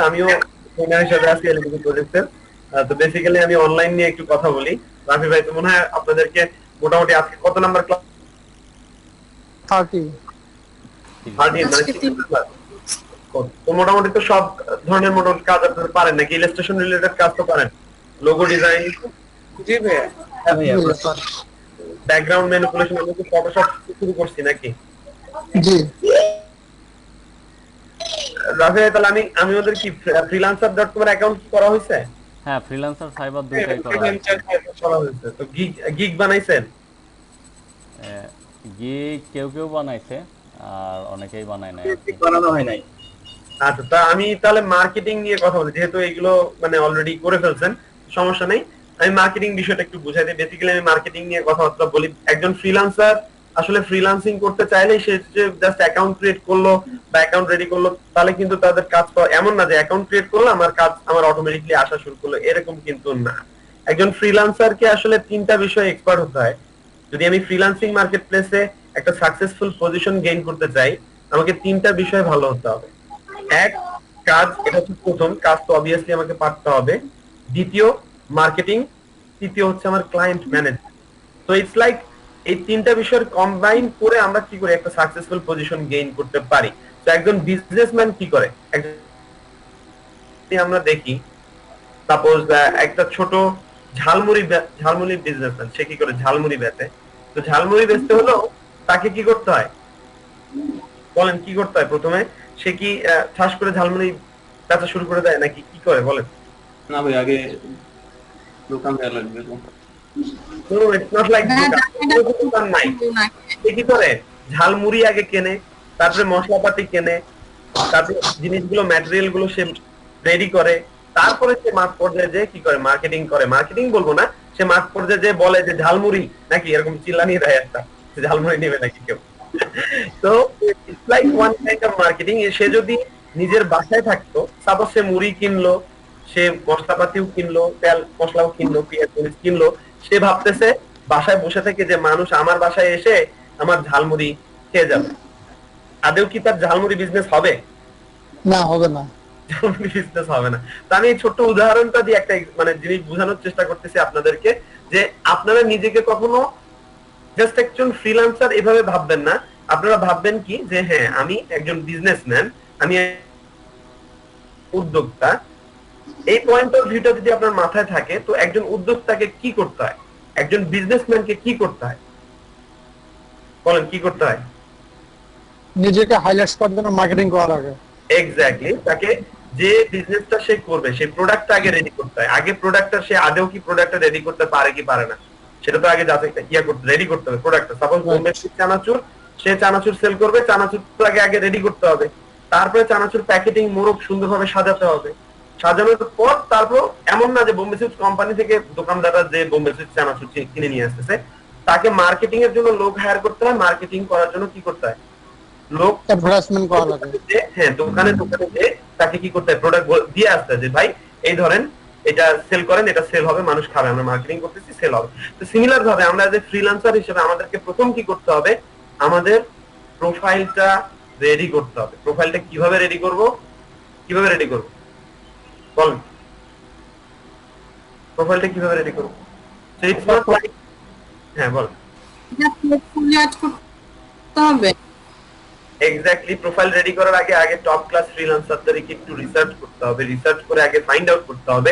আমিও ট্রেনার হিসেবে আছি এলিজিবল প্রজেক্টের। তো বেসিক্যালি আমি অনলাইন নিয়ে একটু কথা বলি। রাফি ভাই তো মনে হয় আপনাদেরকে মোটামুটি আজকে কত নাম্বার ক্লাস? 30। 13 মানে আজকে 3 নাম্বার। তো মোটামুটি তো সব ধরনের মোটামুটি কাজ আপনারা পারেন নাকি? ইলাস্ট্রেশন রিলেটেড কাজ তো পারেন? লোগো ডিজাইন, জি ভাইয়া। হ্যাঁ ভাইয়া জি স্যার। ব্যাকগ্রাউন্ড ম্যানিপুলেশন, আমি তো ফটোশপ শুরু করছি নাকি? জি রাফি ভাই, তাহলে আমি ওদের কি freelancer.com এর অ্যাকাউন্ট করা হয়েছে? হ্যাঁ, ফ্রিল্যান্সার সাইবার দুইটাই করা আছে। করা হয়েছে। তো গিগ বানাইছেন? গিগ কেউ কেউ বানাইছে, আর অনেকেই বানায় নাই আর কি। বানানো হয় নাই। আচ্ছা, তা আমি তাহলে মার্কেটিং নিয়ে কথা বলি, যেহেতু এগুলো মানে অলরেডি করে ফেলছেন, সমস্যা নেই। আমি মার্কেটিং বিষয়টা একটু বুঝাই দিই। বেসিক্যালি আমি মার্কেটিং নিয়ে কথাবার্তা বলি। একজন ফ্রিল্যান্সার আসলে ফ্রিল্যান্সিং করতে চাইলে সে যে জাস্ট অ্যাকাউন্ট ক্রিয়েট করলো বা অ্যাকাউন্ট রেডি করলো, তাহলে কিন্তু তাদের কাজ পাওয়া এমন না যে অ্যাকাউন্ট ক্রিয়েট করলো আমার কাজ আমার অটোমেটিকলি আসা শুরু করলো, এরকম কিন্তু না। একজন ফ্রিল্যান্সারকে আসলে 3টা বিষয়ে এক্সপার্ট হতে হয়। যদি আমি ফ্রিল্যান্সিং মার্কেট প্লেসে একটা সাকসেসফুল পজিশন গেইন করতে চাই, আমাকে 3টা বিষয় ভালো হতে হবে। এক, কাজ, এটা হচ্ছে প্রথম কাজ, তো অবভিয়াসলি আমাকে পারতে হবে। দ্বিতীয়, মার্কেটিং। তৃতীয় হচ্ছে আমার ক্লায়েন্ট ম্যানেজমেন্ট। তো ইটস লাইক এই 3টা বিষয়ের কম্বাইন করে আমরা কি করে একটা সাকসেসফুল পজিশন গেইন করতে পারি। তো একজন বিজনেসম্যান কি করে, আমরা দেখি সাপোজ একটা ছোট ঝালমুড়ি বিজনেসম্যান, সে কি করে ঝালমুড়ি বেচে। তো ঝালমুড়ি বেচতে হলো তাকে কি করতে হয়, বলেন কি করতে হয়? প্রথমে সে কি ঠাস করে ঝালমুড়ি বেচা শুরু করে দেয় নাকি কি করে বলেন? না ভাই, আগে দোকান দেওয়া লাগবে তো। No, it's not like দোকান নাই। সে কি করে, ঝালমুড়ি আগে কেনে, তারপরে মশলাপাতি কেনে, তারপরে জিনিসগুলো ম্যাটেরিয়াল গুলো সে রেডি করে, তারপরে সে মাঠ পর্যায়ে যে কি করে মার্কেটিং করে। মার্কেটিং বলবো না, সে মাঠ পর্যায়ে যে বলে যে ঝালমুড়ি নাকি, এরকম চিল্লানি দেয় একটা, যে ঝালমুড়ি নেবে নাকি কেউ। তো it's like one kind of marketing. সে যদি নিজের বাসায় থাকতো, সাপোজ সে মুড়ি কিনলো, সে মশলাপাতিও কিনলো, তেল মশলাও কিনলো, পেঁয়াজ মরিচ কিনলো, সে ভাবতেছে বাসায় বসে থেকে যে মানুষ আমার বাসায় এসে আমার ঝালমুড়ি খেয়ে যাবে। আদেও কি তার ঝালমুড়ি বিজনেস হবে? না, হবে না। ঝালমুড়ি বিজনেস হবে না। তো আমি এই ছোট্ট উদাহরণটা দিয়ে একটা মানে জিনিস বোঝানোর চেষ্টা করতেছি আপনাদেরকে, যে আপনারা নিজেকে কখনো জাস্ট একজন ফ্রিল্যান্সার এভাবে ভাববেন না। আপনারা ভাববেন কি যে হ্যাঁ আমি একজন বিজনেসম্যান, আমি উদ্যোক্তা। এই পয়েন্ট অফ ভিউটা যদি আপনার মাথায় থাকে, তো একজন উদ্যোক্তাকে কি করতে হয়, একজন বিজনেসম্যানকে কি করতে হয়, বলেন কি করতে হয়? নিজেকে হাইলাইট করার জন্য মার্কেটিং করা লাগে। এক্স্যাক্টলি, তাকে যে বিজনেসটা সে করবে সেই প্রোডাক্টটা আগে রেডি করতে হয়। আগে প্রোডাক্টটা সে আদেও কি প্রোডাক্টটা রেডি করতে পারে কি পারে না, সেটা তো আগে যাচাই করতে রেডি করতে হবে প্রোডাক্টটা। সাপোজ বোম্বে চানাচুর, সে চানাচুর সেল করবে, চানাচুর আগে রেডি করতে হবে। তারপরে চানাচুর প্যাকেটিং মোড়ক সুন্দরভাবে সাজাতে হবে। সাজানোর পর তারপর এমন না যে বোম্বে সুইটস কোম্পানি থেকে দোকানদাররা যে বোম্বে সুইটস চানাচুর কিনে নিয়ে আসতেছে, তাকে মার্কেটিং এর জন্য লোক হায়ার করতে হয়। মার্কেটিং করার জন্য কি করতে হয়, লোক অ্যাডভার্টাইজমেন্ট করা লাগে। হ্যাঁ দোকানে যে তাকে কি করতে হয়, প্রোডাক্ট দিয়ে আসতে হয় যে ভাই এই ধরেন এটা সেল করেন, এটা সেল হবে, মানুষ খাবে, আমরা মার্কেটিং করতেছি, সেল হবে। তো সিমিলার ভাবে আমরা যে ফ্রিল্যান্সার হিসেবে আমাদেরকে প্রথম কি করতে হবে, আমাদের প্রোফাইলটা রেডি করতে হবে। প্রোফাইলটা কিভাবে রেডি করব, কিভাবে রেডি করব বলেন, প্রোফাইলটা কিভাবে রেডি করব? হ্যাঁ বল। এক্স্যাক্টলি, প্রোফাইল রেডি করার আগে আগে টপ ক্লাস ফ্রিল্যান্সারদেরকে একটু রিসার্চ করতে হবে। রিসার্চ করে আগে ফাইন্ড আউট করতে হবে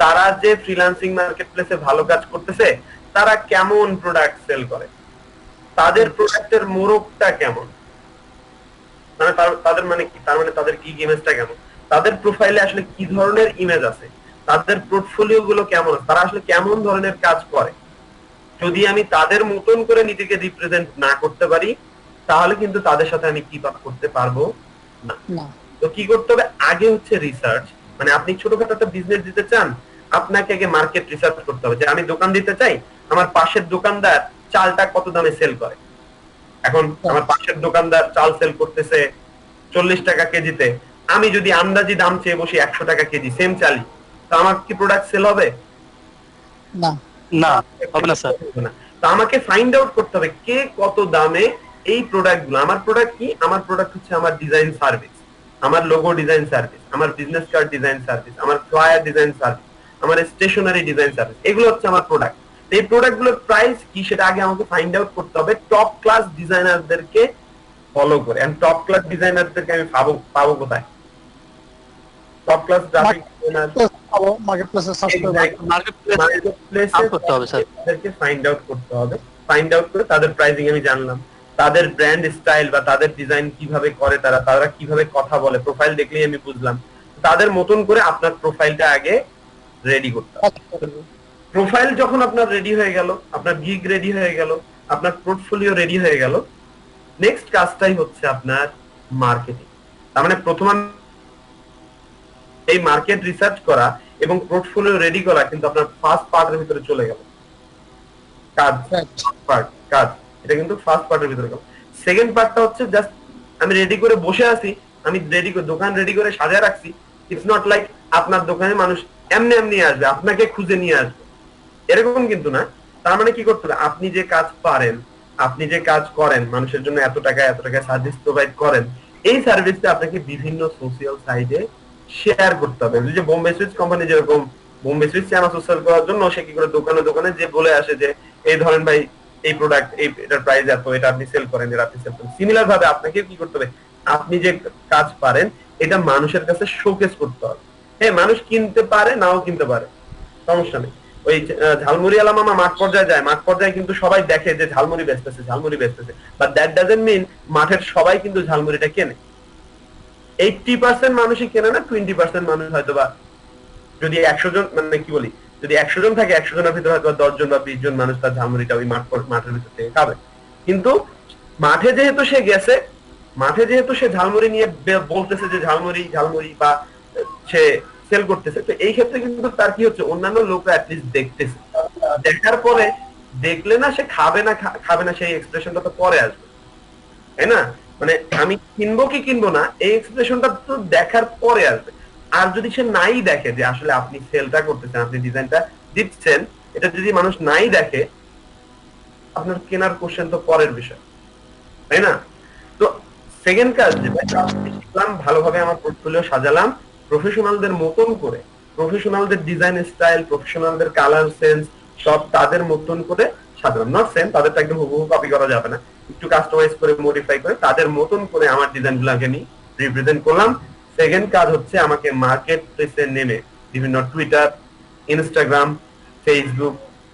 তারা যে ফ্রিল্যান্সিং মার্কেট প্লেসে ভালো কাজ করতেছে, তারা কেমন প্রোডাক্ট সেল করে, তাদের প্রোডাক্টের মোড়কটা কেমন, মানে তাদের মানে কি, তার মানে তাদের কি ইমেজটা কেমন, তাদের প্রোফাইলে আসলে কি ধরনের ইমেজ আছে, তাদের পোর্টফোলিও গুলো কেমন, তারা আসলে কেমন ধরনের কাজ করে। যদি আমি তাদের মতন করে নিজেকে রিপ্রেজেন্ট না করতে পারি, তাহলে কিন্তু তাদের সাথে আমি কি করতে পারবো না। তো কি করতে হবে, আগে হচ্ছে রিসার্চ। মানে আপনি ছোটখাটো একটা বিজনেস দিতে চান, আপনাকে আগে মার্কেট রিসার্চ করতে হবে। যে আমি দোকান দিতে চাই, আমার পাশের দোকানদার চালটা কত দামে সেল করে। এখন আমার পাশের দোকানদার চাল সেল করতেছে 40 টাকা কেজিতে, আমি যদি আন্দাজি দাম চেয়ে বসি 100 টাকা কেজি সেম চালই, তো আমার কি প্রোডাক্ট সেল হবে? না, না হবে না স্যার। তো আমাকে ফাইন্ড আউট করতে হবে কে কত দামে এই প্রোডাক্ট গুলো। আমার প্রোডাক্ট কি, আমার প্রোডাক্ট হচ্ছে আমার ডিজাইন সার্ভিস। আমার লোগো ডিজাইন সার্ভিস, আমার বিজনেস কার্ড ডিজাইন সার্ভিস, আমার ফ্লায়ার ডিজাইন সার্ভিস, আমার স্টেশনারি ডিজাইন সার্ভিস, এগুলো হচ্ছে আমার প্রোডাক্ট। এই প্রোডাক্টগুলোর প্রাইস কি সেটা আগে আমাকে ফাইন্ড আউট করতে হবে টপ ক্লাস ডিজাইনারদেরকে ফলো করে। এন্ড টপ ক্লাস ডিজাইনারদেরকে আমি পাবো কোথায়? Top class graphic designer market প্লেসে সার্চ করব। মার্কেটপ্লেসে করতে হবে স্যার। তাদেরকে ফাইন্ড আউট করতে হবে। ফাইন্ড আউট করে তাদের প্রাইসিং আমি জানলাম, তাদের ব্র্যান্ড স্টাইল বা তাদের ডিজাইন কিভাবে করে, তারা কিভাবে কথা বলে, প্রোফাইল দেখলেই আমি বুঝলাম। তাদের মতন করে আপনার প্রোফাইলটা আগে রেডি করতে হবে। প্রোফাইল যখন আপনার রেডি হয়ে গেল, আপনার গিগ রেডি হয়ে গেল, আপনার পোর্টফোলিও রেডি হয়ে গেল, নেক্সট কাজটাই হচ্ছে আপনার মার্কেটিং। তার মানে প্রথম এই মার্কেট রিসার্চ করা এবং পোর্টফোলিও রেডি করা কিন্তু আপনার ফার্স্ট পার্টের ভিতরে চলে গেল। কাজ এটা কিন্তু ফার্স্ট পার্টের ভিতরে গেল। সেকেন্ড পার্টটা হচ্ছে জাস্ট আমি রেডি করে বসে আছি, আমি রেডি করে দোকান রেডি করে সাজিয়ে রাখছি। ইটস নট লাইক আপনার দোকানে মানুষ এমনি এমনি আসবে, আপনাকে খুঁজে নিয়ে আসবে, এরকম কিন্তু না। তার মানে কি করতে হবে, আপনি যে কাজ পারেন, আপনি যে কাজ করেন, মানুষের জন্য এত টাকা সার্ভিস প্রোভাইড করেন, এই সার্ভিসটা আপনাকে বিভিন্ন সোশ্যাল সাইটে শেয়ার করতে হবে। যে বোম্বে সুইচ কোম্পানি যেরকম বোম্বে সুইচ চ্যানেল সোশ্যাল করার জন্য সে কি করে দোকানে দোকানে যে বলে আসে যে এই ধরেন ভাই এই প্রোডাক্ট এটার প্রাইস এত, এটা আপনি সেল করেন, এটা আপনি সেল করেন। সিমিলার ভাবে আপনাকে কি করতে হবে, আপনি যে কাজ পারেন এটা মানুষের কাছে শোকেস করতে হবে। হ্যাঁ, মানুষ কিনতে পারে, নাও কিনতে পারে, সমস্যা নেই। ওই ঝালমুড়ি আলা মামা মাঠ পর্যায়ে যায়, মাঠ পর্যায়ে কিন্তু সবাই দেখে যে ঝালমুড়ি বেচতেছে, বাট দ্যাট ডাজন্ট মিন মাঠের সবাই কিন্তু ঝালমুড়িটা কেনে। 80% মানুষই কেনে না, 20% মানুষ হয়তো বা, যদি 100 জন মানে কি বলি, যদি 100 জন থাকে 100 জনের ভিতরে হয়তো 10 জন বা 20 জন মানুষ তার ঝালমুড়িটা ওই মাঠের ভিতর থেকে খাবে। কিন্তু মাঠে যেহেতু সে গেছে, মাঠে যেহেতু সে ঝালমুড়ি নিয়ে বলতেছে যে ঝালমুড়ি বা সে সেল করতেছে, তো এই ক্ষেত্রে কিন্তু তার কি হচ্ছে, অন্যান্য লোকরা অ্যাটলিস্ট দেখতেছে, দেখার পরে দেখলে না সে খাবে না সেই এক্সপ্রেশনটা তো পরে আসবে, তাই না? মানে আমি কিনবো কি কিনবো না এই এক্সপ্রেশনটা তো দেখার পরে আসবে। আর যদি সে নাই দেখে যে আসলে আপনি সেলটা করতেছেন, আপনি ডিজাইনটা দিচ্ছেন, এটা যদি মানুষ নাই দেখে, আপনার কেনার কোশ্চেন তো পরের বিষয়, তাই না? তো সেকেন্ড কাজ যেটা শিখলাম, ভালোভাবে আমার পোর্টফোলিও সাজালাম প্রফেশনালদের মতন করে, প্রফেশনালদের ডিজাইন স্টাইল, প্রফেশনালদের কালার সেন্স সব তাদের মতন করে সাজালাম। নট সেম, তাদেরটা একদম হুবহু কপি করা যাবে না, একটু কাস্টমাইজ করে মডিফাই করে তাদের মতন করে আমার ডিজাইনগুলোকে নিয়ে রিপ্রেজেন্ট করলাম। সেকেন্ড কাজ হচ্ছে আমাকে মার্কেট প্লেসে নেমে বিভিন্ন টুইটার, ইনস্টাগ্রাম,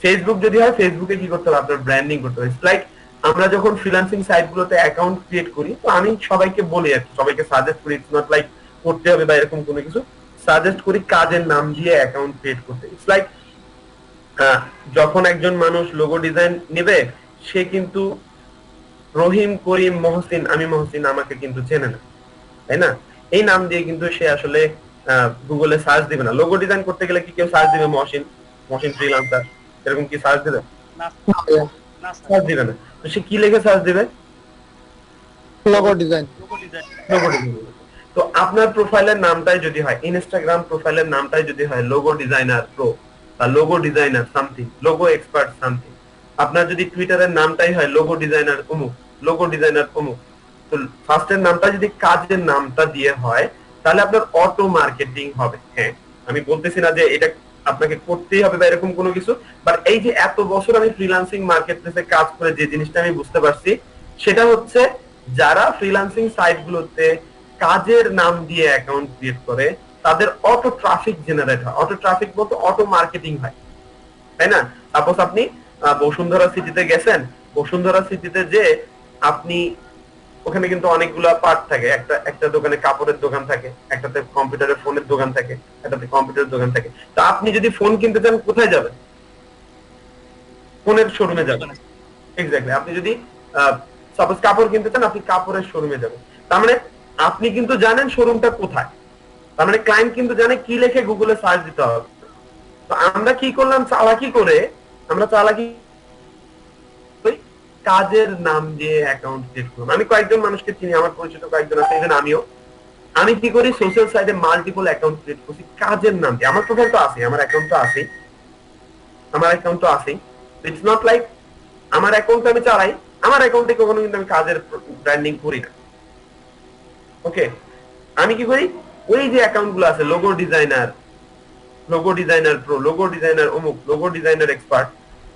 ফেসবুক যদি হয় ফেসবুকে কি করতে হবে, আপনার ব্র্যান্ডিং করতে হবে। ইটস লাইক আমরা যখন ফ্রিল্যান্সিং সাইটগুলোতে অ্যাকাউন্ট ক্রিয়েট করি, তো আমি সবাইকে বলি আর সবাইকে সাজেস্ট করি, ইটস নট লাইক করতে হবে বা এরকম কোনো কিছু, সাজেস্ট করি কাজের নাম দিয়ে অ্যাকাউন্ট ক্রিয়েট করতে। ইটস লাইক যখন একজন মানুষ লোগো ডিজাইন নেবে, সে কিন্তু রহিম, করিম, মহসিন, আমি মহসিন, আমাকে কিন্তু চেনে না, তাই না? এই নাম দিয়ে কিন্তু সে আসলে গুগলে সার্চ দিবে না। লোগো ডিজাইন করতে গেলে কি কেউ সার্চ দিবে মহসিন ফ্রিল্যান্সার, এরকম কি সার্চ দিবে? সার্চ দিবে না। তো সে কি লিখে সার্চ দিবে? Logo design. তো আপনার প্রোফাইলের নামটাই যদি হয়, ইনস্টাগ্রাম প্রোফাইলের নামটাই যদি হয় লোগো ডিজাইনার প্রো বা logo designer something, logo expert something, আপনার যদি টুইটারের নামটাই হয় লোগো ডিজাইনার অমুক, তো ফার্স্টের নামটা যদি কাজের নামটা দিয়ে হয়, তাহলে আপনার অটো মার্কেটিং হবে। হ্যাঁ, আমি বলতেছি না যে এটা আপনাকে করতেই হবে বা এরকম কোনো কিছু, বাট এই যে এত বছর আমি ফ্রিল্যান্সিং মার্কেটপ্লেসে কাজ করে যে জিনিসটা আমি বুঝতে পারছি, সেটা হচ্ছে যারা ফ্রিল্যান্সিং সাইটগুলোতে কাজের নাম দিয়ে অ্যাকাউন্ট ক্রিয়েট করে, তাদের অটো ট্রাফিক জেনারেট হয়। অটো ট্রাফিক বলতে অটো মার্কেটিং হয়, তাই না? সাপোজ আপনি বসুন্ধরা সিটিতে গেছেন, বসুন্ধরা সিটিতে যে আপনি ওখানে কিন্তু অনেকগুলো পার্ট থাকে, একটা দোকানে কাপড়ের দোকান থাকে, একটাতে কম্পিউটারের ফোনের দোকান থাকে, একটাতে কম্পিউটারের দোকান থাকে। তো আপনি যদি ফোন কিনতে চান কোথায় যাবেন? ফোনের শোরুমে যাবেন। এক্স্যাক্টলি। আপনি যদি সাপোজ কাপড় কিনতে চান, আপনি কাপড়ের শোরুমে যাবেন। তার মানে আপনি কিন্তু জানেন শোরুমটা কোথায়, তার মানে ক্লায়েন্ট কিন্তু জানে কি লিখে গুগলে সার্চ দিতে হবে। তো আমরা কি করলাম, চালাকি কাজের নাম দিয়ে অ্যাকাউন্ট ক্রিয়েট করলাম। আমি কয়েকজন মানুষকে চিনি, আমার পরিচিত কয়েকজন আছে, ইভেন আমি কি করি, সোশ্যাল সাইটে মাল্টিপল অ্যাকাউন্ট ক্রিয়েট করছি কাজের নাম দিয়ে। আমার প্রোফাইল তো আছে, আমার অ্যাকাউন্ট তো আছে, ইটস নট লাইক আমার অ্যাকাউন্ট আমি চালাই, আমার অ্যাকাউন্টে কখনো কিন্তু আমি কাজের ব্র্যান্ডিং করি না। ওকে, আমি কি করি, ওই যে অ্যাকাউন্ট গুলো আছে logo designer pro, logo designer অমুক, লোগো ডিজাইনার এক্সপার্ট,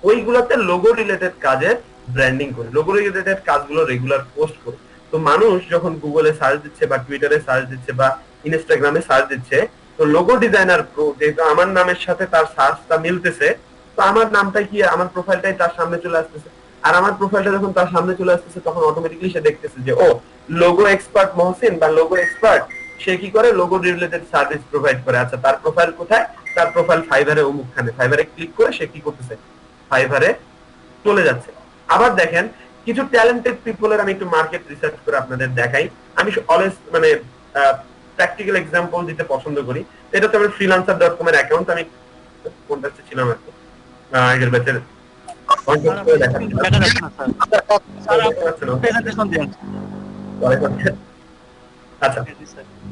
ওইগুলোতে লোগো রিলেটেড কাজের ব্র্যান্ডিং করি, লোগো রিলেটেড কাজগুলো রেগুলার পোস্ট করি। তো মানুষ যখন গুগলে সার্চ দিচ্ছে বা টুইটারে সার্চ দিচ্ছে বা ইনস্টাগ্রামে সার্চ দিচ্ছে, তো লোগো ডিজাইনার প্রো যেহেতু আমার নামের সাথে তার সার্চটা মিলতেছে, তো আমার নামটা কি, আমার প্রোফাইলটাই তার সামনে চলে আসতেছে। আর আমার প্রোফাইলটা যখন তার সামনে চলে আসতেছে, তখন অটোমেটিক্যালি সে দেখতেছে যে ও লোগো এক্সপার্ট মহসিন বা লোগো এক্সপার্ট, সে কি করে, লোগো রিলেটেড সার্ভিস প্রোভাইড করে। আচ্ছা, তার প্রোফাইল কোথায়, তার প্রোফাইল ফাইবারে অমুকখানে, ফাইবারে ক্লিক করে সে কি করতেছে, ফাইবারে চলে যাচ্ছে। আবার দেখেন কিছু ট্যালেন্টেড পিপলের আমি একটু মার্কেট রিসার্চ করে আপনাদের দেখাই। আমি অলওয়েজ মানে প্র্যাকটিক্যাল এক্সাম্পল দিতে পছন্দ করি। এটা তো আমার freelancer.com এর অ্যাকাউন্ট, আমি কোনটা ছিলাম আর কি আগের ব্যাচের কন্ট্যাক্ট করে দেখাচ্ছি। দেখা যাচ্ছে না স্যার প্রেজেন্টেশন দেন আচ্ছা,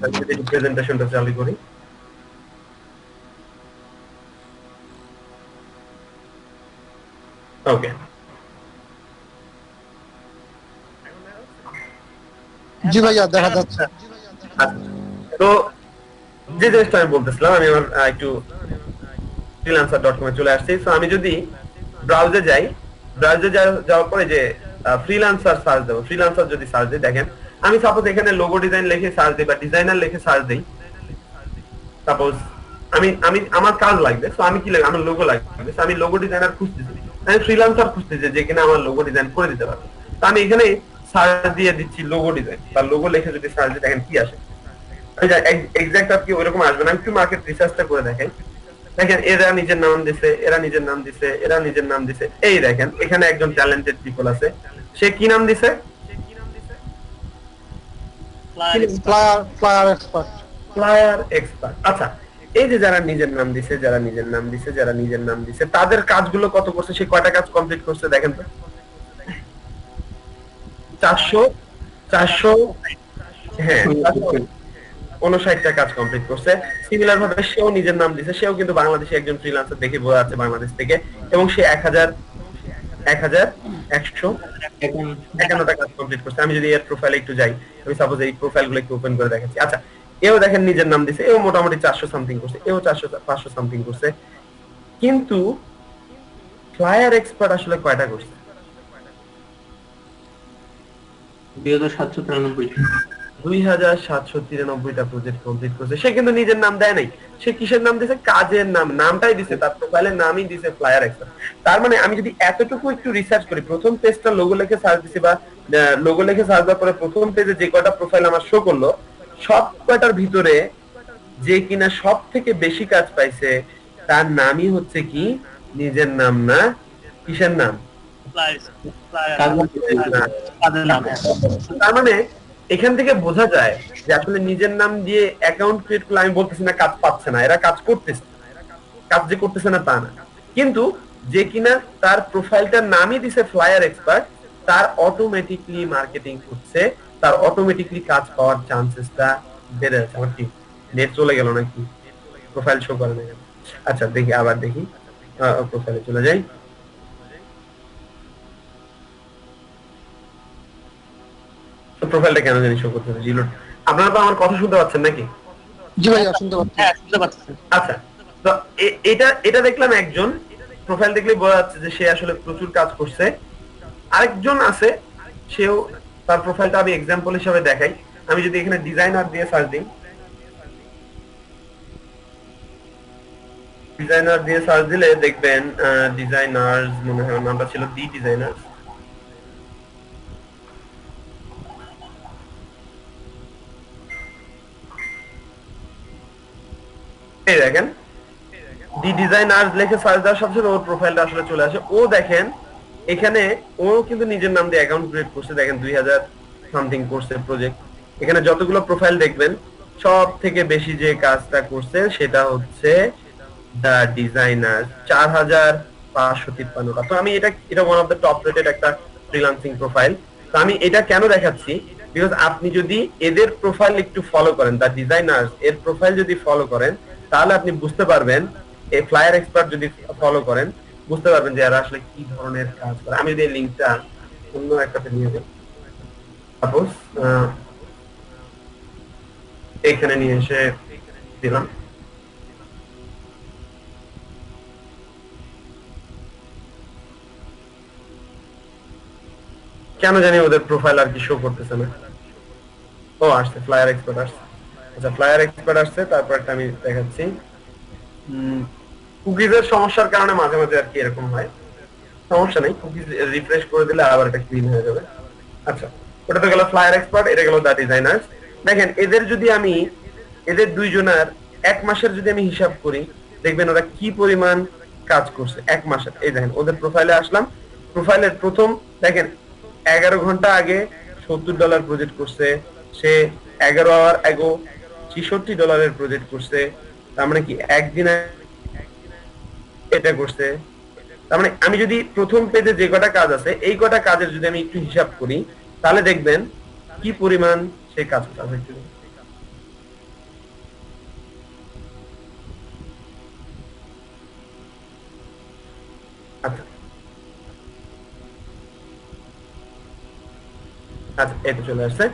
আমি যদি প্রেজেন্টেশনটা চালু করি, ওকে। জি ভাইয়া দেখা যাচ্ছে। তো যে জিনিসটা আমি বলতেছিলাম, আমি আমার একটু freelancer.com এ চলে আসছি। তো আমি যদি ব্রাউজারে যাই, যাওয়ার পরে যে ফ্রিল্যান্সার সার্চ দেবো, ফ্রিল্যান্সার যদি সার্চ দিই, দেখেন আমি সাপোজ এখানে লোগো ডিজাইন লিখে সার্চ দিই বা ডিজাইনার লিখে সার্চ দিই, সাপোজ আমি আমি আমার কাজ লাগবে, তো আমি কি লাগবে, আমার লোগো লাগবে, আমি লোগো ডিজাইনার খুঁজতেছি, আমি ফ্রিল্যান্সার খুঁজতেছি যে কিনা আমার লোগো ডিজাইন করে দিতে পারবে। তো আমি এখানে সার্চ দিয়ে দিচ্ছি লোগো ডিজাইন বা লোগো লিখে যদি সার্চ দিই, দেখেন কি আসে। এক্সাক্ট আর কি ওইরকম আসবে না, আমি একটু মার্কেট রিসার্চটা করে দেখাই। দেখেন এরা নিজের নাম দিছে, এরা নিজের নাম দিছে, এরা নিজের নাম দিছে। এই দেখেন এখানে একজন ট্যালেন্টেড পিপল আছে, সে কি নাম দিছে, ফ্লায়ার এক্সপার্ট। Flyer expert. আচ্ছা, এই যে যারা নিজের নাম দিছে, যারা নিজের নাম দিছে, যারা নিজের নাম দিছে, তাদের কাজগুলো কত করছে, সে কয়টা কাজ কমপ্লিট করছে দেখেন তো, 400 হ্যাঁ 59টা কাজ কমপ্লিট করছে। সিমিলার ভাবে সেও নিজের নাম দিছে, সেও কিন্তু বাংলাদেশি একজন ফ্রিল্যান্সার, দেখে বোঝা যাচ্ছে বাংলাদেশ থেকে, এবং সে 1151টা কাজ কমপ্লিট করছে। আমি যদি এর প্রোফাইলে একটু যাই, আমি সাপোজ এই প্রোফাইলগুলো একটু ওপেন করে দেখাচ্ছি। আচ্ছা, এও দেখেন নিজের নাম দিছে, এও মোটামুটি 400 সামথিং করছে, এও 500 সামথিং করছে। কিন্তু ফ্লায়ার এক্সপার্ট আসলে কয়টা করছে, 2793টা প্রজেক্ট কমপ্লিট করছে। সে কিন্তু নিজের নাম দেয় নাই, সে কিসের নাম দিছে, কাজের নাম, নামটাই দিছে, তার প্রোফাইলের নামই দিছে ফ্লায়ার এক্সপার্ট। তার মানে আমি যদি এতটুকু একটু রিসার্চ করি, প্রথম পেজটা লোগো লিখে সার্চ দিছি বা লোগো লিখে সার্চ দেওয়ার পরে প্রথম পেজে যে কয়টা প্রোফাইল আমার শো করলো, সব কয়টার ভিতরে যে কিনা সব থেকে বেশি কাজ পাইছে, তার নামই হচ্ছে কি নিজের নাম না, কিসের নাম, তার মানে এখান থেকে বোঝা যায় যে আসলে নিজের নাম দিয়ে অ্যাকাউন্ট ক্রিয়েট করলে, আমি বলতেছি না কাজ পাচ্ছে না, এরা কাজ করতেছে, কাজ যে করতেছে না তা না, কিন্তু যে কিনা তার প্রোফাইলটার নামই দিছে ফ্লায়ার এক্সপার্ট, তার অটোমেটিকলি মার্কেটিং হচ্ছে, তার অটোমেটিকলি কাজ পাওয়ার চান্সেসটা বেড়ে যাচ্ছে। আমার কি নেট চলে গেল নাকি, প্রোফাইল শো করে না কেন? আচ্ছা দেখি, আবার দেখি, প্রোফাইলে চলে যাই। প্রোফাইলটা কেন জানি শো করতে হবে, আপনারা তো আমার কথা শুনতে পাচ্ছেন নাকি? জি ভাইয়া শুনতে পাচ্ছি। হ্যাঁ শুনতে পাচ্ছি। আচ্ছা, তো এটা দেখলাম একজন প্রোফাইল দেখলে বোঝা যাচ্ছে যে সে আসলে প্রচুর কাজ করছে। আরেকজন আছে, সেও তার প্রোফাইলটা আমি এক্সাম্পল হিসেবে দেখাই। আমি যদি এখানে ডিজাইনার দিয়ে সার্চ দিই, ডিজাইনার দিয়ে সার্চ দিলে দেখবেন ডিজাইনার্স, মনে হয় নামটা ছিল দি ডিজাইনার্স। এই দেখেন দি ডিজাইনার্স লিখে সার্চ দেওয়ার সাথে সাথে ওর প্রোফাইলটা আসলে চলে আসে। ও দেখেন এখানে ও কিন্তু নিজের নাম দিয়ে অ্যাকাউন্ট ক্রিয়েট করছে, দেখেন 2000 সামথিং করছে প্রজেক্ট। এখানে যতগুলো প্রোফাইল দেখবেন, সব থেকে বেশি যে কাজটা করছে সেটা হচ্ছে দা ডিজাইনার, 4553টা। তো আমি এটা one of the top rated একটা ফ্রিল্যান্সিং প্রোফাইল। তো আমি এটা কেন দেখাচ্ছি, বিকজ আপনি যদি এদের প্রোফাইল একটু ফলো করেন, দা ডিজাইনার্স এর প্রোফাইল যদি ফলো করেন, তাহলে আপনি বুঝতে পারবেন, এই ফ্লায়ার এক্সপার্ট যদি ফলো করেন, বুঝতে পারবেন যে এরা আসলে কি ধরনের কাজ করে। আমি যদি এই লিংকটা অন্য একটাতে নিয়ে যাই, সাপোজ এখানে নিয়ে এসে দিলাম। কেন জানি ওদের প্রোফাইল আর কি শো করতেছে না। ও আসছে, ফ্লায়ার এক্সপার্ট আসছে। আচ্ছা, ফ্লায়ার এক্সপার্ট আসছে, তারপরটা আমি দেখাচ্ছি। কুকিজের সমস্যার কারণে মাঝে মাঝে আর কি এরকম হয়, সমস্যা নেই, কুকিজ রিফ্রেশ করে দিলে আবার এটা ক্লিন হয়ে যাবে। আচ্ছা, ওটা তো গেল ফ্লায়ার এক্সপার্ট, এটা গেল দা ডিজাইনার্স। দেখেন এদের যদি আমি এদের দুইজনের এক মাসের যদি আমি হিসাব করি, দেখবেন ওরা কি পরিমাণ কাজ করছে এক মাসের। এই দেখেন ওদের প্রোফাইলে আসলাম, প্রোফাইলের প্রথম দেখেন 11 ঘন্টা আগে $70 প্রজেক্ট করছে সে, 11 আওয়ার আগে $66 প্রজেক্ট করছে। তার মানে কি একদিনে এটা করছে। তার মানে আমি যদি প্রথম পেজে যে কটা কাজ আছে এই কটা কাজের যদি আমি একটু হিসাব করি, তাহলে দেখবেন কি পরিমাণ সে কাজ করছে। আচ্ছা আচ্ছা, এটা চলে আসছে।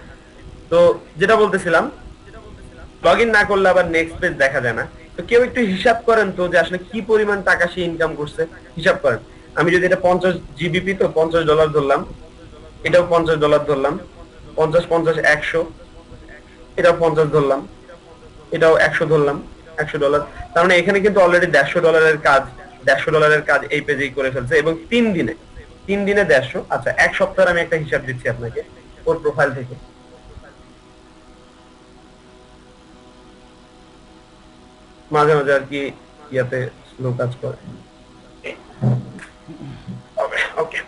তো যেটা বলতেছিলাম, লগ ইন না করলে আবার নেক্সট পেজ দেখা যায় না। তো কেউ একটু হিসাব করেন তো যে আসলে কি পরিমাণ টাকা সে ইনকাম করছে, হিসাব করেন। আমি যদি এটা 50 জিবিপি তো $50 ধরলাম, এটাও $50 ধরলাম, 50 50 100, এটাও 50 ধরলাম, এটাও 100 ধরলাম, $100। তার মানে এখানে কিন্তু অলরেডি $150 কাজ, $150 কাজ এই পেজেই করে ফেলছে, এবং 3 দিনে 150। আচ্ছা, এক সপ্তাহের আমি একটা হিসাব দিচ্ছি আপনাকে ওর প্রোফাইল থেকে। মাঝে মাঝে আর কি ইয়াতে স্লো কাজ করে। ওকে,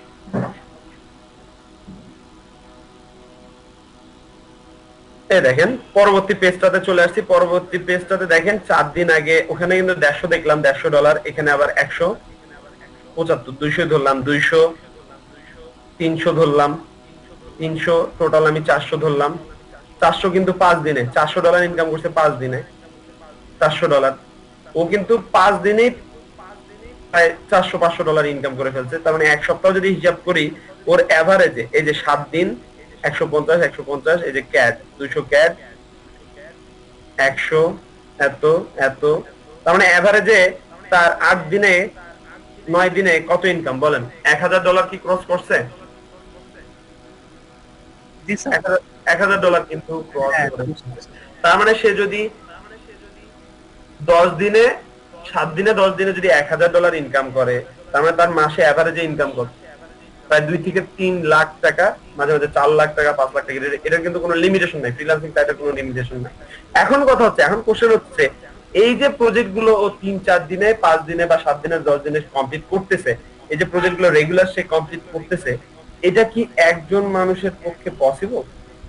এই দেখেন পরবর্তী পেজটাতে চলে আসছি। পরবর্তী পেজটাতে দেখেন 4 দিন আগে ওখানে কিন্তু 150 দেখলাম, $100, এখানে আবার 175, 200 ধরলাম, 200, 300 ধরলাম, 300, টোটাল আমি 400 ধরলাম। 400 কিন্তু 5 দিনে $400 ইনকাম করছে, 5 দিনে $400। ও কিন্তু 5 দিনেই প্রায় $400-500 ইনকাম করে ফেলছে। তার মানে এক সপ্তাহ যদি হিসাব করি, ওর এভারেজে এই যে 7 দিন 150 150, এই যে ক্যাট 200, ক্যাট 100, এত এত, তার মানে এভারেজে তার 8 দিনে 9 দিনে কত ইনকাম বলেন? $1000 কি ক্রস করছে? জি স্যার। $1000 কিন্তু ক্রস হ্যাঁ, করে। তার মানে সে যদি 10 দিনে 7 দিনে 10 দিনে যদি $1000 ইনকাম করে, তার মানে তার মাসে এভারেজে ইনকাম করছে প্রায় 2 থেকে 3 লাখ টাকা, মাঝে মাঝে 4 লাখ টাকা, 5 লাখ টাকা। এটার কিন্তু কোনো লিমিটেশন নাই, ফ্রিল্যান্সিং টাইপের কোনো লিমিটেশন নাই। এখন কথা হচ্ছে, এখন কোশ্চেন হচ্ছে, এই যে প্রজেক্ট গুলো ও 3-4 দিনে, 5 দিনে বা 7 দিনে, 10 দিনে কমপ্লিট করতেছে, এই যে প্রজেক্ট গুলো রেগুলার সে কমপ্লিট করতেছে, এটা কি একজন মানুষের পক্ষে পসিবল?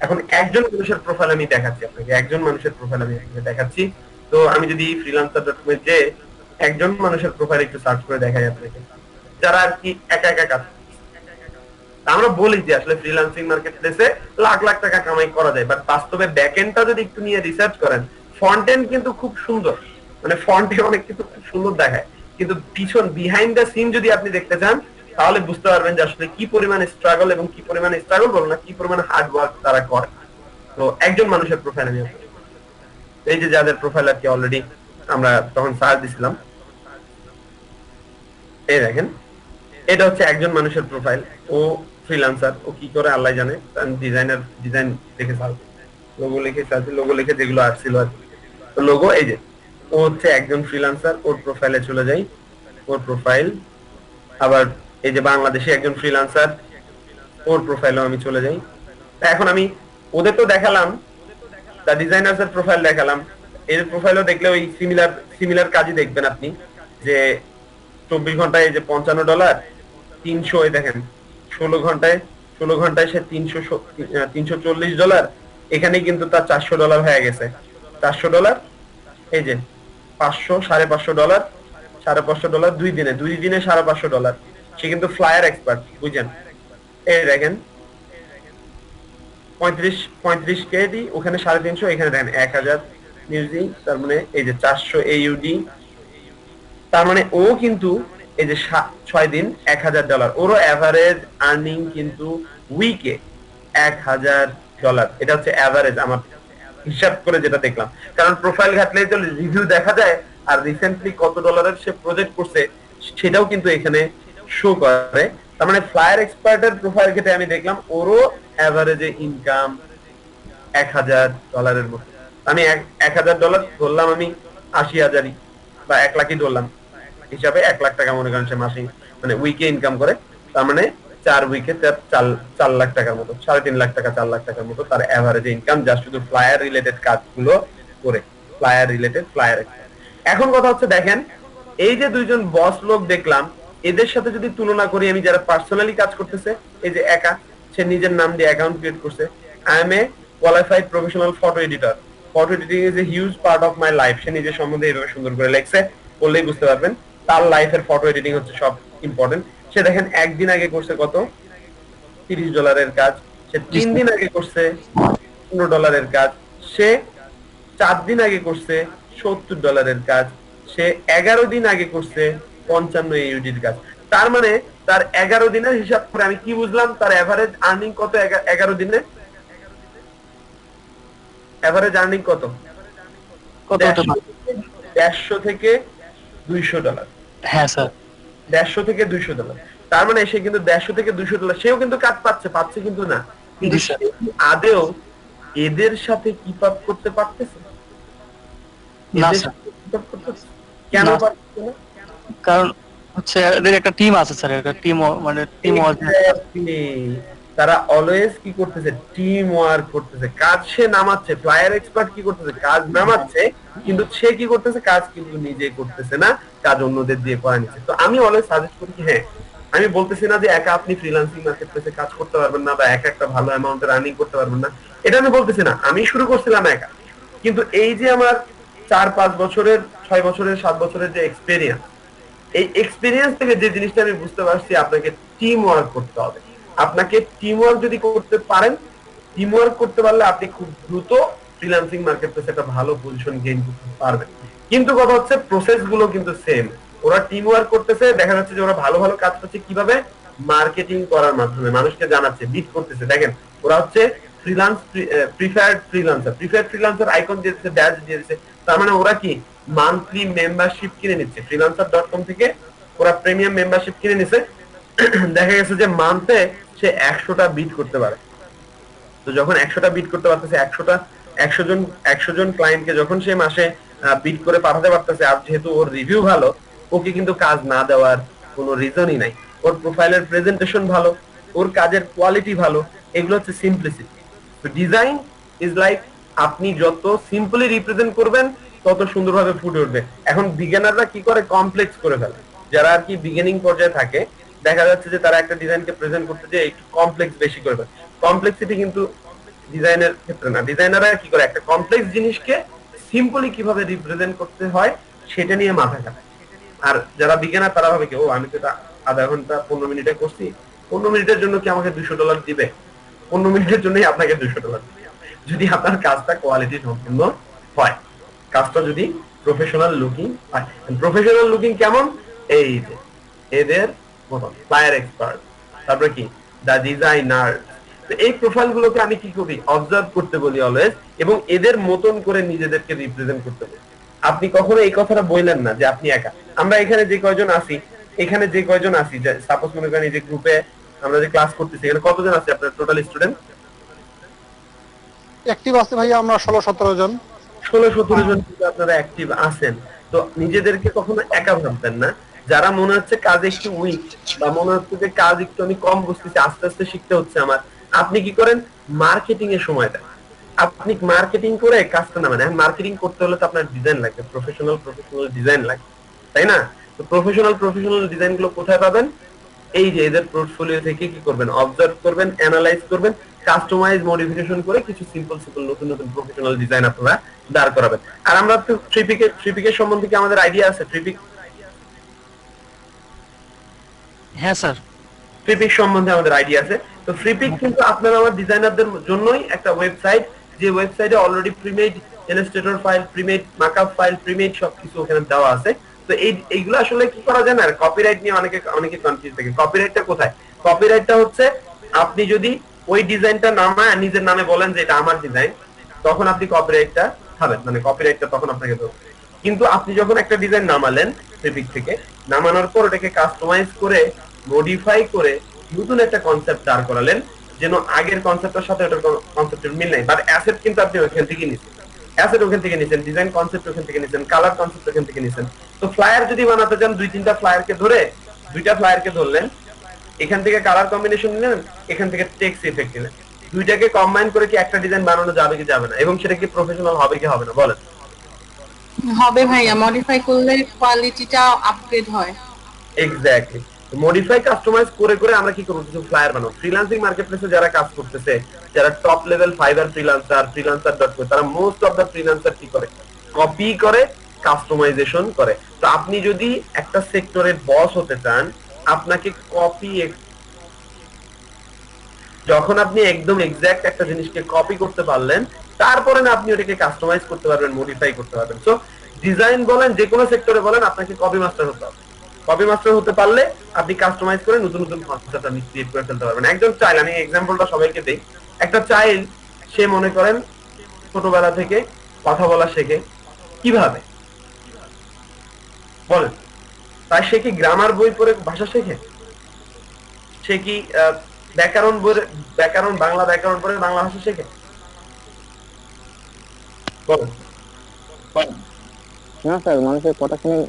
এখন একজন মানুষের প্রোফাইল আমি দেখাচ্ছি আপনাকে, একজন মানুষের প্রোফাইল আমি আপনাকে দেখাচ্ছি। তো আমি যদি freelancer.com এ যে একজন মানুষের প্রোফাইল একটু সার্চ করে দেখাই আপনাকে, যারা আর কি একা একা কাজ। আমরা বলি যে আসলে ফ্রিল্যান্সিং মার্কেট প্লেসে লাখ লাখ টাকা কামাই করা যায়, বাট বাস্তবে ব্যাকএন্ডটা যদি একটু নিয়ে রিসার্চ করেন, ফ্রন্ট এন্ড কিন্তু খুব সুন্দর, মানে ফ্রন্টে অনেক কিছু খুব সুন্দর দেখায়, কিন্তু পিছন বিহাইন্ড দ্য সিন যদি আপনি দেখতে চান, তাহলে বুঝতে পারবেন যে আসলে কি পরিমাণ স্ট্রাগল, এবং কি পরিমাণ স্ট্রাগল বলো না, কি পরিমাণ হার্ড ওয়ার্ক তারা করে। তো একজন মানুষের প্রোফাইল আমি আপনাকে, এই যে যাদের প্রোফাইল আর কি অলরেডি আমরা তখন সার্চ দিছিলাম, এই দেখেন এটা হচ্ছে একজন মানুষের প্রোফাইল। ও ফ্রিল্যান্সার, ও কি করে আল্লাহ জানে, ডিজাইনার, ডিজাইন দেখে সার্চ, লোগো লিখে সার্চ, লোগো লিখে যেগুলো আসছিল আর কি। তো লোগো এই যে, ও হচ্ছে একজন ফ্রিল্যান্সার। ওর প্রোফাইলে চলে যাই, ওর প্রোফাইল। আবার এই যে বাংলাদেশি একজন ফ্রিল্যান্সার, ওর প্রোফাইলেও আমি চলে যাই। এখন আমি ওদের তো দেখালাম, দা ডিজাইনার্স এর প্রোফাইল দেখালাম, এর প্রোফাইলও দেখলে ওই সিমিলার সিমিলার কাজই দেখবেন আপনি, যে 24 ঘন্টায় এই যে $55, 300, এই দেখেন 16 ঘন্টায় সে $340। এখানে কিন্তু তার $400 হয়ে গেছে, $400, এই যে 500, $550, $550 2 দিনে, 2 দিনে $550। সে কিন্তু ফ্লায়ার এক্সপার্ট, বুঝছেন? এই দেখেন 35 কেডি, ওখানে 350, এখানে দেখেন 1000 নিউজি, তার মানে এই যে 400 AUD। তার মানে ও কিন্তু এই যে 6 দিন $1000, ওরও এভারেজ আর্নিং কিন্তু উইকে $1000। এটা হচ্ছে এভারেজ আমার হিসাব করে যেটা দেখলাম, কারণ প্রোফাইল ঘাটলেই তো রিভিউ দেখা যায়, আর রিসেন্টলি কত ডলারের সে প্রজেক্ট করছে সেটাও কিন্তু এখানে শো করে। তার মানে ফ্লায়ার এক্সপার্টের প্রোফাইল ঘেটে আমি দেখলাম ওরও অ্যাভারেজে ইনকাম $1000 মতো। আমি $1000 ধরলাম, আমি 80,000 বা 1 লাখই ধরলাম হিসাবে, 1 লাখ টাকা মনে করেন সে মাসে মানে উইকে ইনকাম করে। তার মানে 4 উইকে 4 লাখ টাকার মতো, 3.5 লাখ টাকা 4 লাখ টাকার মতো তার এভারেজ ইনকাম, যা শুধু ফ্লায়ার রিলেটেড কাজগুলো করে, ফ্লায়ার রিলেটেড ফ্লায়ার। এখন কথা হচ্ছে দেখেন, এই যে দুইজন বস লোক দেখলাম, এদের সাথে যদি তুলনা করি, আমি যারা পার্সোনালি কাজ করতেছে, এই যে একা সে নিজের নাম দিয়ে অ্যাকাউন্ট ক্রিয়েট করছে, I am a qualified professional photo editor, photo editing is a huge part of my life, সে নিজের সম্বন্ধে এইভাবে সুন্দর করে লেখছে, বললেই বুঝতে পারবেন তার লাইফের ফটো এডিটিং হচ্ছে সব ইম্পর্টেন্ট। সে দেখেন একদিন আগে করছে কত, $30 কাজ, সে 3 দিন আগে করছে $15 কাজ, সে 4 দিন আগে করছে $70 কাজ, সে 11 দিন আগে করছে 55 AUD কাজ। তার মানে তার 11 দিনের হিসাব করে আমি কি বুঝলাম, তার এভারেজ আর্নিং কত 11 দিনে, এভারেজ আর্নিং কত, কত হতে পারে? 150 থেকে $200। হ্যাঁ স্যার, 150 থেকে $200। তার মানে সে কিন্তু 150 থেকে $200, সেও কিন্তু কাজ পাচ্ছে কিন্তু না, কিন্তু জি স্যার। সে কি আদেও এদের সাথে কিপ আপ করতে পারতেছে? না এদের স্যার, সাথে keep up করতেছে? কেন না। পারতেছে না? কারণ হচ্ছে এদের একটা টিম আছে স্যার, একটা টিম, মানে টিম Exactly. তারা অলওয়েজ কি করতেছে, টিম ওয়ার্ক করতেছে, কাজ সে নামাচ্ছে, ফ্লায়ার এক্সপার্ট কি করতেছে, কাজ নামাচ্ছে, কিন্তু সে কি করতেছে, কাজ কিন্তু নিজে করতেছে না, কাজ অন্যদের দিয়ে করা নিচ্ছে। তো আমি অলওয়েজ সাজেস্ট করি, হ্যাঁ আমি বলতেছি না যে একা আপনি ফ্রিল্যান্সিং মার্কেট প্লেসে কাজ করতে পারবেন না, বা একা একটা ভালো অ্যামাউন্টের আর্নিং করতে পারবেন না, এটা আমি বলতেছি না। আমি শুরু করছিলাম একা, কিন্তু এই যে আমার 4-5 বছরের, 6 বছরের, 7 বছরের যে এক্সপেরিয়েন্স, এই এক্সপেরিয়েন্স থেকে যে জিনিসটা আমি বুঝতে পারছি, আপনাকে টিম ওয়ার্ক করতে হবে। আপনাকে টিম ওয়ার্ক যদি করতে পারেন, টিম ওয়ার্ক করতে পারলে আপনি খুব দ্রুত ফ্রিল্যান্সিং মার্কেট প্লেসে একটা ভালো পজিশন গেইন করতে পারবেন। কিন্তু কথা হচ্ছে প্রসেস গুলো কিন্তু সেম, ওরা টিম ওয়ার্ক করতেছে, দেখা যাচ্ছে যে ওরা ভালো ভালো কাজ করছে কিভাবে, মার্কেটিং করার মাধ্যমে মানুষকে জানাচ্ছে, বিট করতেছে। দেখেন ওরা হচ্ছে প্রিফায়ার্ড ফ্রিল্যান্সার আইকন দিয়ে দিচ্ছে, ব্যাজ দিয়ে দিচ্ছে, তার মানে ওরা কি মান্থলি মেম্বারশিপ কিনে নিচ্ছে freelancer.com থেকে, ওরা প্রিমিয়াম মেম্বারশিপ কিনে নিছে। দেখা গেছে যে মান্থে সে 100টা বিট করতে পারে। তো যখন 100টা বিট করতে পারতেছে, 100 জন ক্লায়েন্টকে যখন সে মাসে বিট করে পাঠাতে পারতেছে, আর যেহেতু ওর রিভিউ ভালো, ওকে কিন্তু কাজ না দেওয়ার কোনো রিজনই নাই। ওর প্রোফাইলের প্রেজেন্টেশন ভালো, ওর কাজের কোয়ালিটি ভালো, এগুলো হচ্ছে সিম্পলিসিটি। তো ডিজাইন ইজ লাইক, আপনি যত সিম্পলি রিপ্রেজেন্ট করবেন তত সুন্দরভাবে ফুটে উঠবে। এখন বিগিনাররা কি করে, কমপ্লেক্স করে ফেলে। যারা আর কি বিগিনিং পর্যায়ে থাকে, দেখা যাচ্ছে যে তারা একটা ডিজাইনকে প্রেজেন্ট করতে যে একটু কমপ্লেক্স বেশি করে ফেলে। কমপ্লেক্সিটি কিন্তু ডিজাইনের ক্ষেত্রে না, ডিজাইনাররা কি করে, একটা কমপ্লেক্স জিনিসকে সিম্পলি কিভাবে রিপ্রেজেন্ট করতে হয় সেটা নিয়ে মাথা ঘাটায়। আর যারা বিজ্ঞানী তারা ভাবে কি, ও আমি তো এটা আধা ঘন্টা 15 মিনিটে করছি, 15 মিনিটের জন্য কি আমাকে $200 দিবে? 15 মিনিটের জন্যই আপনাকে $200 দিবে, যদি আপনার কাজটা কোয়ালিটি সম্পূর্ণ হয়, কাজটা যদি প্রফেশনাল লুকিং হয়। প্রফেশনাল লুকিং কেমন, এই যে এদের মতন ফ্লায়ার এক্সপার্ট, তারপরে কি দা ডিজাইনার, এই প্রোফাইল গুলোকে আমি কি করি, অবজার্ভ করতে বলি অলওয়েজ, এবং এদের মতন করে নিজেদেরকে রিপ্রেজেন্ট করতে বলি। আপনি কখনো এই কথাটা বললেন না যে আপনি একা। আমরা এখানে যে কয়জন আছি, যে সাপোজ মনে করেন এই যে গ্রুপে আমরা যে ক্লাস করতেছি, এখানে কতজন আছে আপনার টোটাল স্টুডেন্ট? অ্যাক্টিভ আছে ভাইয়া আমরা 16-17 জন। 16-17 জন কিন্তু আপনারা অ্যাক্টিভ আছেন। তো নিজেদেরকে কখনো একা ভাববেন না। যারা মনে হচ্ছে কাজ একটু উইক, বা মনে হচ্ছে যে কাজ একটু আমি কম বুঝতেছি, আস্তে আস্তে শিখতে হচ্ছে আমার, আপনি কি করেন, মার্কেটিং এর সময় দেন। আপনি মার্কেটিং করে কাজটা নামান। এখন মার্কেটিং করতে হলে তো আপনার ডিজাইন লাগবে, প্রফেশনাল ডিজাইন লাগবে, তাই না? তো প্রফেশনাল ডিজাইন গুলো কোথায় পাবেন? এই যে এদের পোর্টফোলিও থেকে কি করবেন, অবজার্ভ করবেন, অ্যানালাইজ করবেন, কাস্টমাইজ মডিফিকেশন করে কিছু সিম্পল নতুন নতুন প্রফেশনাল ডিজাইন আপনারা দাঁড় করাবেন। আর আমরা তো থ্রিপিকের সম্বন্ধে কি আমাদের আইডিয়া আছে? হ্যাঁ স্যার, ফ্রিপিক সম্বন্ধে আমাদের আইডিয়া আছে। তো ফ্রিপিক কিন্তু আপনারা আমার ডিজাইনারদের জন্যই একটা ওয়েবসাইট, যে ওয়েবসাইটে already premade Illustrator file, premade markup file, premade সবকিছু ওখানে দেওয়া আছে। তো এইগুলো আসলে কি করা যায় না, কপিরাইট নিয়ে অনেকে কনফিউজ থাকে। কপিরাইটটা কোথায়? কপিরাইটটা হচ্ছে আপনি যদি ওই ডিজাইনটা নামায় নিজের নামে বলেন যে এটা আমার ডিজাইন, তখন আপনি কপিরাইটটা খাবেন, মানে কপিরাইটটা তখন আপনাকে ধরবে। কিন্তু আপনি যখন একটা ডিজাইন নামালেন ফেব্রিক থেকে, নামানোর পর ওটাকে কাস্টমাইজ করে মডিফাই করে নতুন একটা কনসেপ্ট দাঁড় করালেন, যেন আগের কনসেপ্টের সাথে ওটার কনসেপ্টের মিল নাই, বাট অ্যাসেট কিন্তু আপনি ওখান থেকে নিছেন, অ্যাসেট ওখান থেকে নিছেন, ডিজাইন কনসেপ্ট ওখান থেকে নিছেন, কালার কনসেপ্ট ওখান থেকে নিছেন। তো ফ্লায়ার যদি বানাতে চান, দুইটা ফ্লায়ারকে ধরলেন, এখান থেকে কালার কম্বিনেশন নিলেন, এখান থেকে টেক্সট ইফেক্ট নিলেন, দুইটাকে কম্বাইন করে কি একটা ডিজাইন বানানো যাবে কি যাবে না, এবং সেটা কি প্রফেশনাল হবে কি হবে না বলেন? হবে ভাইয়া, মডিফাই করলে কোয়ালিটিটা আপগ্রেড হয়। এক্স্যাক্টলি। মডিফাই কাস্টমাইজ করে করে আমরা কি করব, কিছু ফ্লায়ার বানাবো। ফ্রিল্যান্সিং মার্কেটপ্লেসে যারা কাজ করতেছে, যারা টপ লেভেল ফাইবার ফ্রিল্যান্সার.com, তারা মোস্ট অফ দা ফ্রিল্যান্সার কি করে, কপি করে কাস্টমাইজেশন করে। তো আপনি যদি একটা সেক্টরের বস হতে চান, আপনাকে কপি, যখন আপনি একদম এক্সাক্ট একটা জিনিসকে কপি করতে পারলেন, তারপরে না আপনি ওটাকে কাস্টমাইজ করতে পারবেন, মডিফাই করতে পারবেন। সো ডিজাইন বলেন, যে কোনো সেক্টরে বলেন, আপনাকে কপি মাস্টার হতে হবে। কপি মাস্টার হতে পারলে আপনি কাস্টমাইজ করে নতুন নতুন কনসেপ্ট আপনি ক্রিয়েট করে ফেলতে পারবেন। একজন চাইল্ড, আমি এক্সাম্পলটা সবাইকে দেই, একটা চাইল্ড, সে মনে করেন ছোটবেলা থেকে কথা বলা শেখে কিভাবে বলেন? তাই সে কি গ্রামার বই পড়ে ভাষা শেখে? সে কি বাংলা ব্যাকরণ পড়ে বাংলা ভাষা শেখে? বলেন। না স্যার, মানুষের কথা শুনে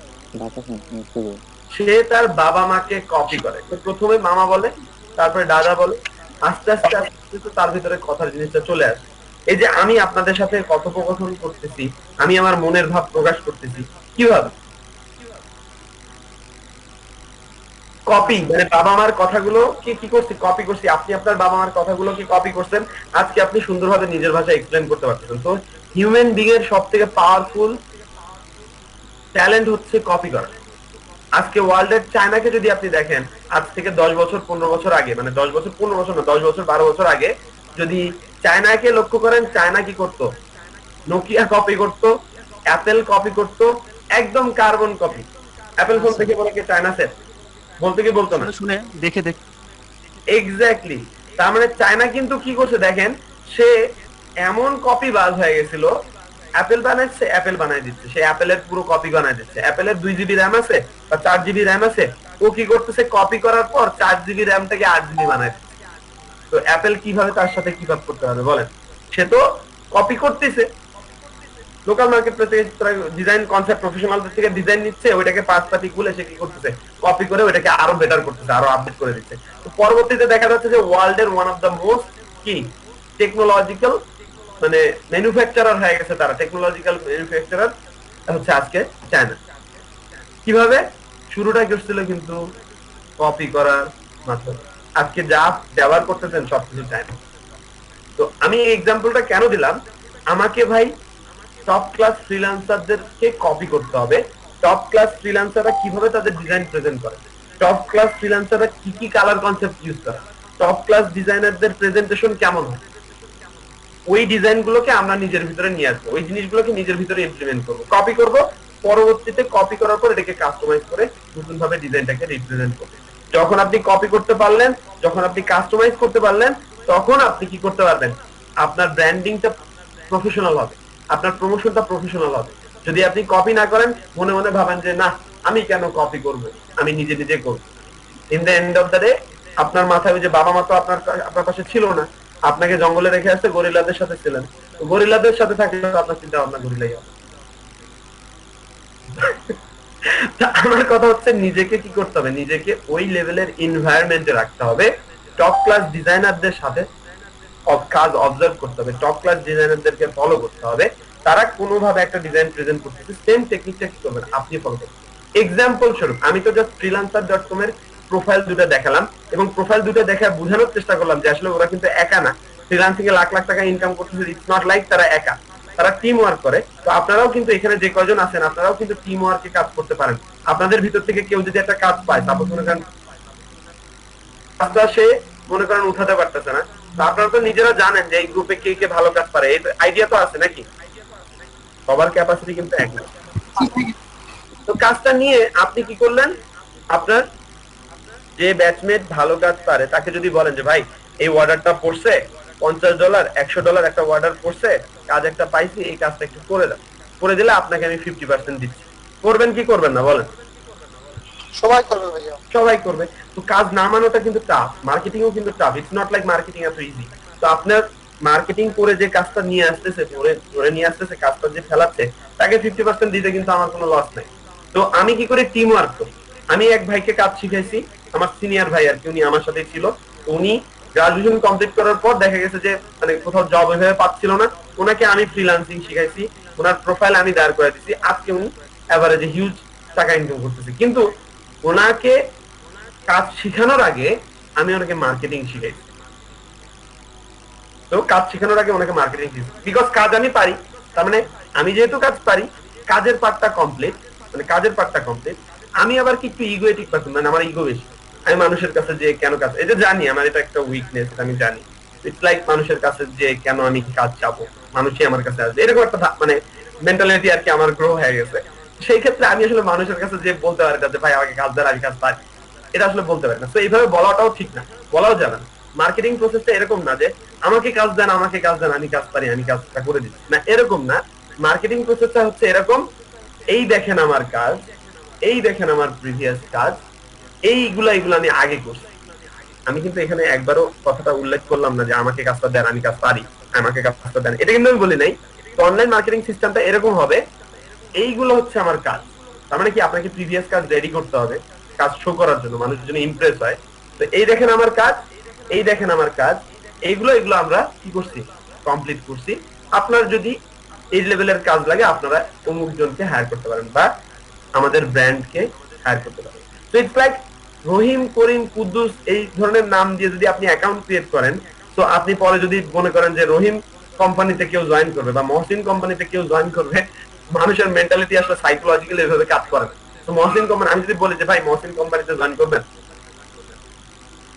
ভাষা শুনে সে তার বাবা মাকে কপি করে। তো প্রথমে মামা বলে, তারপরে দাদা বলে, আস্তে আস্তে আস্তে তো তার ভিতরে কথার জিনিসটা চলে আসে। এই যে আমি আপনাদের সাথে কথোপকথন করতেছি, আমি আমার মনের ভাব প্রকাশ করতেছি কিভাবে? কপি, মানে বাবা মার কথাগুলো কি করছি, কপি করছি। আপনি আপনার বাবা মার কথাগুলো কি কপি করছেন, আজকে আপনি সুন্দরভাবে নিজের ভাষায় এক্সপ্লেন করতে পারতেছেন। তো হিউম্যান বিং এর সব থেকে পাওয়ারফুল ট্যালেন্ট হচ্ছে কপি করা। আজকে ওয়ার্ল্ডের চায়নাকে যদি আপনি দেখেন, আজ থেকে 10 বছর 15 বছর আগে, মানে 10 বছর 15 বছর না, 10 বছর 12 বছর আগে যদি চায়নাকে লক্ষ্য করেন, চায়না কি করত? নোকিয়া কপি করত, অ্যাপেল কপি করত, একদম কার্বন কপি। অ্যাপেল ফোন থেকে বলে কি চায়না সেট? বলতে কি বলতো না? শুনে দেখে এক্স্যাক্টলি। তার মানে চায়না কিন্তু কি করছে দেখেন, সে এমন কপি বাজ হয়ে গেছিল, অ্যাপেল বানাচ্ছে, অ্যাপেল বানাই দিচ্ছে, সে অ্যাপেলের পুরো কপি বানাই দিচ্ছে। অ্যাপেলের 2 জিবি র্যাম আছে বা 4 জিবি র্যাম আছে, ও কি করতেছে, কপি করার পর 4 জিবি র্যাম থেকে 8 জিবি বানাই দিচ্ছে। তো অ্যাপেল কিভাবে তার সাথে কিভাবে করতে হবে বলেন? সে তো কপি করতেছে। লোকাল মার্কেট প্লেসে ডিজাইন কনসেপ্ট প্রফেশনালদের থেকে ডিজাইন নিচ্ছে, ওইটাকে পাঁচ পাতি খুলে সে কি করতেছে, কপি করে ওইটাকে আরো বেটার করতেছে, আরো আপডেট করে দিচ্ছে। তো পরবর্তীতে দেখা যাচ্ছে যে ওয়ার্ল্ডের ওয়ান অফ দ্য মোস্ট কি টেকনোলজিক্যাল, মানে ম্যানুফ্যাকচারার হয়ে গেছে তারা, টেকনোলজিক্যাল ম্যানুফ্যাকচারার হচ্ছে আজকে চায়না। কিভাবে? শুরুটা করছিল কিন্তু কপি করার মাধ্যমে। আজকে যা ব্যবহার করতেছেন সবকিছু চায়না। তো আমি এই এক্সাম্পলটা কেন দিলাম, আমাকে ভাই টপ ক্লাস ফ্রিল্যান্সারদেরকে কপি করতে হবে। টপ ক্লাস ফ্রিল্যান্সাররা কিভাবে তাদের ডিজাইন প্রেজেন্ট করে, টপ ক্লাস ফ্রিল্যান্সাররা কি কি কালার কনসেপ্ট ইউজ করে, টপ ক্লাস ডিজাইনারদের প্রেজেন্টেশন কেমন হয়, ওই ডিজাইন গুলোকে আমরা নিজের ভিতরে নিয়ে আসবো, ওই জিনিসগুলোকে নিজের ভিতরে ইমপ্লিমেন্ট করবো, কপি করব, পরবর্তীতে কপি করার পর এটাকে কাস্টমাইজ করে নতুন ভাবে ডিজাইনটাকে রিপ্রেজেন্ট করবো। যখন আপনি কপি করতে পারলেন, যখন আপনি কাস্টমাইজ করতে পারলেন, তখন আপনি কি করতে পারবেন, আপনার ব্র্যান্ডিংটা প্রফেশনাল হবে, আপনার প্রমোশনটা প্রফেশনাল হবে। যদি আপনি কপি না করেন, মনে মনে ভাবেন যে না আমি কেন কপি করব, আমি নিজে নিজে করব, in the end of the day আপনার মাথায় ওই যে বাবা মা তো আপনার পাশে ছিল না, আপনাকে জঙ্গলে রেখে আসতে, গরিলাদের সাথে ছিলেন, গরিলাদের সাথে থাকলে আপনার চিন্তা ভাবনা গরিলাই হবে। আমার কথা হচ্ছে নিজেকে কি করতে হবে, নিজেকে ওই লেভেলের এনভায়রনমেন্টে রাখতে হবে, টপ ক্লাস ডিজাইনারদের সাথে কাজ অবজার্ভ করতে হবে, টপ ক্লাস ডিজাইনারদেরকে ফলো করতে হবে। তারা কোনোভাবে একটা ডিজাইন প্রেজেন্ট করতেছে, সেম টেকনিকটা কি করবেন আপনি ফলো করবেন। এক্সাম্পল স্বরূপ আমি তো জাস্ট freelancer.com এর প্রোফাইল দুটো দেখালাম, এবং প্রোফাইল দুটো দেখে বোঝানোর চেষ্টা করলাম যে আসলে ওরা কিন্তু একা না, ফ্রিল্যান্সিং এ লাখ লাখ টাকা ইনকাম করতেছে, ইটস নট লাইক তারা একা, তারা টিম ওয়ার্ক করে। তো আপনারাও কিন্তু এখানে যে কয়জন আছেন, আপনারাও কিন্তু টিম ওয়ার্কে কাজ করতে পারেন। আপনাদের ভিতর থেকে কেউ যদি একটা কাজ পায়, সাপোজ মনে করেন কাজটা সে মনে করেন উঠাতে পারতেছে না, তো আপনারা তো নিজেরা জানেন যে এই গ্রুপে কে কে ভালো কাজ পারে, এই আইডিয়া তো আছে নাকি? সবার ক্যাপাসিটি কিন্তু এক না। তো কাজটা নিয়ে আপনি কি করলেন, আপনার যে ব্যাচমেট ভালো কাজ পারে তাকে যদি বলেন যে ভাই এই অর্ডারটা পড়ছে $50, $100 একটা অর্ডার পড়ছে, কাজ একটা পাইছি, এই কাজটা একটু করে দাও, করে দিলে আপনাকে আমি 50% দিচ্ছি। করবেন কি করবেন না বলেন? সবাই করবে ভাইয়া। সবাই করবে। তো কাজ না মানাটা কিন্তু টাফ, মার্কেটিংও কিন্তু tough, it's not like marketing এত ইজি। তো আপনার মার্কেটিং করে যে কাজটা নিয়ে আসতেছে, ধরে নিয়ে আসতেছে, কাজটা যে ফেলাচ্ছে, তাকে 50% দিতে কিন্তু আমার কোনো লস নাই। তো আমি কি করে টিম ওয়ার্ক করি, আমি এক ভাইকে কাজ শিখাইছি, আমার সিনিয়র ভাই আর কি, উনি আমার সাথেই ছিল। তো উনি গ্রাজুয়েশন কমপ্লিট করার পর দেখা গেছে যে মানে কোথাও জব ওইভাবে পাচ্ছিল না, ওনাকে আমি ফ্রিল্যান্সিং শিখাইছি, ওনার প্রোফাইল আমি দাঁড় করে দিচ্ছি, আজকে উনি এভারেজে হিউজ টাকা ইনকাম করতেছে। কিন্তু ওনাকে কাজ শেখানোর আগে আমি ওনাকে মার্কেটিং শিখাইছি। তো কাজ শেখানোর আগে ওনাকে মার্কেটিং শিখাইছি, বিকজ কাজ আমি পারি, তার মানে আমি যেহেতু কাজ পারি, কাজের পার্টটা কমপ্লিট, মানে কাজের পার্টটা কমপ্লিট। আমি আবার কি একটু ইগোয়েটিক পারসন, মানে আমার ইগো বেশি। আমি মানুষের কাছে যে কেন কাজ, এটা জানি আমার এটা একটা উইকনেস, আমি জানি। ইটস লাইক মানুষের কাছে যে কেন আমি কাজ চাবো, মানুষই আমার কাছে আসবে, এরকম একটা মানে মেন্টালিটি আর কি আমার গ্রো হয়ে গেছে। সেই ক্ষেত্রে আমি আসলে মানুষের কাছে যে বলতে পারি না যে ভাই আমাকে কাজ দেন, আমি কাজ পারি, এটা আসলে বলতে পারি না। তো এইভাবে বলাটাও ঠিক না, বলাও যাবে না। মার্কেটিং প্রসেসটা এরকম না যে আমাকে কাজ দেন, আমাকে কাজ দেন, আমি কাজ পারি, আমি কাজটা করে দিচ্ছি, না এরকম না। মার্কেটিং প্রসেসটা হচ্ছে এরকম, এই দেখেন আমার কাজ, এই দেখেন আমার প্রিভিয়াস কাজ, এইগুলা আমি আগে করছি। আমি কিন্তু এখানে একবারও কথাটা উল্লেখ করলাম না যে আমাকে কাজটা দেন, আমি কাজ পারি, আমাকে কাজটা দেন, এটা কিন্তু আমি বলি নাই। তো অনলাইন মার্কেটিং সিস্টেমটা এরকম হবে, এইগুলো হচ্ছে আমার কাজ। তার মানে কি আপনাকে প্রিভিয়াস কাজ রেডি করতে হবে কাজ শো করার জন্য, মানুষের জন্য ইমপ্রেস হয়। তো এই দেখেন আমার কাজ, এই দেখেন আমার কাজ, এগুলো আমরা কি করছি, কমপ্লিট করছি। আপনার যদি এই লেভেলের কাজ লাগে, আপনারা অমুক জনকে হায়ার করতে পারেন বা আমাদের ব্র্যান্ডকে হায়ার করতে পারেন। তো ইটস লাইক রহিম, করিম, কুদ্দুস এই ধরনের নাম দিয়ে যদি আপনি অ্যাকাউন্ট ক্রিয়েট করেন, তো আপনি পরে যদি মনে করেন যে রহিম কোম্পানিতে কেউ জয়েন করবে বা মহসিন কোম্পানিতে কেউ জয়েন করবে, মানুষের মেন্টালিটি আসলে সাইকোলজিক্যালি এভাবে কাজ করে না। তো মহসিন কোম্পানি, আমি যদি বলি যে ভাই মহসিন কোম্পানিতে জয়েন করবেন,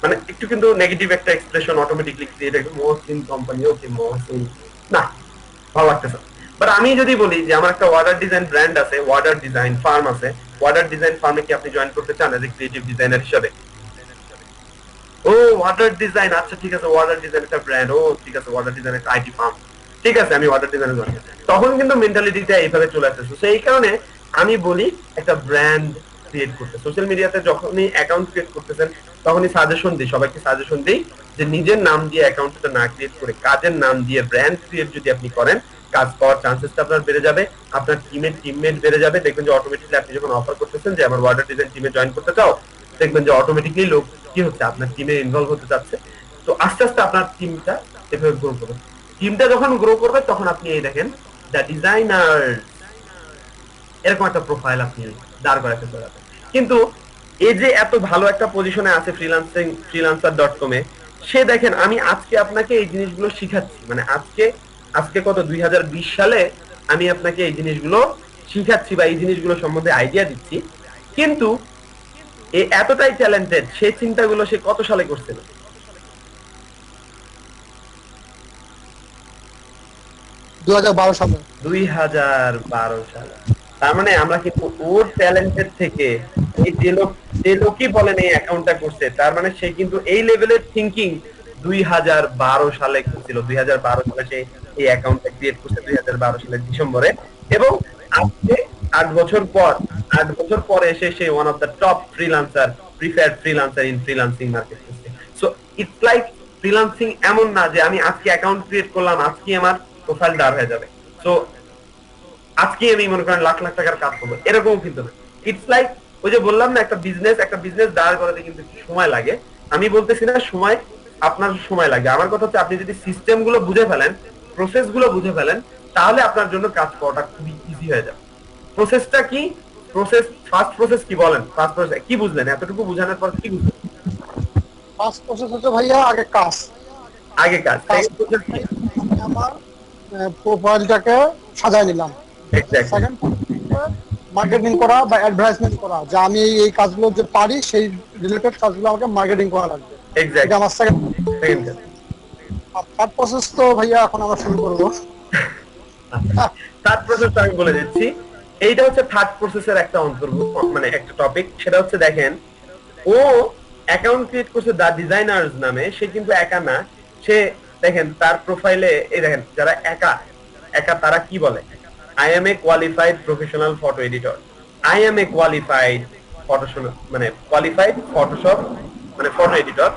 মানে একটু কিন্তু নেগেটিভ একটা এক্সপ্রেশন অটোমেটিকলি ক্রিয়েট হয়, মহসিন কোম্পানি, ওকে মহসিন, না ভালো লাগতেছে। বাট আমি যদি বলি যে আমার একটা ওয়াটার ডিজাইন ব্র্যান্ড আছে, ওয়াটার ডিজাইন ফার্ম আছে, ওয়াটার ডিজাইন ফার্মে কি আপনি জয়েন করতে চান এজ এ ক্রিয়েটিভ ডিজাইনার হিসেবে? ও ওয়াটার ডিজাইন, আচ্ছা ঠিক আছে, ওয়াটার ডিজাইন একটা ব্র্যান্ড, ও ঠিক আছে, ওয়াটার ডিজাইন একটা আইটি ফার্ম, ঠিক আছে আমি ওয়াটার ডিজাইনে জয়েন করব। তখন কিন্তু মেন্টালিটিটা এইভাবে চলে আসছে। সেই কারণে আমি বলি একটা ব্র্যান্ড ক্রিয়েট করতে, সোশ্যাল মিডিয়াতে যখনই অ্যাকাউন্ট ক্রিয়েট করতেছেন তখনই সাজেশন দিই, সবাইকে সাজেশন দিই যে নিজের নাম দিয়ে অ্যাকাউন্টটা না ক্রিয়েট করে কাজের নাম দিয়ে ব্র্যান্ড ক্রিয়েট যদি আপনি করেন, কাজ পাওয়ার চান্সেসটা আপনার বেড়ে যাবে, আপনার টিমমেট বেড়ে যাবে। দেখবেন যে অটোমেটিকলি আপনি যখন অফার করতেছেন যে আমার ওয়াটার ডিজাইন টিমে জয়েন করতে চাও, দেখবেন যে অটোমেটিকলি লোক কি হচ্ছে, আপনার টিমে ইনভলভ হতে চাচ্ছে। তো আস্তে আস্তে আপনার টিমটা এভাবে গ্রো করবে। টিমটা যখন গ্রো করবে তখন আপনি এই দেখেন দ্য ডিজাইনার, এরকম একটা প্রোফাইল আপনি দাঁড় করাতে পারবেন। কিন্তু এই যে এত ভালো একটা পজিশনে আছে freelancer.com এ, সে দেখেন আমি আজকে আপনাকে এই জিনিসগুলো শিখাচ্ছি, মানে আজকে কত 2020 সালে আমি আপনাকে এই জিনিসগুলো শিখাচ্ছি বা এই জিনিসগুলো সম্বন্ধে আইডিয়া দিচ্ছি। কিন্তু এ এতটাই ট্যালেন্টেড, সেই চিন্তাগুলো সে কত সালে করছিল? 2012 সালে। 2012 সালে। তার মানে আমরা কিন্তু ওর ট্যালেন্টের থেকে এই যে লোকই বলেন এই অ্যাকাউন্টটা করছে, তার মানে সে কিন্তু এই লেভেলের থিংকিং 2012 সালে করছিল। 2012 সালে সে এই অ্যাকাউন্টটা ক্রিয়েট করছে 2012 সালের ডিসেম্বরে, এবং আজকে 8 বছর পরে এসে সে one of the top preferred freelancer in freelancing marketplace. So it's like freelancing এমন না যে আমি আজকে অ্যাকাউন্ট ক্রিয়েট করলাম, আজকে আমার প্রোফাইল দাঁড় হয়ে যাবে, সো আজকে আমি মনে করেন লাখ লাখ টাকার কাজ করবো, এরকম কিন্তু না। ইটস লাইক ওই যে বললাম না, একটা বিজনেস দাঁড় করাতে কিন্তু সময় লাগে। আমি বলতেছি না সময় আপনার সময় লাগে, আমার কথা হচ্ছে আপনি যদি সিস্টেম গুলো বুঝে ফেলেন, প্রসেস গুলো বুঝে ফেলেন, তাহলে আপনার জন্য কাজ করাটা খুবই ইজি হয়ে যাবে। প্রসেসটা কি? ফার্স্ট প্রসেস কি বলেন? ফার্স্ট প্রসেস কি বুঝলেন? এতটুকু বুঝানোর পর কি বুঝলেন? ফার্স্ট প্রসেস হচ্ছে ভাইয়া আগে কাজ। আমার প্রোফাইলটাকে সাজায় নিলাম। সেকেন্ড মার্কেটিং করা বা অ্যাডভার্টাইজমেন্ট করা, যে আমি এই কাজগুলো যে পারি সেই রিলেটেড কাজগুলো আমাকে মার্কেটিং করা লাগবে। এটা আমার সেকেন্ড। থার্ড প্রসেস তো ভাইয়া এখন আমরা শুরু করবো। থার্ড প্রসেস আমি বলে দিচ্ছি, এইটা হচ্ছে থার্ড প্রসেসের একটা অন্তর্ভুক্ত, মানে একটা টপিক। সেটা হচ্ছে দেখেন, ও অ্যাকাউন্ট ক্রিয়েট করছে দা ডিজাইনার্স নামে, সে কিন্তু একা না। সে দেখেন তার প্রোফাইলে, এই দেখেন যারা একা একা তারা কি বলে, I am a qualified professional photo editor, I am a qualified Photoshop মানে কোয়ালিফাইড ফটোশপ মানে photo editor.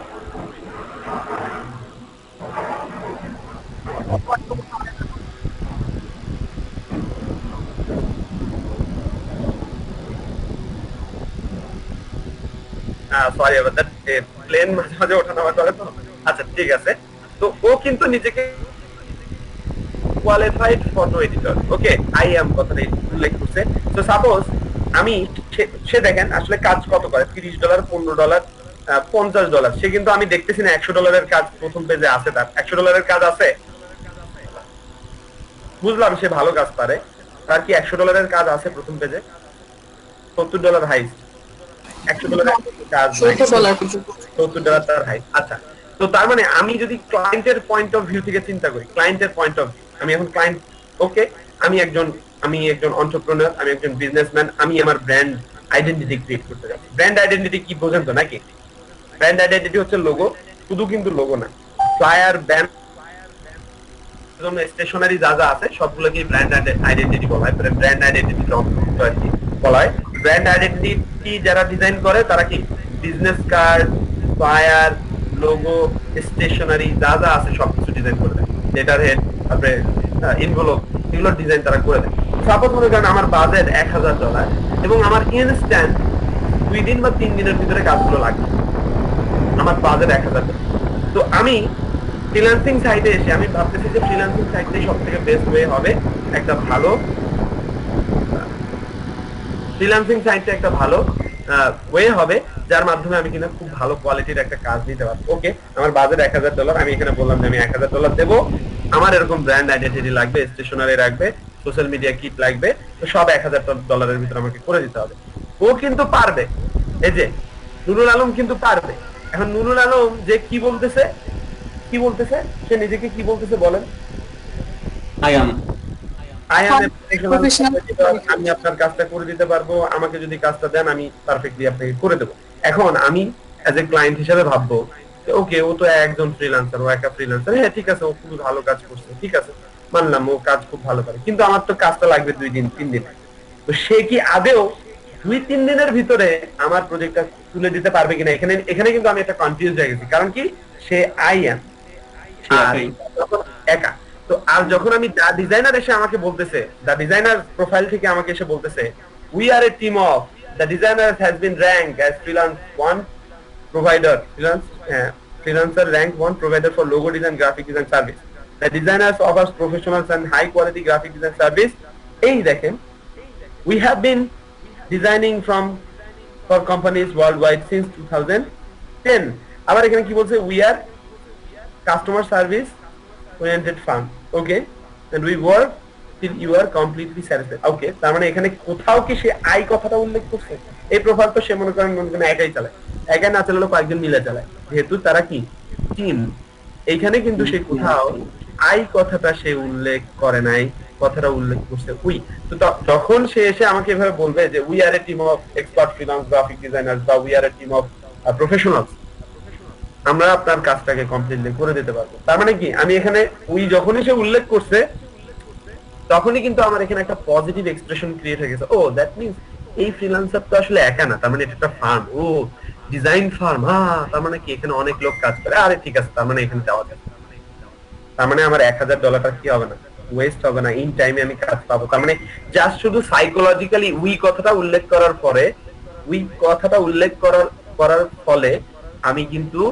Sorry about that, plane মাঝে মাঝে ওঠানামা করে তো। আচ্ছা ঠিক আছে, তো ও কিন্তু নিজেকে qualified photo editor, okay, I am কথাটা উল্লেখ করছে। তো সাপোজ আমি সে দেখেন আসলে কাজ কত করে, $30, $15, $50, সে কিন্তু আমি দেখতেছি না $100 কাজ প্রথম পেজে আছে, তার $100 কাজ আছে, বুঝলাম সে ভালো কাজ পারে, তার কি $100 কাজ আছে প্রথম পেজে? $70 হাইস্ট, $100 কাজ $70 তার হাইস্ট। আচ্ছা, তো তার মানে আমি যদি ক্লায়েন্টের পয়েন্ট অফ ভিউ থেকে চিন্তা করি, ক্লায়েন্টের পয়েন্ট অফ ভিউ, আমি এখন ক্লায়েন্ট, ওকে, আমি একজন এন্টারপ্রেনার, আমি একজন বিজনেসম্যান, আমি আমার ব্র্যান্ড আইডেন্টিটি ক্রিয়েট করতে যাচ্ছি। ব্র্যান্ড আইডেন্টিটি কি বোঝেন তো নাকি? ব্র্যান্ড আইডেন্টিটি হচ্ছে লোগো, শুধু কিন্তু লোগো না, ফ্লায়ার, ব্যান্ড, স্টেশনারি যা যা আছে সবগুলোকে ব্র্যান্ড আইডেন্টিটি বলা হয়। ব্র্যান্ড আইডেন্টিটি বলা হয়। ব্র্যান্ড আইডেন্টিটি যারা ডিজাইন করে তারা কি business card, flyer, logo, stationery যা যা আছে সবকিছু ডিজাইন করে দেয়, লেটার হেড, তারপরে এনভেলপ, এগুলো ডিজাইন তারা করে দেয়। সাপোজ মনে করেন আমার বাজেট $1000 এবং আমার ইনস্ট্যান্ট 2 দিন বা 3 দিনের ভিতরে কাজগুলো লাগবে, আমার বাজেট $1000। তো আমি ফ্রিল্যান্সিং সাইটে এসে আমি ভাবতেছি যে ফ্রিল্যান্সিং সাইটটাই সবথেকে বেস্ট ওয়ে হবে, একটা ভালো ফ্রিল্যান্সিং সাইটটা একটা ভালো ওয়ে হবে, যার মাধ্যমে আমি কিনা খুব ভালো কোয়ালিটির একটা কাজ নিতে পারবো। ওকে, আমার বাজেট $1000, আমি এখানে বললাম যে আমি $1000 দেবো, আমার এরকম ব্র্যান্ড আইডেন্টিটি লাগবে, স্টেশনারি লাগবে, সোশ্যাল মিডিয়া কিট লাগবে, তো সব $1000 ভিতরে আমাকে করে দিতে হবে। ও কিন্তু পারবে, এই যে নুরুল আলম কিন্তু পারবে। এখন নুরুল আলম যে কি বলতেছে, সে নিজেকে কি বলতেছে বলেন? আই এম আমি আপনার কাজটা করে দিতে পারবো, আমাকে যদি কাজটা দেন আমি পারফেক্টলি আপনাকে করে দেবো। এখন আমি অ্যাজ এ ক্লায়েন্ট হিসেবে ভাববো ওকে, ও তো একজন ফ্রিল্যান্সার, ও একা ফ্রিল্যান্সার, হ্যাঁ ঠিক আছে, ও খুব ভালো কাজ করছে, ঠিক আছে মানলাম, ও কাজ খুব ভালো করে, কিন্তু আমার তো কাজটা লাগবে 2 দিন 3 দিন। তো সে কি আদেও 2-3 দিনের ভিতরে আমার প্রজেক্টটা তুলে দিতে পারবে কিনা? এখানে কিন্তু আমি একটা কনফিউজ হয়ে গেছি, কারণ কি সে আই এম একা। তো আর যখন আমি দা ডিজাইনার এসে আমাকে বলতেছে, দা ডিজাইনার প্রোফাইল থেকে আমাকে এসে বলতেছে we are a team of the designer has been ranked as freelance 1 provider, freelancer rank 1 provider for logo design, graphic design service. The designers offers professional and high quality graphic design service. এই দেখেন, we have been designing for companies worldwide since 2010. আবার এখানে কি বলছে, we are customer service oriented firm, okay, and we work till you are completely satisfied. Okay, তার মানে এখানে কোথাও কি সে আই কথাটা উল্লেখ করছে? এই প্রোফাইল তো সে মনে করেন একাই চালায়, একা না চালালেও কয়েকজন মিলে চালায়, যেহেতু তারা কি টিম। এইখানে কিন্তু সে কোথাও আই কথাটা সে উল্লেখ করে নাই, কথাটা উল্লেখ করছে উই। তো যখন সে এসে আমাকে এভাবে বলবে যে we are a team of expert freelance graphic designers বা we are a team of professionals, আমরা আপনার কাজটাকে কমপ্লিটলি করে দিতে পারবো, তার মানে কি আমি এখানে উই যখনই সে উল্লেখ করছে তখনই কিন্তু আমার এখানে একটা পজিটিভ এক্সপ্রেশন ক্রিয়েট হয়ে গেছে। ও দ্যাট মিন্স এই ফ্রিল্যান্সার তো আসলে একা না, তার মানে এটা একটা ফার্ম, ও ডিজাইন ফার্ম, তার মানে কি এখানে অনেক লোক কাজ করে, আরে ঠিক আছে, তার মানে এখানে যাওয়া যাবে, তার মানে আমার $1000 কি হবে না, ওয়েস্ট হবে না, ইন টাইমে আমি কাজ পাবো। তার মানে জাস্ট শুধু সাইকোলজিক্যালি উই কথাটা উল্লেখ করার পরে, উই কথাটা উল্লেখ করার ফলে আমি কিন্তু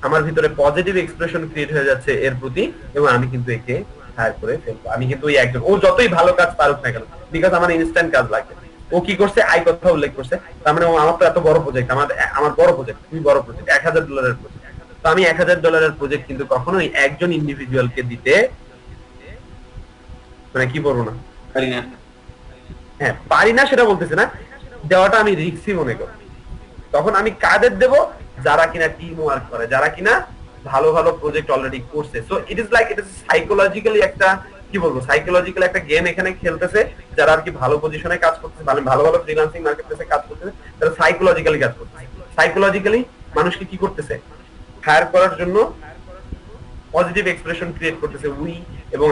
আমার ভিতরে পজিটিভ এক্সপ্রেশন ক্রিয়েট হয়ে যাচ্ছে এর প্রতি, এবং আমি কিন্তু একে হায়ার করে ফেলবো। আমি কিন্তু ওই একজন, ও যতই ভালো কাজ পারুক না কেন, বিকজ আমার ইনস্ট্যান্ট কাজ লাগবে। ও কি করছে, আই কথা উল্লেখ করছে, তার মানে আমার তো এত বড় প্রজেক্ট, আমার বড় প্রজেক্ট, খুবই বড় প্রজেক্ট, $1000 প্রজেক্ট। তো আমি $1000 প্রজেক্ট কিন্তু কখনোই একজন ইন্ডিভিজুয়ালকে দিতে মানে কি বলবো না, পারি না। হ্যাঁ পারি না সেটা বলতেছে না, দেওয়াটা আমি রিস্কি মনে করি। তখন আমি কাদের দেব, যারা কিনা টিম ওয়ার্ক করে, যারা কিনা ভালো ভালো প্রজেক্ট অলরেডি করছে। সো ইট ইজ সাইকোলজিক্যালি একটা কি বলবো, সাইকোলজিক্যাল একটা গেম এখানে খেলতেছে, যারা আর কি ভালো পজিশনে কাজ করতেছে, ভালো ভালো ফ্রিল্যান্সিং মার্কেটপ্লেসে কাজ করতেছে, তারা সাইকোলজিক্যালি কাজ করতেছে। সাইকোলজিক্যালি মানুষকে কি করতেছে, হায়ার করার জন্য পজিটিভ এক্সপ্রেশন ক্রিয়েট করতেছে উই এবং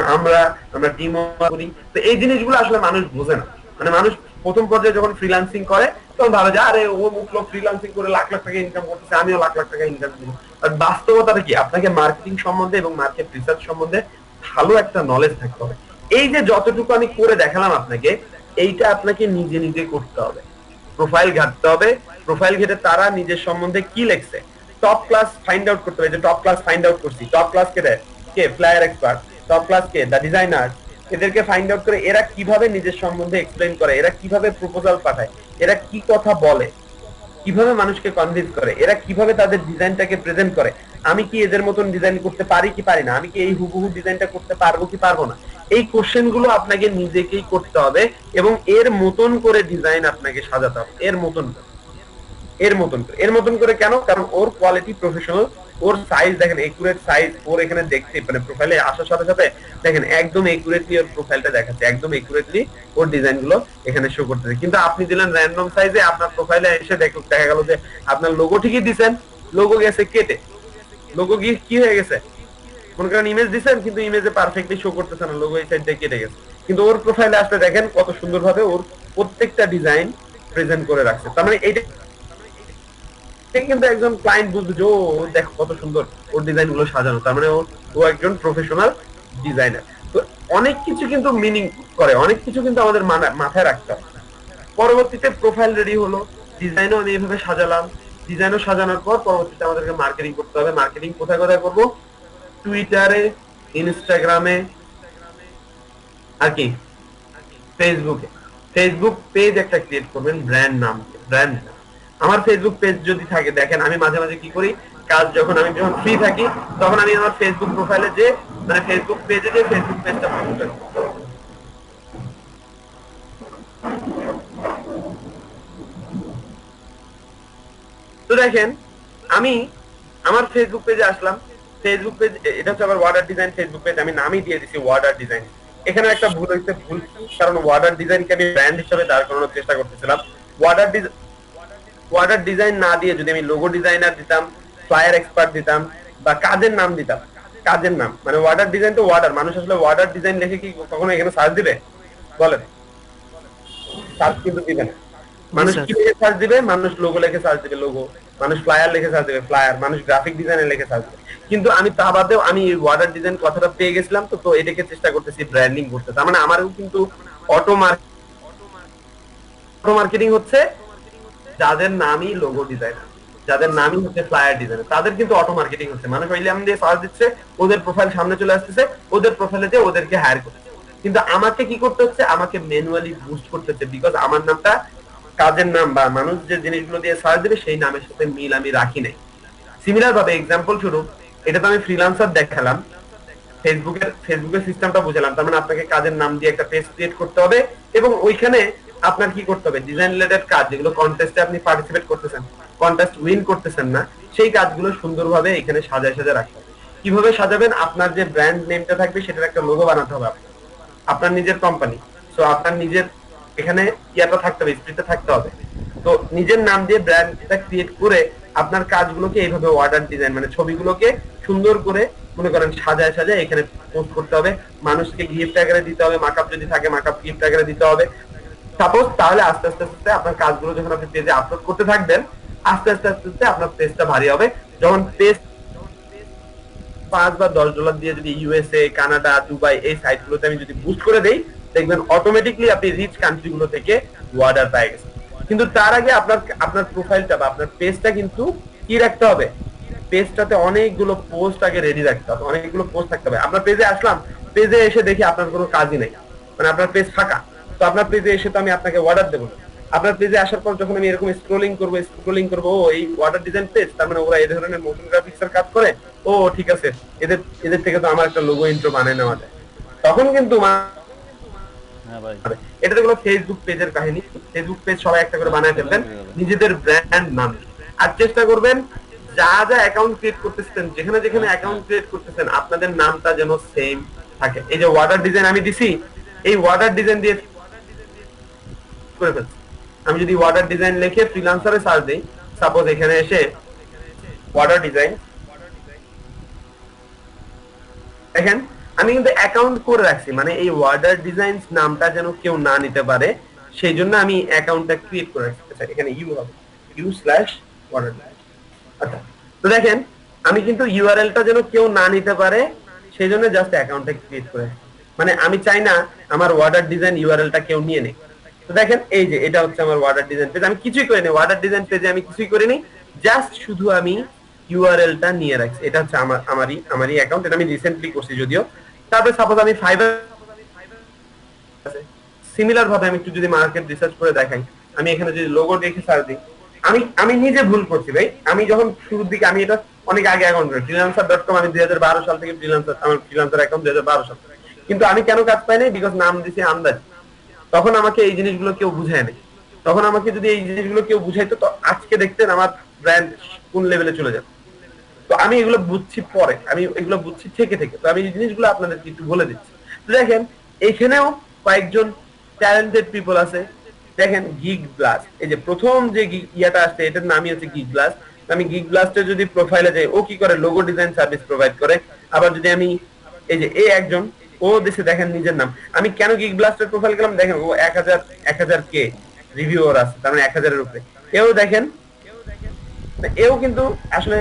আমরা টিম করি। তো এই জিনিসগুলো আসলে মানুষ বোঝে না। মানে মানুষ প্রথম পর্যায়ে যখন ফ্রিল্যান্সিং করে তখন ভাবে যে আরে ও লোক ফ্রিল্যান্সিং করে লাখ লাখ টাকা ইনকাম করতেছে, আমিও লাখ লাখ টাকা ইনকাম করব। আর বাস্তবতাটা কি, আপনাকে মার্কেটিং সম্বন্ধে এবং মার্কেট রিসার্চ সম্বন্ধে ভালো একটা নলেজ থাকতে হবে। এই যে যতটুকু আমি করে দেখালাম আপনাকে, এইটা আপনাকে নিজে নিজে করতে হবে। প্রোফাইল ঘাটতে হবে, প্রোফাইল ঘেটে তারা নিজের সম্বন্ধে কি লেখছে টপ ক্লাস ফাইন্ড আউট করতে হবে। যে টপ ক্লাস ফাইন্ড আউট করছি, টপ ক্লাস কে ফ্লায়ার এক্সপার্ট, টপ ক্লাস কে দা ডিজাইনার, এদেরকে ফাইন্ড আউট করে এরা কিভাবে নিজের সম্বন্ধে এক্সপ্লেইন করে, এরা কিভাবে প্রপোজাল পাঠায়, এরা কি কথা বলে, কিভাবে মানুষকে কনভিন্স করে, এরা কিভাবে তাদের ডিজাইনটাকে প্রেজেন্ট করে, আমি কি এদের মতন ডিজাইন করতে পারি কি পারি না, আমি কি এই হুবহু ডিজাইনটা করতে পারবো কি পারবো না। এই কোশ্চেন গুলো আপনাকে নিজেকেই করতে হবে এবং এর মতন করে ডিজাইন আপনাকে সাজাতে হবে। এর মতন করে কেন? কারণ ওর কোয়ালিটি প্রফেশনাল, ওর সাইজ দেখেন, একুরেট সাইজ ওর এখানে দেখতে, মানে প্রোফাইলে আসার সাথে সাথে দেখেন একদম একুরেটলি ওর প্রোফাইলটা দেখাচ্ছে, একদম একুরেটলি ওর ডিজাইন গুলো এখানে শো করতেছে। কিন্তু আপনি দিলেন র্যান্ডম সাইজে, আপনার প্রোফাইলে এসে দেখা গেল যে আপনার লোগো ঠিকই দিছেন, লোগো গেছে কেটে, লোগো কি হয়ে গেছে, মনে করেন ইমেজ দিছেন কিন্তু ইমেজে পারফেক্টলি শো করতেছে না, লোগো এই সাইড দিয়ে কেটে গেছে। কিন্তু ওর প্রোফাইলে আসলে দেখেন কত সুন্দরভাবে ওর প্রত্যেকটা ডিজাইন প্রেজেন্ট করে রাখছে। তার মানে এইটা কিন্তু একজন ক্লায়েন্ট বুঝবে যে ও দেখো কত সুন্দর ওর ডিজাইন গুলো সাজানো, তার মানে ও একজন প্রফেশনাল ডিজাইনার। তো অনেক কিছু কিন্তু মিনিং করে, অনেক কিছু কিন্তু আমাদের মাথায় রাখতে হবে। পরবর্তীতে প্রোফাইল রেডি হলো, ডিজাইনও আমি এইভাবে সাজালাম, ডিজাইনও সাজানোর পর পরবর্তীতে আমাদেরকে মার্কেটিং করতে হবে। মার্কেটিং কোথায় কোথায় করবো? টুইটারে, ইনস্টাগ্রামে, আর কি ফেসবুকে। ফেসবুক পেজ একটা ক্রিয়েট করবেন ব্র্যান্ড নাম। আমার ফেসবুক পেজ যদি থাকে, দেখেন আমি মাঝে মাঝে কি করি, যখন ফ্রি থাকি তখন আমি আমার ফেসবুক প্রোফাইলে যে মানে ফেসবুক পেজে যে ফেসবুক পেজটা প্রমোট করি। তো দেখেন আমি আমার ফেসবুক পেজে আসলাম, ফেসবুক পেজ এটা হচ্ছে আমার ওয়ার্ডার ডিজাইন ফেসবুক পেজ, আমি নামই দিয়ে দিছি ওয়ার্ডার ডিজাইন। এখানে একটা ভুল হয়েছে, কারণ ওয়ার্ডার ডিজাইনকে আমি ব্র্যান্ড হিসেবে দাঁড় করানোর চেষ্টা করতেছিলাম। ওয়ার্ডার ডিজাইন না দিয়ে যদি আমি লোগো ডিজাইনার দিতাম, ফ্লায়ার এক্সপার্ট দিতাম বা কাজের নাম দিতাম, কাজের নাম মানে ওয়ার্ডার ডিজাইন তো ওয়ার্ডার, মানুষ আসলে ওয়ার্ডার ডিজাইন লিখে কি কখনো এখানে সার্চ দিবে? বলেন, সার্চ কিন্তু দিবে না। মানুষ কি লিখে সার্চ দিবে? মানুষ লোগো লিখে সার্চ দিবে লোগো, মানুষ ফ্লায়ার লিখে সার্চ দিবে ফ্লায়ার, মানুষ গ্রাফিক ডিজাইনার লিখে সার্চ দিবে। কিন্তু আমি তা বাদেও আমি ওয়ার্ডার ডিজাইন কথাটা পেয়ে গেছিলাম, তো এটাকে চেষ্টা করতেছি ব্র্যান্ডিং করতে। তার মানে আমারও কিন্তু অটো মার্কেটিং হচ্ছে যাদের নামই লোগো ডিজাইনার, যাদের নামই হচ্ছে ফ্লায়ার ডিজাইনার, তাদের কিন্তু অটো মার্কেটিং হচ্ছে। মানুষ ওইলাম দিয়ে সার্চ দিচ্ছে, ওদের প্রোফাইল সামনে চলে আসতেছে, ওদের প্রোফাইলে দিয়ে ওদেরকে হায়ার করছে। কিন্তু আমাকে কি করতে হচ্ছে? আমাকে ম্যানুয়ালি বুস্ট করতে হচ্ছে, বিকজ আমার নামটা কাজের নাম বা মানুষ যে জিনিসগুলো দিয়ে সার্চ দিবে সেই নামের সাথে মিল আমি রাখি নাই। সিমিলার ভাবে এক্সাম্পল স্বরূপ এটা তো আমি ফ্রিল্যান্সার দেখালাম, ফেসবুকের সিস্টেমটা বুঝালাম। তার মানে আপনাকে কাজের নাম দিয়ে একটা পেজ ক্রিয়েট করতে হবে এবং ওইখানে আপনার কি করতে হবে? ডিজাইন রিলেটেড কাজ, যেগুলো কন্টেস্টে আপনি পার্টিসিপেট করতেছেন, কন্টেস্ট উইন করতেছেন না, সেই কাজগুলো সুন্দরভাবে এখানে সাজায় রাখতে হবে। কিভাবে সাজাবেন? আপনার যে ব্র্যান্ড নেমটা থাকবে সেটার একটা লোগো বানাতে হবে আপনার নিজের কোম্পানি। সো আপনার নিজের এখানে ইয়াটা থাকতে হবে, স্পিরিটটা থাকতে হবে। তো নিজের নাম দিয়ে ব্র্যান্ডটা ক্রিয়েট করে আপনার কাজগুলোকে এইভাবে অর্ডার ডিজাইন মানে ছবিগুলোকে সুন্দর করে মনে করেন সাজায় এখানে পোস্ট করতে হবে, মানুষকে গিফট আকারে দিতে হবে, মাকআপ যদি থাকে মাকআপ গিফট আকারে দিতে হবে। সাপোজ তাহলে আস্তে আস্তে আপনার কাজগুলো যখন আপনি পেজে আপলোড করতে থাকবেন, আস্তে আস্তে আপনার পেজটা ভারী হবে। যখন পেজ $5 বা $10 দিয়ে যদি ইউএসএ, কানাডা, দুবাই এই সাইটগুলোতে আমি যদি বুস্ট করে দেই, দেখবেন অটোমেটিকলি আপনি রিচ কান্ট্রিগুলো থেকে অর্ডার পেয়ে গেছেন। কিন্তু তার আগে আপনার প্রোফাইলটা বা আপনার পেজটা কিন্তু কি রাখতে হবে? পেজটাতে অনেকগুলো পোস্ট আগে রেডি রাখতে হবে, অনেকগুলো পোস্ট থাকতে হবে। আপনার পেজে আসলাম, পেজে এসে দেখি আপনার কোনো কাজই নেই, মানে আপনার পেজ ফাঁকা। তো আপনার পেজে এসে তো আমি আপনাকে অর্ডার দেবো না। আপনার পেজে আসার পর যখন আমি এরকম স্ক্রলিং করবো ও এই অর্ডার ডিজাইন পেজ, তার মানে ওরা এই ধরনের মোশন গ্রাফিক্সের কাজ করে, ও ঠিক আছে, এদের থেকে তো আমার একটা লোগো ইন্ট্রো বানায় নেওয়া যায়। তখন কিন্তু এটা তো ফেসবুক পেজের কাহিনী। ফেসবুক পেজ সবাই একটা করে বানায় ফেলবেন নিজেদের ব্র্যান্ড নাম, আর চেষ্টা করবেন যা অ্যাকাউন্ট ক্রিয়েট করতেছেন, যেখানে অ্যাকাউন্ট ক্রিয়েট করতেছেন আপনাদের নামটা যেন সেম থাকে। এই যে ওয়ার্ডার ডিজাইন আমি দিছি, এই ওয়ার্ডার ডিজাইন দিয়ে করে ফেলছি। আমি যদি ওয়ার্ডার ডিজাইন লিখে ফ্রিল্যান্সারে সার্চ দেই, সাপোজ এখানে এসে ওয়ার্ডার ডিজাইন দেখেন আমি কিন্তু অ্যাকাউন্ট করে রাখছি, মানে এই ওয়ার্ডার ডিজাইনস নামটা যেন কেউ না নিতে পারে সেই জন্য আমি অ্যাকাউন্টটা ক্রিয়েট করে রাখছি। আচ্ছা, এখানে ইউ হবে, u/order। আচ্ছা, তো দেখেন আমি কিন্তু ইউআরএলটা যেন কেউ না নিতে পারে সেই জন্য জাস্ট অ্যাকাউন্টটা ক্রিয়েট করে রাখছি। মানে আমি চাই না আমার ওয়ার্ডার ডিজাইন ইউআরএলটা কেউ নিয়ে নেয়। তো দেখেন এই যে এটা হচ্ছে আমার ওয়ার্ডার ডিজাইন পেজ, আমি কিছুই করিনি, ওয়ার্ডার ডিজাইন পেজে আমি কিছুই করিনি, জাস্ট শুধু আমি ইউআরএলটা নিয়ে রাখছি। এটা হচ্ছে আমারই অ্যাকাউন্ট, এটা আমি রিসেন্টলি করছি যদিও। তারপরে সাপোজ আমি ফাইবার, সিমিলার ভাবে আমি একটু যদি মার্কেট রিসার্চ করে দেখাই, আমি এখানে যদি লোগো দেখে সার্চ দিই, আমি নিজে ভুল করছি ভাই। আমি যখন শুরুর দিকে, আমি এটা অনেক আগে অ্যাকাউন্ট করি freelancer.com, আমি 2012 সাল থেকে ফ্রিল্যান্সার, আমার ফ্রিল্যান্সার অ্যাকাউন্ট 2012 সাল। কিন্তু আমি কেন কাজ পাই নাই? বিকজ নাম দিছি আন্দাজ। তখন আমাকে এই জিনিসগুলো কেউ বুঝায় নাই। তখন আমাকে যদি এই জিনিসগুলো কেউ বুঝাইতো তো আজকে দেখতেন আমার ব্র্যান্ড কোন লেভেলে চলে যাবে। তো আমি এগুলো বুঝছি পরে, আমি এগুলো বুঝছি থেকে। তো আমি এই জিনিসগুলো আপনাদেরকে একটু বলে দিচ্ছি। তো দেখেন এখানেও কয়েকজন ট্যালেন্টেড পিপল আছে। দেখেন গিগ ব্লাস্ট, এই যে প্রথম যে ইয়াটা আসছে এটার নামই হচ্ছে গিগ ব্লাস্ট। আমি গিগ ব্লাস্টের যদি প্রোফাইলে যাই, ও কি করে? লোগো ডিজাইন সার্ভিস প্রোভাইড করে। আবার যদি আমি এই যে একজন, ও দেশে দেখেন নিজের নাম, আমি কেন গিগ ব্লাস্টের প্রোফাইল গেলাম, দেখেন ও 1000 কে রিভিউয়ার আছে, তার মানে 1000 এর উপরে। এও দেখেন, এও কিন্তু আসলে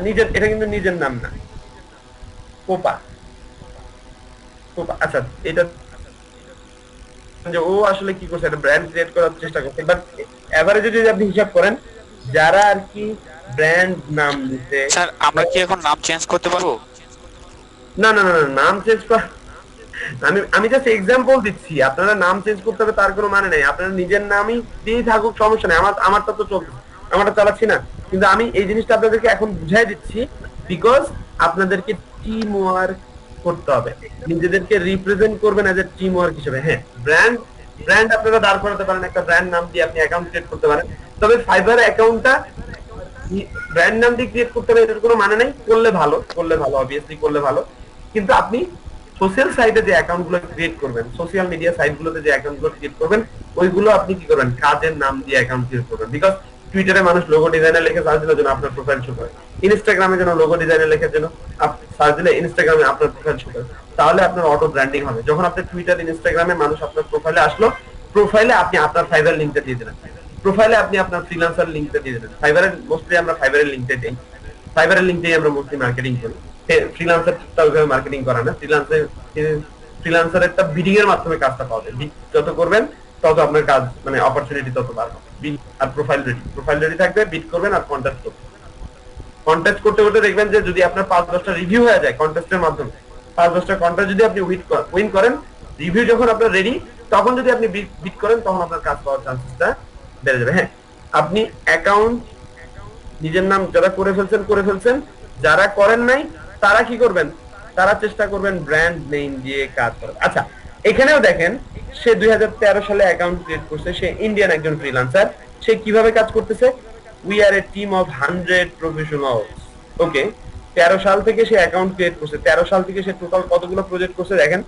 নিজের, এটা কিন্তু নিজের নাম না, কোপা। আচ্ছা, এটা যে ও আসলে কি করছে, একটা ব্র্যান্ড ক্রিয়েট করার চেষ্টা করছে। বাট এভারেজে যদি আপনি হিসাব করেন, যারা আর কি ব্র্যান্ড নাম দিতে, স্যার আমরা কি এখন নাম চেঞ্জ করতে পারবো? না, নাম চেঞ্জ করা, আমি জাস্ট এক্সাম্পল দিচ্ছি। আপনারা নাম চেঞ্জ করতে হবে তার কোনো মানে নেই, আপনারা নিজের নামই দিয়ে থাকুক, সমস্যা নেই। আমারটা তো চলছে, আমারটা চালাচ্ছি না। কিন্তু আমি এই জিনিসটা আপনাদেরকে এখন বুঝাই দিচ্ছি বিকজ আপনাদেরকে টিম ওয়ার্ক করতে হবে, নিজেদেরকে রিপ্রেজেন্ট করবেন এজ এ টিম ওয়ার্ক হিসেবে। হ্যাঁ, ব্র্যান্ড আপনারা দাঁড় করাতে পারেন, একটা ব্র্যান্ড নাম দিয়ে আপনি অ্যাকাউন্ট ক্রিয়েট করতে পারেন। তবে ফাইবার অ্যাকাউন্টটা ব্র্যান্ড নাম দিয়ে ক্রিয়েট করতে হবে এটার কোনো মানে নেই। করলে ভালো, অবভিয়াসলি করলে ভালো। কিন্তু আপনি সোশ্যাল সাইটে যে অ্যাকাউন্ট গুলো ক্রিয়েট করবেন, সোশ্যাল মিডিয়া সাইট গুলোতে যে অ্যাকাউন্ট গুলো ক্রিয়েট করবেন, ওইগুলো আপনি কি করবেন? কাজের নাম দিয়ে অ্যাকাউন্ট ক্রিয়েট করবেন। বিকজ টুইটারে মানুষ লোগো ডিজাইনার লিখে সার্চ দিলে যেন আপনার প্রোফাইল শো করে, ইনস্টাগ্রামে যেন লোগো ডিজাইনার লেখার জন্য সার্চ দিলে ইনস্টাগ্রামে আপনার প্রোফাইল শো করে, তাহলে আপনার অটো ব্র্যান্ডিং হবে। যখন আপনি টুইটার, ইনস্টাগ্রামে মানুষ আপনার প্রোফাইলে আসলো, প্রোফাইলে আপনি আপনার ফাইবার লিঙ্কটা দিয়ে দিলেন, প্রোফাইলে আপনি আপনার ফ্রিল্যান্সার লিঙ্কটা দিয়ে দিলেন। ফাইবারের মোস্টলি আমরা ফাইবারের লিঙ্কটা দিই, ফাইবারের লিঙ্ক দিয়ে আমরা মোস্টলি মার্কেটিং করি। ফ্রিল্যান্সারটা ওইভাবে মার্কেটিং করা না, ফ্রিল্যান্সার একটা বিডিং এর মাধ্যমে কাজটা পাওয়া যায়। যত করবেন তত আপনার কাজ, মানে অপরচুনিটি তত বাড়বে। আর প্রোফাইল রেডি থাকবে, বিট করবেন আর কন্টেস্ট করবেন। কন্টেস্ট করতে দেখবেন যে যদি আপনার 5-10টা রিভিউ হয়ে যায় কন্টেস্টের মাধ্যমে, 5-10টা কন্টেস্ট যদি আপনি উইন করেন, রিভিউ যখন আপনার রেডি, তখন যদি আপনি বিট করেন, তখন আপনার কাজ পাওয়ার চান্সেসটা বেড়ে যাবে। হ্যাঁ, আপনি অ্যাকাউন্ট নিজের নাম যারা করে ফেলছেন, যারা করেন নাই তারা কি করবেন? তারা চেষ্টা করবেন ব্র্যান্ড নেম দিয়ে কাজ করার। আচ্ছা, এখানেও দেখেন সে 2013 সালে অ্যাকাউন্ট ক্রিয়েট করছে, সে ইন্ডিয়ান একজন ফ্রিল্যান্সার। সে কিভাবে কাজ করতেছে? We are a team of 100 professionals. Okay, 13 সাল থেকে সে অ্যাকাউন্ট ক্রিয়েট করছে। 13 সাল থেকে সে টোটাল কতগুলো প্রজেক্ট করছে দেখেন,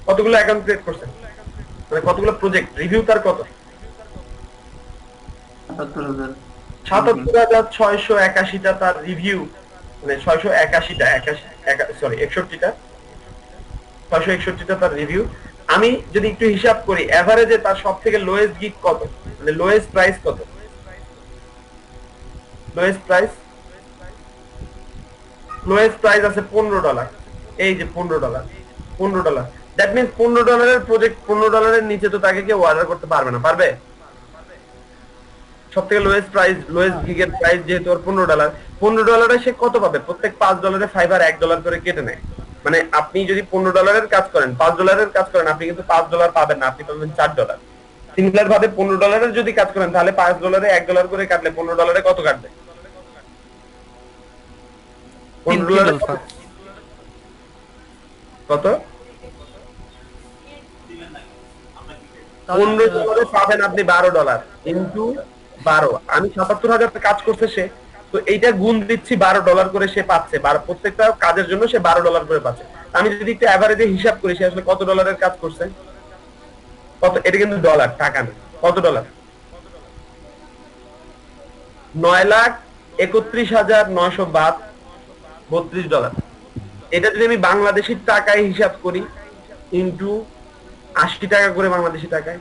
কতগুলো অ্যাকাউন্ট ক্রিয়েট করছে, মানে কতগুলো প্রজেক্ট, রিভিউ তার কত? 77,681টা তার রিভিউ, মানে 661টা তার রিভিউ। আমি যদি একটু হিসাব করি, এভারেজে তার সব থেকে লোয়েস্ট গিগ কত, মানে লোয়েস্ট প্রাইস কত? লোয়েস্ট প্রাইস আছে $15। এই যে $15, দ্যাট মিন্স $15 প্রজেক্ট, $15 নিচে তো তাকে কেউ অর্ডার করতে পারবে না, পারবে? সব থেকে লোয়েস্ট গিগের প্রাইস যেহেতু ওর $15, সে কত পাবে? প্রত্যেক $5 ফাইবার $1 করে কেটে নেয়। মানে আপনি যদি $15 কাজ করেন, $5 কাজ করেন, আপনি কিন্তু $5 পাবেন না, আপনি পাবেন $4। সিমিলার ভাবে $15 যদি কাজ করেন, তাহলে $5 $1 করে কাটলে $15 কত কাটবে? $15 কত? $15 পাবেন আপনি $12 ইনটু 12। আমি 77,000 কাজ করছে সে, তো এইটা গুণ দিচ্ছি $12 করে সে পাচ্ছে, প্রত্যেকটা কাজের জন্য সে $12 করে পাচ্ছে। আমি যদি একটু এভারেজে হিসাব করি, সে আসলে কত ডলারের কাজ করছে? কত? এটা কিন্তু ডলার, টাকা না। কত ডলার? $9,31,932 এটা যদি আমি বাংলাদেশি টাকায় হিসাব করি ইনটু 80 টাকা করে বাংলাদেশি টাকায়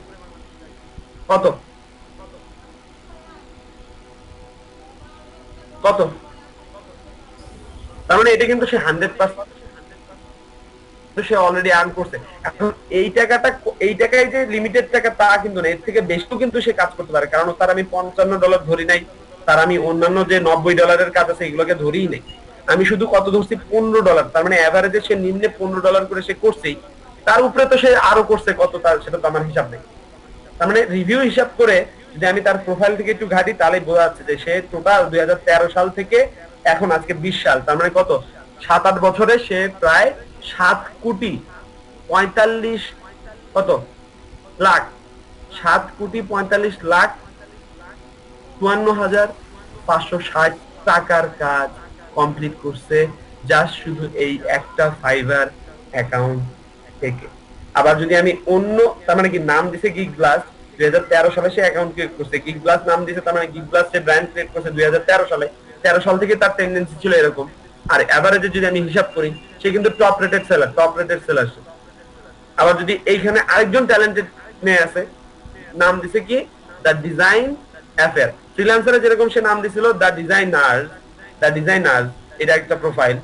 কত কত? তার মানে এটা কিন্তু সে 100% সে অলরেডি আর্ন করছে। এখন এই টাকায় যে লিমিটেড টাকা তা কিন্তু না, এর থেকে বেশিও কিন্তু সে কাজ করতে পারে, কারণ তার আমি $55 ধরি নাই, তার আমি অন্যান্য যে $90 কাজ আছে এগুলোকে ধরিই নাই, আমি শুধু কত ধরছি $15। তার মানে এভারেজে সে নিম্নে $15 করে সে করছেই, তার উপরে তো সে আরো করছে কত, তার সেটা তো আমার হিসাব নেই। তার মানে রিভিউ হিসাব করে যদি আমি তার প্রোফাইল থেকে একটু ঘাটি তাহলে বোঝা যাচ্ছে যে সে টোটাল 2013 সাল থেকে এখন আজকে 20 সাল, তার মানে কত 7-8 বছরে সে প্রায় 7,45,00,000 কত লাখ 7,45,52,560 টাকার কাজ কমপ্লিট করছে জাস্ট শুধু এই একটা ফাইবার অ্যাকাউন্ট থেকে। আবার যদি আমি অন্য, তার মানে কি নাম দিছে গিগ ব্লাস্ট, 2013 সালে সে অ্যাকাউন্ট ক্রিয়েট করছে, গিগ ব্লাস্ট নাম দিছে, তার মানে গিগ ব্লাস্ট সে ব্র্যান্ড ক্রিয়েট করছে 2013 সালে, 13 সাল থেকে তার টেন্ডেন্সি ছিল এরকম। আর এভারেজে যদি আমি হিসাব করি সে কিন্তু টপ রেটেড সেলার। আবার যদি এইখানে আরেকজন ট্যালেন্টেড মেয়ে আছে, নাম দিছে কি দ্য ডিজাইন অ্যাফেয়ার, ফ্রিল্যান্সারে যেরকম সে নাম দিছিল দ্য ডিজাইনার্স, এটা একটা প্রোফাইল,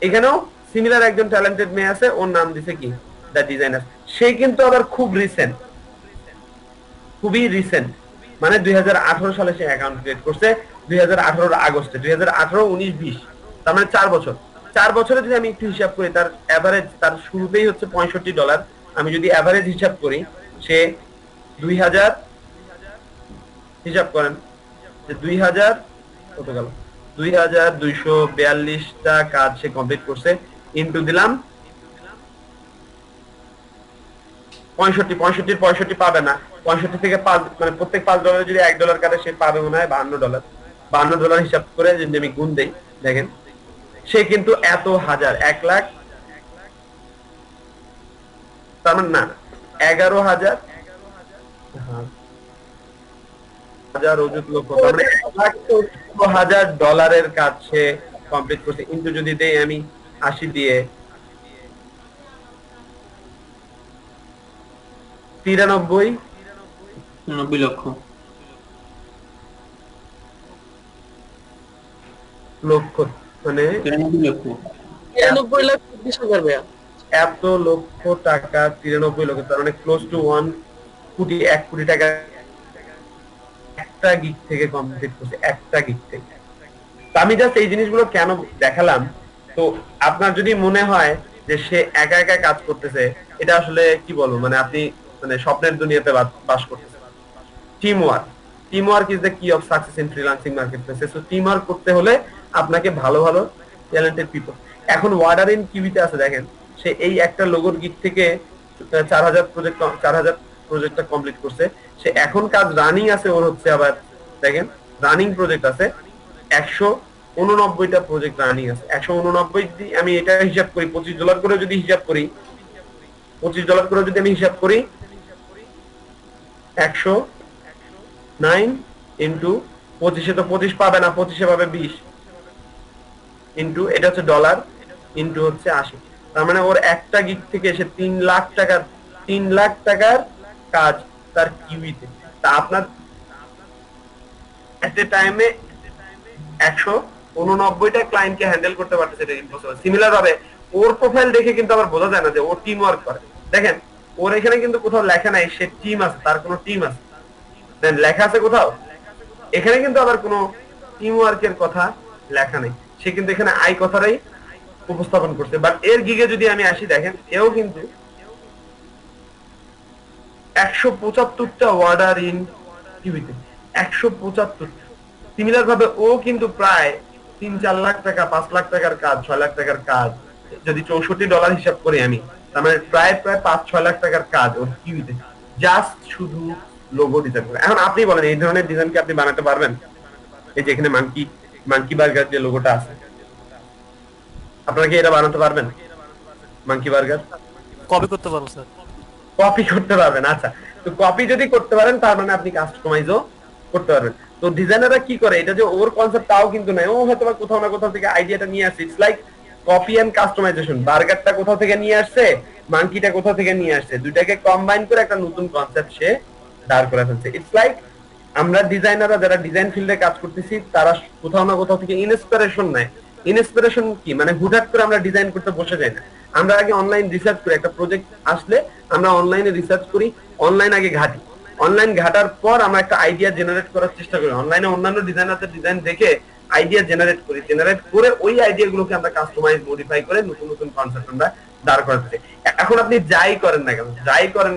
এখানেও সিমিলার একজন ট্যালেন্টেড মেয়ে আছে, ওর নাম দিছে কি দ্য ডিজাইনার্স। সে কিন্তু আবার খুবই রিসেন্ট, মানে 2018 সালে সে অ্যাকাউন্ট ক্রিয়েট করছে, 2018 আগস্টে, 2018, 19, 20, তার মানে 4 বছর। 4 বছরে যদি আমি একটু হিসাব করি, তার এভারেজ, তার শুরুতেই হচ্ছে $65, আমি যদি এভারেজ হিসাব করি সে 2000 হিসাব করেন যে 2000 কত গেল, 2242টা কাজ সে কমপ্লিট করছে, ইনটু দিলাম 65 পাবে না, 65 থেকে 5 মানে প্রত্যেক $5 যদি $1 কাটে সে পাবে মনে হয় $52 হিসাব করে যদি আমি গুণ দেই, দেখেন সে কিন্তু এত হাজার 1 লাখ, তার মানে না 11,000 অযুত লক্ষ, তার মানে $1,14,000 কাজ সে কমপ্লিট করছে। কিন্তু যদি দেই আমি 80 দিয়ে 90 লক্ষ মানে 93 লক্ষ 93 লাখ 20,000 ভাইয়া। এত লক্ষ টাকা, 93 লক্ষ, তার মানে ক্লোজ টু 1 কোটি টাকা একটা গিগ থেকে কমপ্লিট করছে, একটা গিগ থেকে। আমি জাস্ট এই জিনিসগুলো কেন দেখালাম, তো আপনার যদি মনে হয় যে সে একা একা কাজ করতেছে, এটা আসলে কি বলবো, মানে আপনি মানে স্বপ্নের দুনিয়াতে বাস করতেছেন। Team work is the key of success in freelancing মার্কেটপ্লেসে। সো টিম ওয়ার্ক করতে হলে আপনাকে ভালো ট্যালেন্টেড পিপল। এখন ওয়ার্ডার ইন কিউবিতে আছে, দেখেন সে এই একটা লোগোর গিগ থেকে 4,000 প্রজেক্টটা কমপ্লিট করছে। সে এখন কাজ রানিং আছে ওর হচ্ছে, আবার দেখেন রানিং প্রজেক্ট আছে 189টা প্রজেক্ট রানিং আছে। 189 আমি এটা হিসাব করি $25 করে যদি হিসাব করি, $25 করে যদি আমি হিসাব করি, 109 ইন্টু 25, তো 25 পাবে না, 25 পাবে 20, ইন্টু এটা হচ্ছে ডলার, ইন্টু হচ্ছে 80, তার মানে ওর একটা গিগ থেকে এসে 3 লাখ টাকার কাজ তার কিউইতে। তা আপনার এট এ টাইমে 189টা ক্লায়েন্টকে হ্যান্ডেল করতে পারতেছে, এটা ইম্পসিবল। সিমিলার ভাবে ওর প্রোফাইল দেখে কিন্তু আবার বোঝা যায় না যে ও টিম ওয়ার্ক করে। দেখেন ওর এখানে কিন্তু কোথাও লেখা নাই সে টিম আছে, তার কোনো টিম আছে, দেন লেখা আছে কোথাও, এখানে কিন্তু আবার কোনো টিম ওয়ার্কের কথা লেখা নেই। সে কিন্তু এখানে আই কথাটাই উপস্থাপন করছে। বাট এর গিগে যদি আমি আসি, দেখেন এও কিন্তু 175টা ওয়ার্ডার ইন টিভিতে, 175। সিমিলার ভাবে ও কিন্তু প্রায় 3-4 লাখ টাকা, 5 লাখ টাকার কাজ, 6 লাখ টাকার কাজ, যদি $64 হিসাব করি আমি, তার মানে প্রায় 5-6 লাখ টাকার কাজ ওর টিভিতে, জাস্ট শুধু লোগো ডিজাইন করে। এখন আপনি বলেন এই ধরনের ডিজাইন কি আপনি বানাতে পারবেন? এই যে এখানে মাঙ্কি বার্গার যে লোগোটা আছে, আপনারা কি এটা বানাতে পারবেন? মাঙ্কি বার্গার কপি করতে পারবো স্যার। কপি করতে পারবেন, আচ্ছা। তো কপি যদি করতে পারেন তার মানে আপনি কাস্টমাইজও করতে পারবেন। তো ডিজাইনাররা কি করে, এটা যে ওর কনসেপ্ট তাও কিন্তু নাই, ও হয়তো কোথাও না কোথাও থেকে আইডিয়াটা নিয়ে আসে। It's like copy and customisation, বার্গারটা কোথা থেকে নিয়ে আসছে, মাঙ্কিটা কোথা থেকে নিয়ে আসছে, দুইটাকে কম্বাইন করে একটা নতুন কনসেপ্ট সে দাঁড় করে ফেলছে। ইটস লাইক আমরা ডিজাইনাররা যারা ডিজাইন ফিল্ডে কাজ করতেছি তারা কোথাও না কোথাও থেকে ইন্সপিরেশন নেয়। ইন্সপিরেশন কি মানে হুটহাট করে আমরা ডিজাইন করতে বসে যাই না, আমরা আগে অনলাইন রিসার্চ করি। একটা প্রজেক্ট আসলে আমরা অনলাইনে রিসার্চ করি, অনলাইন আগে ঘাটি, অনলাইন ঘাটার পর আমরা একটা আইডিয়া জেনারেট করার চেষ্টা করি, অনলাইনে অন্যান্য ডিজাইনারদের ডিজাইন দেখে আইডিয়া জেনারেট করি, জেনারেট করে ওই আইডিয়া গুলোকে আমরা কাস্টমাইজ মডিফাই করে নতুন নতুন কনসেপ্ট আমরা দাঁড় করাতে চাই। এখন আপনি যাই করেন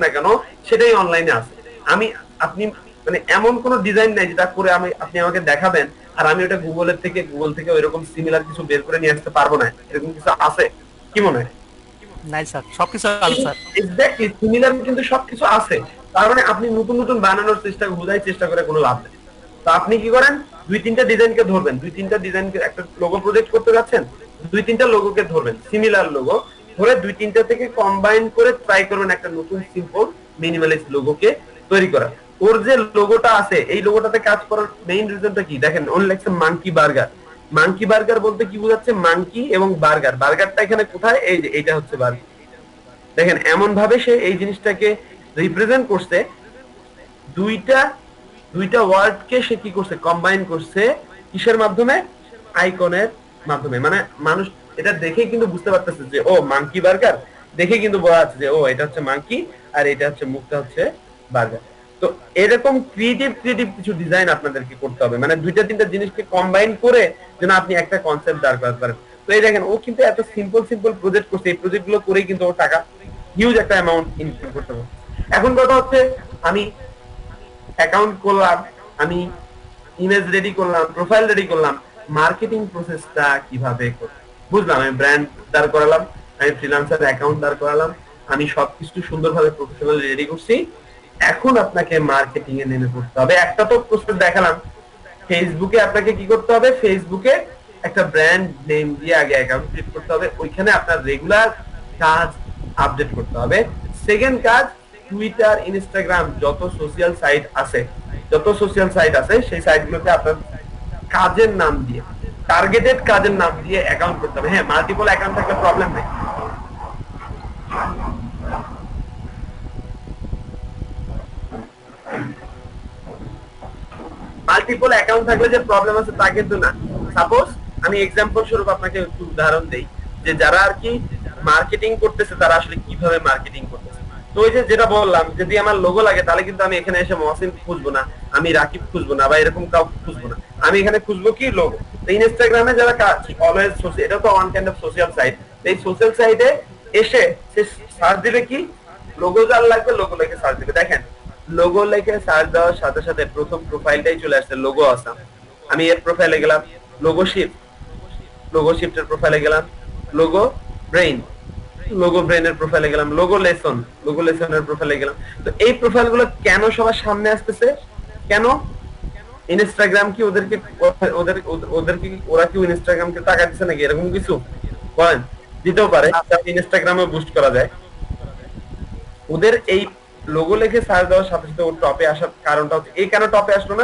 না কেন সেটাই অনলাইনে আছে। আপনি মানে এমন কোন ডিজাইন নাই যেটা করে আপনি আমাকে দেখাবেন আর আমি ওটা গুগল থেকে ওইরকম সিমিলার কিছু বের করে নিয়ে আসতে পারবো না, এরকম কিছু আছে কি মনে হয়? নাই স্যার, সবকিছু আছে স্যার। এক্স্যাক্টলি সিমিলার কিন্তু সবকিছু আছে। তার মানে আপনি নতুন নতুন বানানোর চেষ্টা করে কোনো লাভ নেই। তো আপনি কি করেন, 2-3টা ডিজাইনকে ধরবেন, 2-3টা ডিজাইনকে একটা লোগো প্রজেক্ট করতে যাচ্ছেন, 2-3টা লোগোকে ধরবেন, সিমিলার লোগো ধরে 2-3টা থেকে কম্বাইন করে ট্রাই করবেন একটা নতুন সিম্পল মিনিমালিস্ট লোগোকে তৈরি করা। ওর যে লোগোটা আছে এই লোগোটাতে কাজ করার মেইন রিজনটা কি দেখেন, ওর লেখছে মাঙ্কি বার্গার। মাঙ্কি বার্গার বলতে কি বোঝাচ্ছে, মাঙ্কি এবং বার্গার, বার্গারটা এখানে কোথায়, এই যে এইটা হচ্ছে বার্গার। দেখেন এমন ভাবে সে এই জিনিসটাকে রিপ্রেজেন্ট করছে, দুইটা ওয়ার্ডকে সে কি করছে, কম্বাইন করছে কিসের মাধ্যমে, আইকনের মাধ্যমে। মানে মানুষ এটা দেখে কিন্তু বুঝতে পারতেছে যে ও মাঙ্কি বার্গার, দেখে কিন্তু বোঝা যাচ্ছে যে ও এটা হচ্ছে মাঙ্কি আর এটা হচ্ছে মুখটা হচ্ছে বার্গার। তো এরকম ক্রিয়েটিভ কিছু ডিজাইন আপনাদেরকে করতে হবে, মানে 2-3টা জিনিসকে কম্বাইন করে যেন আপনি একটা কনসেপ্ট দাঁড় করাতে পারেন। তো এই দেখেন ও কিন্তু এত সিম্পল প্রজেক্ট করছে, এই প্রজেক্ট গুলো করেই কিন্তু ও টাকা হিউজ একটা অ্যামাউন্ট ইনকাম করতে পারে। এখন কথা হচ্ছে আমি অ্যাকাউন্ট করলাম, আমি ইমেজ রেডি করলাম, প্রোফাইল রেডি করলাম, মার্কেটিং প্রসেসটা কিভাবে করব বুঝলাম, আমি ব্র্যান্ড দাঁড় করালাম, আমি ফ্রিল্যান্সার অ্যাকাউন্ট দাঁড় করালাম, আমি সবকিছু সুন্দরভাবে প্রফেশনাল রেডি করছি। এখন আপনাকে মার্কেটিং এ নেমে পড়তে হবে। একটা তো প্রসেস দেখালাম, ফেসবুকে আপনাকে কি করতে হবে, ফেসবুকে একটা ব্র্যান্ড নেম দিয়ে আগে অ্যাকাউন্ট ক্রিয়েট করতে হবে, ওইখানে আপনার রেগুলার কাজ আপডেট করতে হবে। সেকেন্ড কাজ, টুইটার, ইনস্টাগ্রাম, যত সোশ্যাল সাইট আছে সেই সাইটগুলোতে আপনার কাজের নাম দিয়ে, টার্গেটেড কাজের নাম দিয়ে অ্যাকাউন্ট করতে হবে। হ্যাঁ, মাল্টিপল অ্যাকাউন্ট থাকলে প্রবলেম নেই। মাল্টিপল অ্যাকাউন্ট থাকলে যে প্রবলেম আছে তা কিন্তু না। সাপোজ আমি এক্সাম্পল স্বরূপ আপনাকে একটু উদাহরণ দেই যে যারা আর কি মার্কেটিং করতেছে তারা আসলে কিভাবে মার্কেটিং করতেছে। তো ওই যে যেটা বললাম, যদি আমার লোগো লাগে তাহলে কিন্তু আমি এখানে এসে মহসিন খুঁজবো না, আমি রাকিব খুঁজবো না, বা এরকম কাউকে খুঁজবো না, আমি এখানে খুঁজবো কি লোগো। তো ইনস্টাগ্রামে যারা কাজ অলওয়েজ, এটা তো one kind of social site, এই সোশ্যাল সাইটে এসে সে সার্চ দিবে কি, লোগো যার লাগবে লোগো লিখে সার্চ দিবে। দেখেন লোগো লিখে সার্চ দেওয়ার সাথে সাথে প্রথম প্রোফাইলটাই চলে আসছে, লোগো আসাম। আমি এর প্রোফাইলে গেলাম, লোগো শিফটের প্রোফাইলে গেলাম, লোগো ব্রেইনের প্রোফাইলে গেলাম, লোগো লেসনের প্রোফাইলে গেলাম। তো এই প্রোফাইলগুলো কেন সবার সামনে আসতেছে, কেন ইনস্টাগ্রাম কি ওদেরকে ওরা কি ইনস্টাগ্রামকে টাকা দিচ্ছে নাকি, এরকম কিছু বলেন? দিতেও পারে, ইনস্টাগ্রামে বুস্ট করা যায়। ওদের এই লোগো লিখে সার্চ দেওয়ার সাথে সাথে ওর টপে আসার কারণটা হচ্ছে, এই কেন টপে আসলো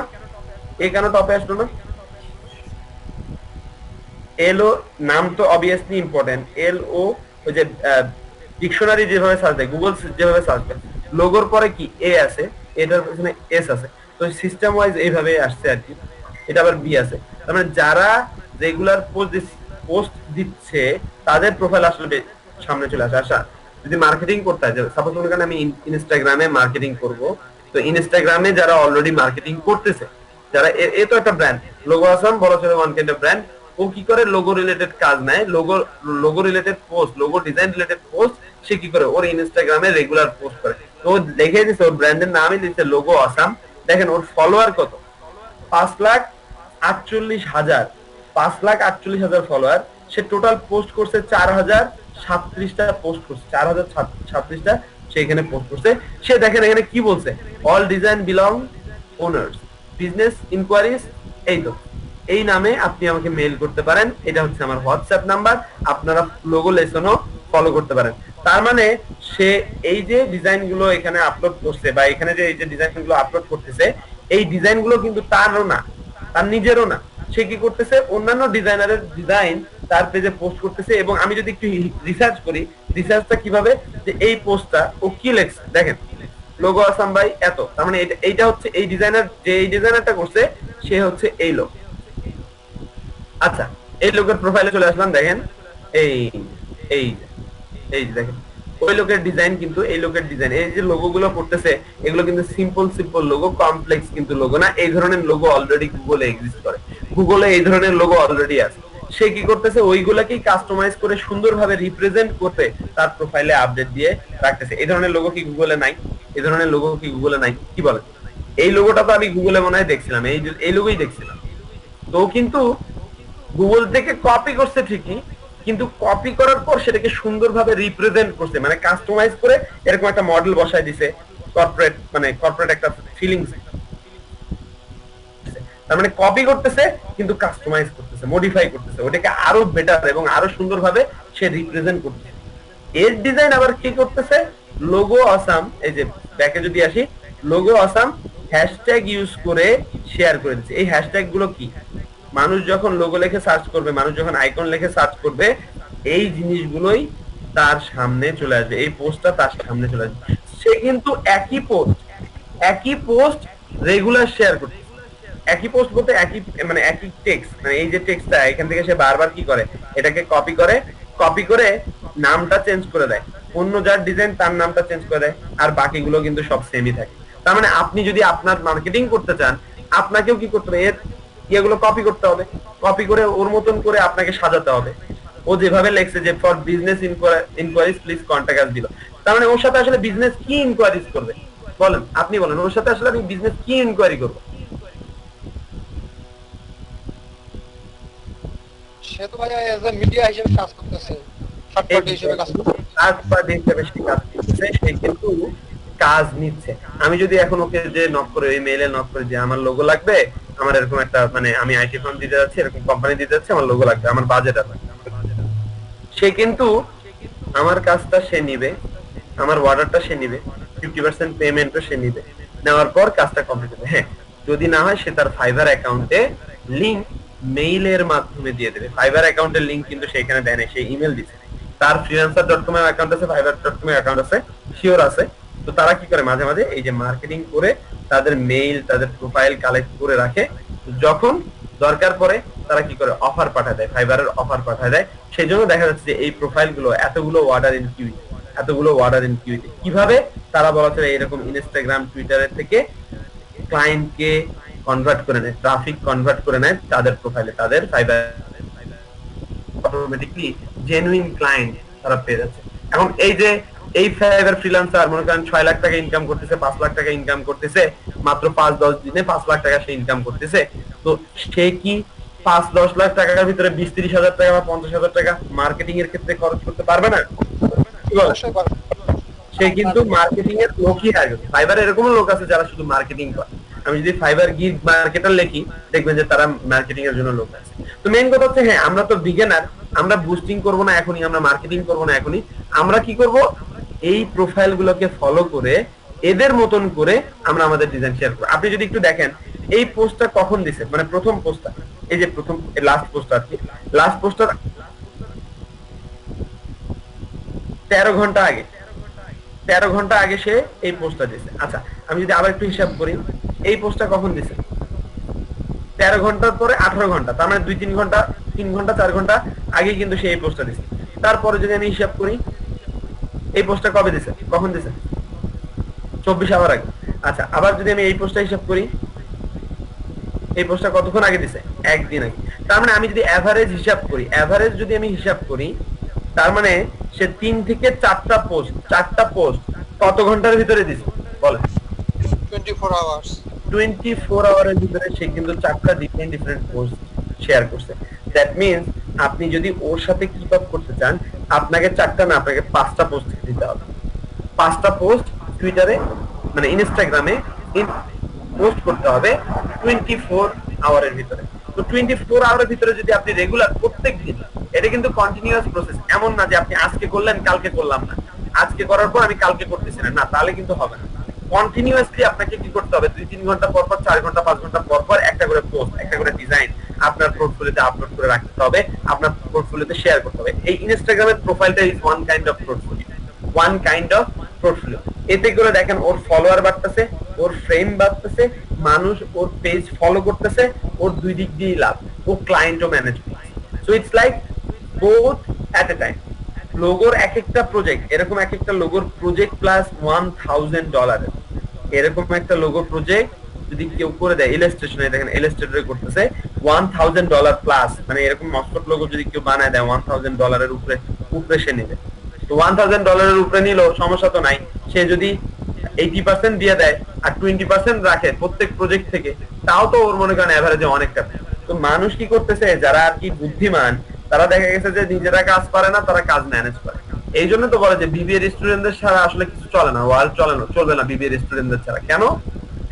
না, এলও নাম তো অবভিয়াসলি ইম্পর্টেন্ট, এলও ওই যে ডিকশনারি যেভাবে সার্চ দেয়, গুগল যেভাবে সার্চ দেয়, লোগোর পরে কি এ আছে, এটার পিছনে এস আছে, তো সিস্টেম ওয়াইজ এইভাবে আসছে আর কি। এটা আবার বি আছে, তার মানে যারা রেগুলার পোস্ট দিচ্ছে তাদের প্রোফাইল আসলে সামনে চলে আসে। আচ্ছা, যদি মার্কেটিং করতে হয়, সাপোজ মনে করেন আমি ইনস্টাগ্রামে মার্কেটিং করব, তো ইনস্টাগ্রামে যারা অলরেডি মার্কেটিং করতেছে, যারা এ তো একটা ব্র্যান্ড, লোগো আসাম বড় ছোট ওয়ান কাইন্ড অফ ব্র্যান্ড, ও কি করে লোগো রিলেটেড কাজ নেয়, logo related post, logo design related post সে কি করে ওর ইনস্টাগ্রামে রেগুলার পোস্ট করে। তো দেখে দিচ্ছে ওর ব্র্যান্ডের নামই দিচ্ছে লোগো আসাম। দেখেন ওর ফলোয়ার কত, 5,48,000 ফলোয়ার। সে টোটাল পোস্ট করছে 4,037টা পোস্ট করছে, 4,037টা সে এখানে পোস্ট করছে। সে দেখেন এখানে কি বলছে, all design belong owners, business enquiries, এই তো এই নামে আপনি আমাকে মেইল করতে পারেন, এটা হচ্ছে আমার হোয়াটসঅ্যাপ নাম্বার, আপনারা লোগো লেসনও ফলো করতে পারেন। তার মানে সে এই যে ডিজাইন গুলো এখানে আপলোড করছে, বা এখানে যে এই যে ডিজাইন গুলো আপলোড করতেছে, এই ডিজাইন গুলো কিন্তু তারও না, তার নিজেরও না। সে কি করতেছে, অন্যান্য ডিজাইনারের ডিজাইন তার পেজে পোস্ট করতেছে। এবং আমি যদি একটু রিসার্চ করি, রিসার্চটা কিভাবে, যে এই পোস্টটা ও কি লেখছে দেখেন, লোগো আসাম ভাই এত, তার মানে এইটা হচ্ছে এই ডিজাইনার, যে এই ডিজাইনারটা করছে সে হচ্ছে এই লোক। আচ্ছা, এই লোকের প্রোফাইলে চলে আসলাম, দেখেন এই এই এই দেখেন ওই লোকের ডিজাইন, কিন্তু এই লোকের ডিজাইন, এই যে লোগো গুলো করতেছে এগুলো কিন্তু সিম্পল সিম্পল লোগো, কমপ্লেক্স কিন্তু লোগো না। এই ধরনের লোগো অলরেডি গুগলে এক্সিস্ট করে, গুগলে এই ধরনের লোগো অলরেডি আছে। সে কি করতেছে, ওইগুলাকেই কাস্টমাইজ করে সুন্দরভাবে রিপ্রেজেন্ট করতে তার প্রোফাইলে আপডেট দিয়ে রাখতেছে। এই ধরনের লোগো কি গুগলে নাই? এই ধরনের লোগো কি গুগলে নাই? কি বলেন? এই লোগোটা তো আমি গুগলে মনে হয় দেখছিলাম, এই লোগোই দেখছিলাম। তো কিন্তু গুগল থেকে কপি করছে ঠিকই, কিন্তু কপি করার পর সেটাকে সুন্দরভাবে রিপ্রেজেন্ট করছে, মানে কাস্টমাইজ করে এরকম একটা মডেল বসায় দিছে, কর্পোরেট, মানে কর্পোরেট একটা ফিলিংস। তার মানে কপি করতেছে কিন্তু কাস্টমাইজ করতেছে, মডিফাই করতেছে, ওটাকে আরো বেটার এবং আরো সুন্দরভাবে সে রিপ্রেজেন্ট করতেছে। এর ডিজাইন আবার কি করতেছে, লোগো আসাম, এই যে ব্যাকে যদি আসি, লোগো আসাম হ্যাশট্যাগ ইউজ করে শেয়ার করে দিচ্ছে। এই হ্যাশট্যাগ গুলো কি, মানুষ যখন লোগো লিখে সার্চ করবে, মানুষ যখন আইকন লিখে সার্চ করবে, এই জিনিসগুলোই তার সামনে চলে আসবে, এই পোস্টটা তার সামনে চলে আসবে। সে কিন্তু একই পোস্ট রেগুলার শেয়ার করছে। একই পোস্ট বলতে একই, মানে একই টেক্সট, মানে এই যে টেক্সটটা এখান থেকে সে বারবার কি করে, এটাকে কপি করে নামটা চেঞ্জ করে দেয়, অন্য যার ডিজাইন তার নামটা চেঞ্জ করে দেয়, আর বাকিগুলো কিন্তু সব সেমই থাকে। তার মানে আপনি যদি আপনার মার্কেটিং করতে চান, আপনাকেও কি করতে হবে, এর এগুলো কপি করতে হবে, কপি করে ওর মতন করে আপনাকে সাজাতে হবে। ও যেভাবে লেখছে যে for business enquiries please contact আস দিল, তার মানে ওর সাথে আসলে বিজনেস কি ইনকোয়ারিজ করবে বলেন, আপনি বলেন, ওর সাথে আসলে আমি বিজনেস কি ইনকোয়ারি করবো? সে তো ভাই এজ এ মিডিয়া হিসেবে কাজ করতেছে, থার্ড পার্টি হিসেবে কাজ করতেছে, সে কিন্তু কাজ নিচ্ছে। আমি যদি এখন ওকে যে নক করে, ওই মেইলে নক করে যে আমার লোগো লাগবে, আমার এরকম একটা, মানে আমি আইটি ফার্ম দিতে যাচ্ছি, এরকম কোম্পানি দিতে যাচ্ছি, আমার লোগো লাগবে, আমার বাজেট আছে, সে কিন্তু আমার কাজটা সে নিবে, আমার অর্ডারটা সে নিবে, 50% পেমেন্টও সে নিবে, নেওয়ার পর কাজটা কমপ্লিট হবে। হ্যাঁ, যদি না হয় সে তার ফাইবার অ্যাকাউন্টে লিংক মেইলের মাধ্যমে দিয়ে দেবে। ফাইবার অ্যাকাউন্টের লিংক কিন্তু সেখানে দেয় না, সে ইমেল দিচ্ছে। তার freelancer.com এর অ্যাকাউন্ট আছে, fiverr.com এর অ্যাকাউন্ট আছে, শিওর আছে। তো তারা কি করে, মাঝে মাঝে এই যে মার্কেটিং করে তাদের মেইল, তাদের প্রোফাইল কালেক্ট করে রাখে, যখন দরকার পড়ে তারা কি করে, অফার পাঠায় দেয়, ফাইবারের অফার পাঠায় দেয়। সেই জন্য দেখা যাচ্ছে যে এই প্রোফাইল গুলো এতগুলো অর্ডার ইন কিউতে, কিভাবে তারা বলা চলে এরকম ইনস্টাগ্রাম, টুইটারের থেকে ক্লায়েন্টকে কনভার্ট করে নেয়, ট্রাফিক কনভার্ট করে নেয় তাদের প্রোফাইলে, তাদের ফাইবার, অটোমেটিকলি জেনুইন ক্লায়েন্ট তারা পেয়ে যাচ্ছে। এখন এই যে এই ফাইবার ফ্রিল্যান্সার মনে করেন 6 লাখ টাকা ইনকাম করতেছে, 5 লাখ টাকা ইনকাম করতেছে, মাত্র 5-10 দিনে 5 লাখ টাকা সে ইনকাম করতেছে। তো সে কি 5-10 লাখ টাকার ভিতরে 20-30 হাজার টাকা বা 50 হাজার টাকা মার্কেটিং এর ক্ষেত্রে খরচ করতে পারবে না? সে কিন্তু মার্কেটিং এর লোকই আগে, ফাইবার এরকম লোক আছে যারা শুধু মার্কেটিং করে। আমি যদি ফাইবার গিগ মার্কেটার লিখি, দেখবেন যে তারা মার্কেটিং এর জন্য লোক আছে। তো মেইন কথা হচ্ছে, হ্যাঁ আমরা তো বিগিনার, আমরা বুস্টিং করব না এখনই, আমরা মার্কেটিং করব না এখনই, আমরা কি করব, এই প্রোফাইল গুলোকে ফলো করে এদের মতন করে আমরা আমাদের ডিজাইন শেয়ার করব। আপনি যদি একটু দেখেন এই পোস্টটা কখন দিছে, মানে প্রথম পোস্টটা, এই যে প্রথম লাস্ট পোস্টটা আর কি, লাস্ট পোস্টটা 13 ঘন্টা আগে, 13 ঘন্টা আগে সে এই পোস্টটা দিছে। আচ্ছা, আমি যদি আবার একটু হিসাব করি, এই পোস্টটা কখন দিছে, 13 ঘন্টার পরে 18 ঘন্টা, তার মানে 2-3 ঘন্টা, 3 ঘন্টা 4 ঘন্টা আগে কিন্তু সে এই পোস্টটা দিছে। তারপরে যদি আমি হিসাব করি, এই পোস্টটা কবে দিছে, কখন দিছে, 24 আওয়ার আগে। আচ্ছা, আবার যদি আমি এই পোস্টটা হিসাব করি, এই পোস্টটা কতক্ষণ আগে দিছে, একদিন আগে। তার মানে আমি যদি এভারেজ হিসাব করি, এভারেজ যদি আমি হিসাব করি, তার মানে সে 3 থেকে 4টা পোস্ট কত ঘন্টার ভিতরে দিছে বলে, 24 আওয়ারের ভিতরে সে কিন্তু 4টা ডিফারেন্ট পোস্ট শেয়ার করছে। দ্যাট মিন্স আপনি যদি ওর সাথে কিপ আপ করতে চান, আপনাকে 4টা না, আপনাকে 5টা পোস্ট দিতে হবে। 5টা পোস্ট টুইটারে, মানে ইনস্টাগ্রামে পোস্ট করতে হবে 24 আওয়ারের ভিতরে। তো 24 আওয়ারের ভিতরে যদি আপনি রেগুলার প্রত্যেক দিন, এটা কিন্তু কন্টিনিউয়াস প্রসেস, এমন না যে আপনি আজকে করলেন কালকে করলাম না, আজকে করার পর আমি কালকে করতেছি না, তাহলে কিন্তু হবে না। কন্টিনিউয়াসলি আপনাকে কি করতে হবে, 2-3 ঘন্টা পর পর, 4 ঘন্টা 5 ঘন্টা পর পর একটা করে পোস্ট, একটা করে ডিজাইন, আপনার পোর্টফোলিওতে আপলোড করে রাখতে হবে, আপনার পোর্টফোলিওতে শেয়ার করতে হবে। এই ইনস্টাগ্রামের প্রোফাইলটা is one kind of portfolio. এতে করে দেখেন ওর ফলোয়ার বাড়তেছে, ওর ফ্রেম বাড়তেছে, মানুষ ওর পেজ ফলো করতেছে, ওর দুই দিক দিয়ে লাভ, ও ক্লায়েন্টও ম্যানেজ করছে। So it's like both at a time. লোগোর এক একটা প্রজেক্ট, এরকম এক একটা লোগোর প্রজেক্ট প্লাস $1000 এরকম একটা লোগো প্রজেক্ট যদি কেউ করে দেয়, ইলাস্ট্রেশনে দেখেন ইলাস্ট্রেটরে করতেছে $1000 প্লাস, মানে এরকম মস্কট লোগো যদি কেউ বানায় দেয় $1000 উপরে সে নেবে। তো $1000 উপরে নিল সমস্যা তো নাই, সে যদি 80% দিয়ে দেয় আর 20% রাখে প্রত্যেক প্রজেক্ট থেকে, তাও তো ওর মনে করেন এভারেজে অনেক টাকা। তো মানুষ কি করতেছে, যারা আর কি বুদ্ধিমান, তারা দেখা গেছে যে নিজেরা কাজ পারে না, তারা কাজ ম্যানেজ করে। এই জন্য তো বলে যে বিবিএ স্টুডেন্টদের ছাড়া আসলে কিছু চলে না, ওয়ার্ল্ড চলবে না বিবিএ স্টুডেন্টদের ছাড়া। কেন?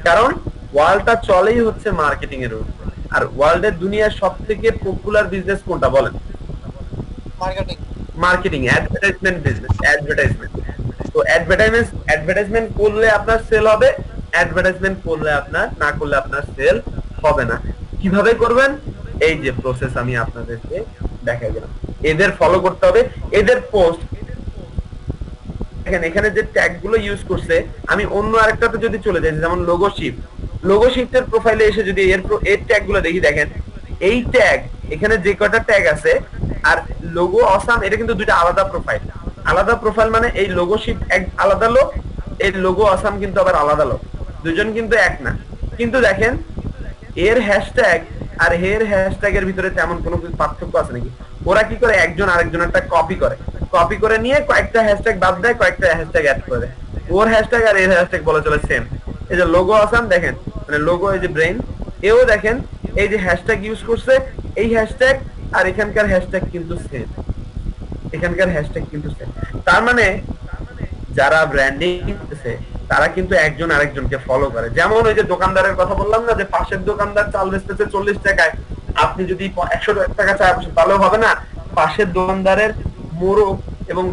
কারণ ওয়ার্ল্ডটা চলেই হচ্ছে মার্কেটিং এর উপর। আর ওয়ার্ল্ডের দুনিয়ার সবথেকে পপুলার বিজনেস কোনটা বলেন? Marketing, advertisement business, advertisement. তো অ্যাডভার্টাইজমেন্ট করলে আপনার সেল হবে, অ্যাডভার্টাইজমেন্ট করলে আপনার না করলে আপনার সেল হবে না। কিভাবে করবেন? এই যে প্রসেস আমি আপনাদেরকে দেখাই দিলাম, এদের ফলো করতে হবে, এদের পোস্ট দেখেন এখানে যে ট্যাগ গুলো ইউজ করছে। আমি অন্য আরেকটাতে যদি চলে যাই, যেমন লোগো শিফটের প্রোফাইলে এসে যদি এর ট্যাগ গুলো দেখি, দেখেন এই ট্যাগ, এখানে যে কটা ট্যাগ আছে আর লোগো অসাম, এটা কিন্তু দুইটা আলাদা প্রোফাইল। মানে এই লোগো শিফট এক আলাদা লোক, এই লোগো অসাম কিন্তু আবার আলাদা লোক, দুজন কিন্তু এক না। কিন্তু দেখেন এর হ্যাশট্যাগ আর এর হ্যাশট্যাগের ভিতরে তেমন কোনো পার্থক্য আছে নাকি? ওরা কি করে, একজন আরেকজনেরটা কপি করে নিয়ে কয়েকটা হ্যাশট্যাগ বাদ দেয়, কয়েকটা হ্যাশট্যাগ অ্যাড করে। ওর হ্যাশট্যাগ আর এর হ্যাশট্যাগ বলা চলে সেম। এই যে লোগো আসাম দেখেন, মানে লোগো এই যে ব্রেইন, এও দেখেন এই যে হ্যাশট্যাগ ইউজ করছে, এই হ্যাশট্যাগ আর এখানকার হ্যাশট্যাগ কিন্তু সেম, তার মানে যারা ব্র্যান্ডিং করতেছে তারা কিন্তু একজন আরেকজনকে ফলো করে। যেমন ওই যে দোকানদারের কথা বললাম না, যে পাশের দোকানদার চাল বেচতেছে 40 টাকায়, আপনি যদি 100 টাকা চায় তাহলেও হবে না। পাশের দোকানদারের মোড়ক এবং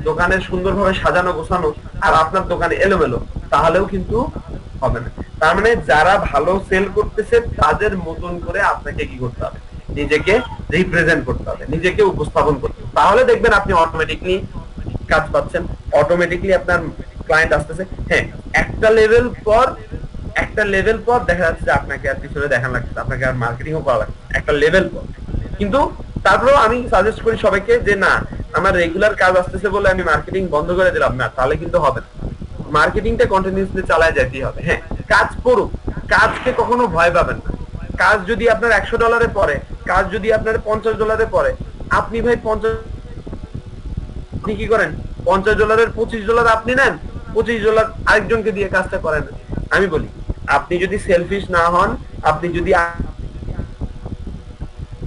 দোকানের সুন্দরভাবে সাজানো গোছানো আর আপনার দোকানে এলোমেলো, তাহলেও কিন্তু হবে না। তার মানে যারা ভালো সেল করতেছে তাদের মতন করে আপনাকে কি করতে হবে, নিজেকে রিপ্রেজেন্ট করতে হবে, নিজেকে উপস্থাপন করতে হবে। তাহলে দেখবেন আপনি অটোমেটিকলি কাজ পাচ্ছেন, অটোমেটিকলি আপনার ক্লায়েন্ট আসতেছে। হ্যাঁ, একটা লেভেল পর দেখা যাচ্ছে যে আপনাকে আর পিছনে দেখানো লাগছে, আপনাকে আর মার্কেটিংও করা লাগছে একটা লেভেল পর। কিন্তু তারপরেও আমি সাজেস্ট করি সবাইকে যে না, আমার রেগুলার কাজ আসতেছে বলে আমি মার্কেটিং বন্ধ করে দিলাম না, তাহলে কিন্তু হবে না। মার্কেটিংটা কন্টিনিউয়াসলি চালায় যেতেই হবে। হ্যাঁ, কাজ করুক, কাজকে কখনো ভয় পাবেন না। কাজ যদি আপনার $100 পড়ে, কাজ যদি আপনার $50 পড়ে, আপনি ভাই আপনি কি করেন, $50 $25 আপনি নেন, $25 আরেকজনকে দিয়ে কাজটা করেন। আমি বলি, আপনি যদি সেলফিশ না হন, আপনি যদি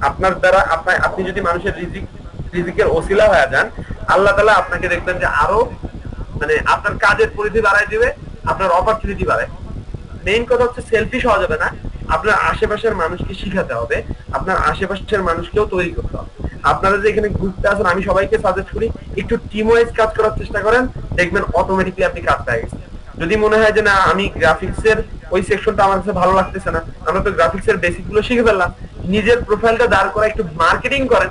আপনার দ্বারা আপনি যদি মানুষের রিজিকের ওসিলা হয়ে যান, আল্লাহ তাআলা আপনাকে দেখবেন যে আরো মানে আপনার কাজের পরিধি বাড়ায় দিবে, আপনার অপরচুনিটি বাড়ায়। মেইন কথা হচ্ছে সেলফিশ হওয়া যাবে না, আপনার আশেপাশের মানুষকে শিখাতে হবে, আপনার আশেপাশের মানুষকেও তৈরি করতে হবে। আপনারা যে এখানে ঘুরতে আসেন, আমি সবাইকে সাজেস্ট করি একটু টিম ওয়াইজ কাজ করার চেষ্টা করেন, দেখবেন অটোমেটিকলি আপনি কাজ পেয়ে গেছেন। যদি মনে হয় যে না, আমি গ্রাফিক্সের ওই সেকশনটা আমার কাছে ভালো লাগতেছে না, আমরা তো গ্রাফিক্সের বেসিক গুলো শিখে ফেললাম, নিজের প্রোফাইলটা দাঁড় করা একটু মার্কেটিং করেন,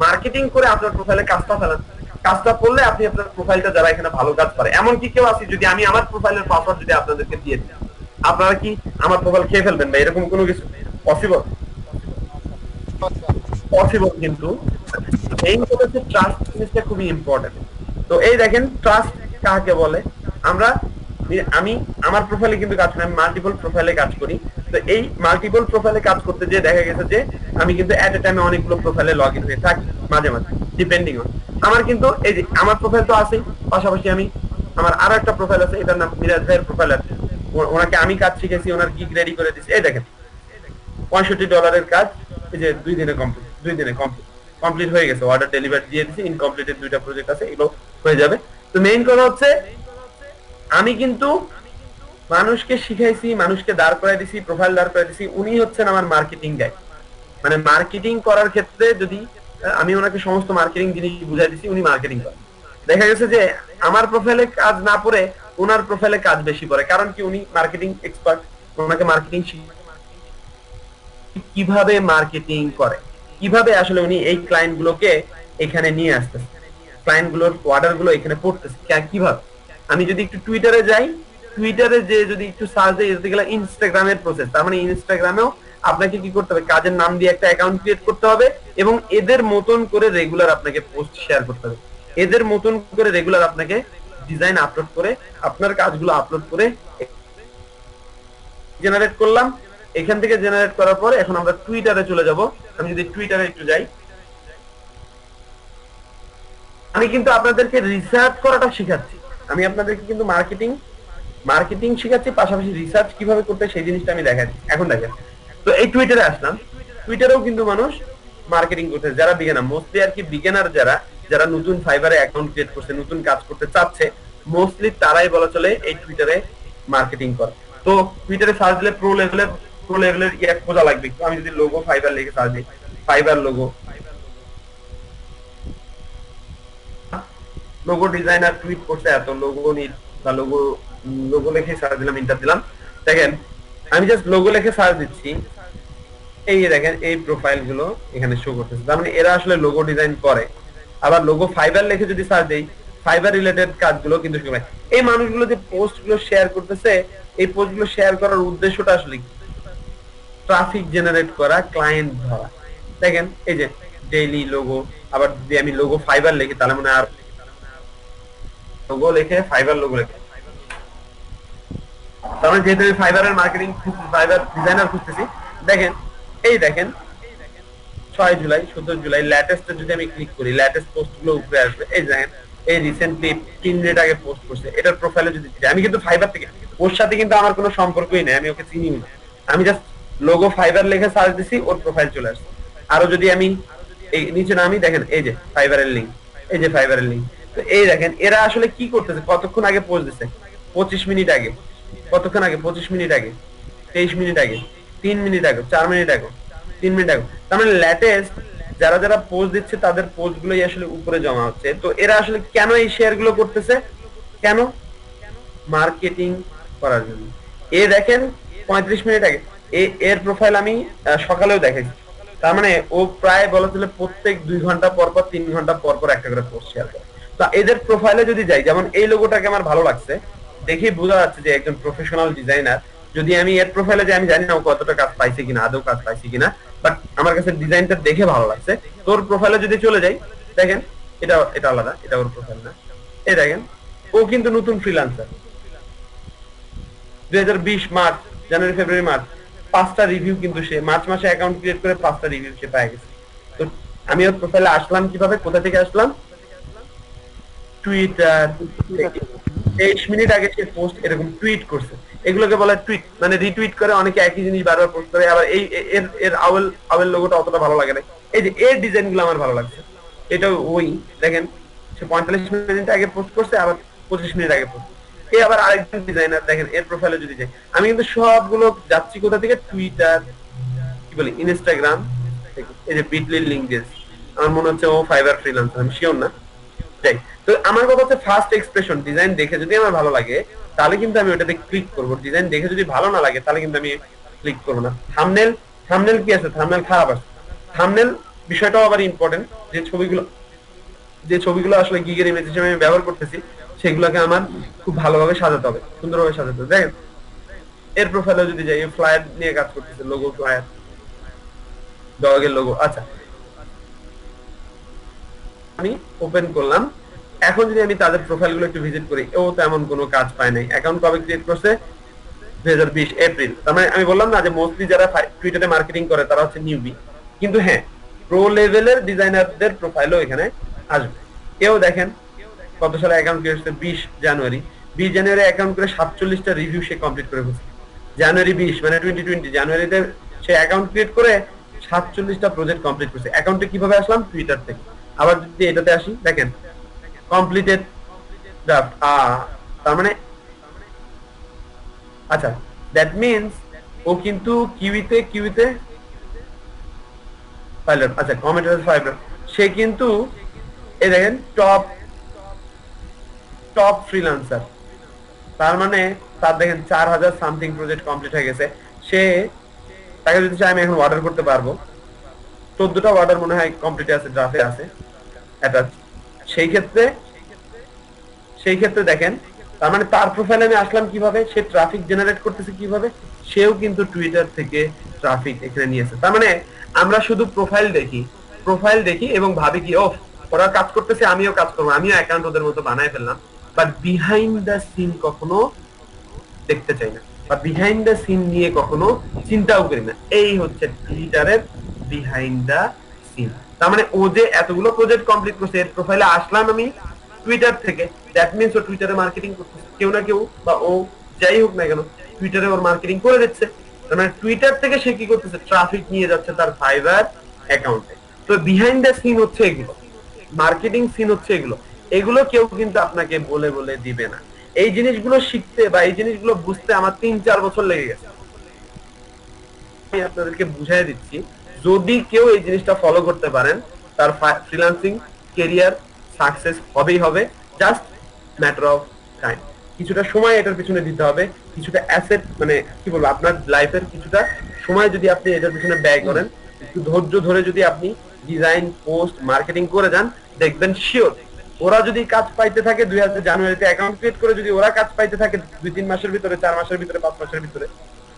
মার্কেটিং করে আপনার প্রোফাইলে কাজটা ফেলেন। কাজটা করলে আপনি আপনার প্রোফাইলটা যারা এখানে ভালো কাজ পারে, এমন কি কেউ আছে যদি আমি আমার প্রোফাইলের পাসওয়ার্ড যদি আপনাদেরকে দিয়ে দিই, আপনারা কি আমার প্রোফাইল খেয়ে ফেলবেন বা এরকম কোনো কিছু পসিবল? কিন্তু এই হচ্ছে ট্রাস্ট জিনিসটা খুবই ইম্পর্টেন্ট। তো এই দেখেন ট্রাস্ট কাকে বলে। আমি আমার প্রোফাইলে কিন্তু কাজ করি, আমি মাল্টিপল প্রোফাইলে কাজ করি। তো এই মাল্টিপল প্রোফাইলে কাজ করতে যে দেখা গেছে যে আমি কিন্তু এট এ টাইমে অনেকগুলো প্রোফাইলে লগ ইন হয়ে থাকি, মাঝে মাঝে ডিপেন্ডিং অন আমার কিন্তু এই যে আমার প্রোফাইল তো আছেই, পাশাপাশি আমি আমার আরো একটা প্রোফাইল আছে, এটার নাম মিরাজ ভাইয়ের প্রোফাইল আছে। ওনাকে আমি কাজ শিখেছি, ওনার গিগ রেডি করে দিচ্ছি। এই দেখেন $65 কাজ, এই যে 2 দিনে কমপ্লিট হয়ে গেছে, অর্ডার ডেলিভারি দিয়ে দিয়েছি। ইনকমপ্লিটেড 2টা প্রজেক্ট আছে, এগুলো হয়ে যাবে। তো মেইন কথা হচ্ছে আমি কিন্তু মানুষকে শিখাইছি, মানুষকে দাঁড় করাই দিছি, প্রোফাইল দাঁড় করাই দিছি, উনি হচ্ছেন আমার মার্কেটিং গাইড। মানে মার্কেটিং করার ক্ষেত্রে যদি আমি ওনাকে সমস্ত মার্কেটিং জিনিস বুঝাই দিছি, উনি মার্কেটিং করেন। দেখা গেছে যে আমার প্রোফাইলে কাজ না পড়ে ওনার প্রোফাইলে কাজ বেশি পড়ে, কারণ কি উনি মার্কেটিং এক্সপার্ট, ওনাকে মার্কেটিং কিভাবে মার্কেটিং করে, কিভাবে আসলে উনি এই ক্লায়েন্ট গুলোকে এখানে নিয়ে আসতেছে, ক্লায়েন্ট গুলোর অর্ডার গুলো এখানে পড়তেছে কিভাবে। আমি যদি একটু টুইটারে যাই, টুইটারে যে যদি একটু সার্চ দিই, এতে গেলে ইনস্টাগ্রামের প্রসেস, তার মানে ইনস্টাগ্রামেও আপনাকে কি করতে হবে, কাজের নাম দিয়ে একটা অ্যাকাউন্ট ক্রিয়েট করতে হবে এবং এদের মতন করে রেগুলার আপনাকে পোস্ট শেয়ার করতে হবে, এদের মতন করে রেগুলার আপনাকে ডিজাইন আপলোড করে আপনার কাজগুলো আপলোড করে জেনারেট করলাম। এখান থেকে জেনারেট করার পরে এখন আমরা টুইটারে চলে যাব। আমি যদি টুইটারে একটু যাই, আমি কিন্তু আপনাদেরকে রিসার্চ করাটা শেখাচ্ছি, আমি আপনাদেরকে কিন্তু মার্কেটিং শেখাচ্ছি, পাশাপাশি রিসার্চ কিভাবে করতে সেই জিনিসটা আমি দেখাচ্ছি। এখন দেখেন, তো এই টুইটারে আসলাম, টুইটারেও কিন্তু মানুষ মার্কেটিং করতে, যারা বিগিনার, মোস্টলি আর কি বিগিনার, যারা নতুন ফাইবারে অ্যাকাউন্ট ক্রিয়েট করছে, নতুন কাজ করতে চাচ্ছে, মোস্টলি তারাই বলা চলে এই টুইটারে মার্কেটিং করে। তো টুইটারে সার্চ দিলে প্রো লেভেলের ইয়ে খোঁজা লাগবে। আমি যদি লোগো ফাইবার লিখে সার্চ দিই, ফাইবার লোগো ডিজাইনার টুইট করছে এত, লোগো নিড বা লোগো লিখে সার্চ দিলাম, ইন্টার দিলাম, দেখেন আমি জাস্ট লোগো লিখে সার্চ দিচ্ছি, এই দেখেন এই প্রোফাইল গুলো এখানে শো করতেছে, তার মানে এরা আসলে লোগো ডিজাইন করে। আবার লোগো ফাইবার লিখে যদি সার্চ দেই, ফাইবার রিলেটেড কাজগুলো কিন্তু শুরু হয়। এই মানুষগুলো যে পোস্ট গুলো শেয়ার করতেছে, এই পোস্ট গুলো শেয়ার করার উদ্দেশ্যটা আসলে কি? ট্রাফিক জেনারেট করা, ক্লায়েন্ট ধরা। দেখেন এই যে ডেইলি লোগো, আবার যদি আমি লোগো ফাইবার লিখি তাহলে মানে আর লোগো লিখে ফাইবার লোগো লিখে, তার মানে যেহেতু আমি ফাইবারের মার্কেটিং, ফাইবার ডিজাইনার খুঁজতেছি, দেখেন এই দেখেন 6 জুলাই 17 জুলাই লেটেস্ট যদি আমি ক্লিক করি, লেটেস্ট পোস্ট গুলো উপরে আসবে। এই দেখেন এই রিসেন্টলি 3 মিনিট আগে পোস্ট করছে, এটার প্রোফাইলে যদি আমি কিন্তু ফাইবার থেকে, ওর সাথে কিন্তু আমার কোনো সম্পর্কই নেই, আমি ওকে চিনি না, আমি জাস্ট লোগো ফাইবার লিখে সার্চ দিছি, ওর প্রোফাইল চলে আসছে। আরো যদি আমি এই নিচে নামি, দেখেন এই যে ফাইবারের লিংক, এই যে ফাইবারের লিংক। তো এই দেখেন এরা আসলে কি করতেছে, কতক্ষণ আগে পোস্ট দিছে, 25 মিনিট আগে, কতক্ষণ আগে, 25 মিনিট আগে, 23 মিনিট আগে, 3 মিনিট আগে, 4 মিনিট আগে, 3 মিনিট আগে। তার মানে লেটেস্ট যারা পোস্ট দিচ্ছে তাদের পোস্ট গুলোই আসলে উপরে জমা হচ্ছে। তো এরা আসলে কেন এই শেয়ার গুলো করতেছে, কেন? মার্কেটিং করার জন্য। এ দেখেন 35 মিনিট আগে, এর প্রোফাইল আমি সকালেও দেখেছি, তার মানে ও প্রায় বলা চলে প্রত্যেক 2 ঘন্টা পর পর 3 ঘন্টা পর পর একটা করে পোস্ট শেয়ার করে। তো এদের প্রোফাইলে যদি যাই, যেমন এই লোগোটাকে আমার ভালো লাগছে, দেখে বোঝা যাচ্ছে যে একজন প্রফেশনাল ডিজাইনার। যদি আমি এর প্রোফাইলে যাই, আমি জানি না ও কতটা কাজ পাইছে কিনা, আদৌ কাজ পাইছে কিনা, বাট আমার কাছে ডিজাইনটা দেখে ভালো লাগছে। তোর প্রোফাইলে যদি চলে যাই, দেখেন এটা আলাদা, এটা ওর প্রোফাইল না। এই দেখেন ও কিন্তু নতুন ফ্রিল্যান্সার, 2020 মার্চ, জানুয়ারি, ফেব্রুয়ারি, মার্চ, 5টা রিভিউ কিন্তু সে মার্চ মাসে অ্যাকাউন্ট ক্রিয়েট করে 5টা রিভিউ সে পেয়ে গেছে। তো আমি ওর প্রোফাইলে আসলাম কিভাবে, কোথা থেকে আসলাম? টুইটার। 23 মিনিট আগে সে পোস্ট এরকম টুইট করছে, এগুলোকে বলা টুইট, মানে রিটুইট করে, অনেকে একই জিনিস বারবার পোস্ট করে। আবার এই এর আওয়েল লোগোটা অতটা ভালো লাগে না, এই যে এর ডিজাইন গুলো আমার ভালো লাগছে। এটা ওই দেখেন সে 45 মিনিট আগে পোস্ট করছে, আবার 25 মিনিট আগে পোস্ট। এই আবার আরেকজন ডিজাইনার, দেখেন এর প্রোফাইলে যদি যাই, আমি কিন্তু সবগুলো যাচ্ছি কোথা থেকে, টুইটার, কি বলি, ইনস্টাগ্রাম, এই যে বিটলির লিংক দিয়েছি, আমার মনে হচ্ছে ও ফাইবার ফ্রিল্যান্সার, আমি শিওর না। তো আমার কথা হচ্ছে ফার্স্ট এক্সপ্রেশন, ডিজাইন দেখে যদি আমার ভালো লাগে তাহলে কিন্তু আমি ওটাতে ক্লিক করব, ডিজাইন দেখে যদি ভালো না লাগে তাহলে কিন্তু আমি ক্লিক করব না। থাম্বনেল কি আছে, থাম্বনেল খারাপ আছে, থাম্বনেল বিষয়টাও আবার ইম্পর্টেন্ট। যে ছবিগুলো আসলে গিগের ইমেজ হিসেবে আমি ব্যবহার করতেছি, সেগুলোকে আমার খুব ভালোভাবে সাজাতে হবে, সুন্দরভাবে সাজাতে হবে। দেখেন এর প্রোফাইলে যদি যাই, ফ্লায়ার নিয়ে কাজ করতেছে, লোগো ফ্লায়ার, ডগের লোগো। আচ্ছা, আমি ওপেন করলাম, এখন যদি আমি তাদের প্রোফাইল গুলো একটু ভিজিট করি, ও তেমন কোনো কাজ পায় নাই। অ্যাকাউন্ট কবে ক্রিয়েট করছে? 2020 এপ্রিল। তার মানে আমি বললাম না যে মোস্টলি যারা টুইটারে মার্কেটিং করে তারা হচ্ছে নিউবি, কিন্তু হ্যাঁ প্রো লেভেলের ডিজাইনারদের প্রোফাইলও এখানে আসবে। কেউ দেখেন কত সালে অ্যাকাউন্ট ক্রিয়েট করছে, 20 জানুয়ারি অ্যাকাউন্ট করে 47টা রিভিউ সে কমপ্লিট করে ফেলছে। জানুয়ারি 20 মানে 2020 জানুয়ারিতে সে অ্যাকাউন্ট ক্রিয়েট করে 47টা প্রজেক্ট কমপ্লিট করছে। অ্যাকাউন্টে কিভাবে আসলাম? টুইটার থেকে। আবার যদি এটাতে আসি, দেখেন কমপ্লিটেড ড্রাফট, তার মানে আচ্ছা, দ্যাট মিন্স ও কিন্তু কিউইতে পাইলট, আচ্ছা কমেন্টার ফাইবার, সে কিন্তু এই দেখেন টপ ফ্রিল্যান্সার, তার মানে তার দেখেন 4000 সামথিং প্রজেক্ট কমপ্লিট হয়ে গেছে। সে তাকে যদি চাই আমি এখন অর্ডার করতে পারবো। 14টা অর্ডার মনে হয় কমপ্লিট আছে, ড্রাফে আছে অ্যাটাচ। সেই ক্ষেত্রে দেখেন, তার মানে তার প্রোফাইলে আমি আসলাম কিভাবে, সে ট্রাফিক জেনারেট করতেছে কিভাবে, সেও কিন্তু টুইটার থেকে ট্রাফিক এখানে নিয়েছে। তার মানে আমরা শুধু প্রোফাইল দেখি এবং ভাবি কি ও ওরা কাজ করতেছে আমিও কাজ করবো, আমিও অ্যাকাউন্ট ওদের মতো বানায় ফেললাম, বাট বিহাইন্ড দ্য সিন কখনো দেখতে চাই না, বা বিহাইন্ড দ্য সিন নিয়ে কখনো চিন্তাও করি না। এই হচ্ছে টুইটারের বিহাইন্ড দ্য সিন। তার মানে ও যে এতগুলো প্রজেক্ট কমপ্লিট করছে, এর প্রোফাইলে আসলাম আমি টুইটার থেকে, দ্যাট মিনস ও টুইটারে মার্কেটিং করতেছে, কেউ না কেউ বা ও যাই হোক না কেন টুইটারে ওর মার্কেটিং করে দিচ্ছে। তার মানে টুইটার থেকে সে কি করতেছে, ট্রাফিক নিয়ে যাচ্ছে তার ফাইবার অ্যাকাউন্টে। তো বিহাইন্ড দ্য সিন হচ্ছে এগুলো, মার্কেটিং সিন হচ্ছে এগুলো কেউ কিন্তু আপনাকে বলে বলে দিবে না। এই জিনিসগুলো শিখতে বা এই জিনিসগুলো বুঝতে আমার 3-4 বছর লেগে গেছে। আমি আপনাদেরকে বুঝাই দিচ্ছি, যদি কেউ এই জিনিসটা ফলো করতে পারেন তার ফ্রিল্যান্সিং ক্যারিয়ার সাকসেস হবেই হবে, জাস্ট ম্যাটার অফ টাইম। কিছুটা সময় এটার পিছনে দিতে হবে, কিছুটা অ্যাসেট মানে কি বলবো, আপনার লাইফের কিছুটা সময় যদি আপনি এটার পিছনে ব্যয় করেন, একটু ধৈর্য ধরে যদি আপনি ডিজাইন পোস্ট মার্কেটিং করে যান, দেখবেন শিওর ওরা যদি কাজ পাইতে থাকে 2000 জানুয়ারিতে অ্যাকাউন্ট ক্রিয়েট করে যদি ওরা কাজ পাইতে থাকে 2-3 মাসের ভিতরে, 4 মাসের ভিতরে, 5 মাসের ভিতরে,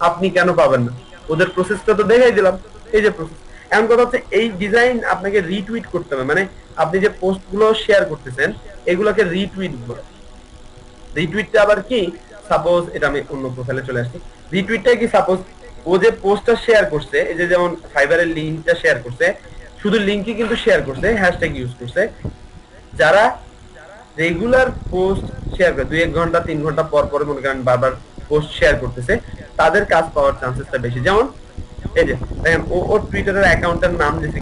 আপনি কেন পাবেন না? ওদের প্রসেসটা তো দেখাই দিলাম, এই যে প্রসেস। এমন কথা হচ্ছে এই ডিজাইন আপনাকে রিটুইট করতে হবে, মানে আপনি যে পোস্ট গুলো শেয়ার করতেছেন এগুলোকে রিটুইট বলে। রিটুইটটা আবার কি, সাপোজ এটা আমি অন্য প্রোফাইলে চলে আসছি, রিটুইটটা কি, সাপোজ ও যে পোস্টটা শেয়ার করছে, এই যে যেমন ফাইবারের লিংকটা শেয়ার করছে, শুধু লিংকই কিন্তু শেয়ার করছে, হ্যাশট্যাগ ইউজ করছে। যারা রেগুলার পোস্ট শেয়ার করে 2-1 ঘন্টা 3 ঘন্টা পর পর মনে করেন বারবার পোস্ট শেয়ার করতেছে, তাদের কাজ পাওয়ার চান্সেসটা বেশি। যেমন এই যে দেখেন ও টুইটারের অ্যাকাউন্টের নাম দিয়েছে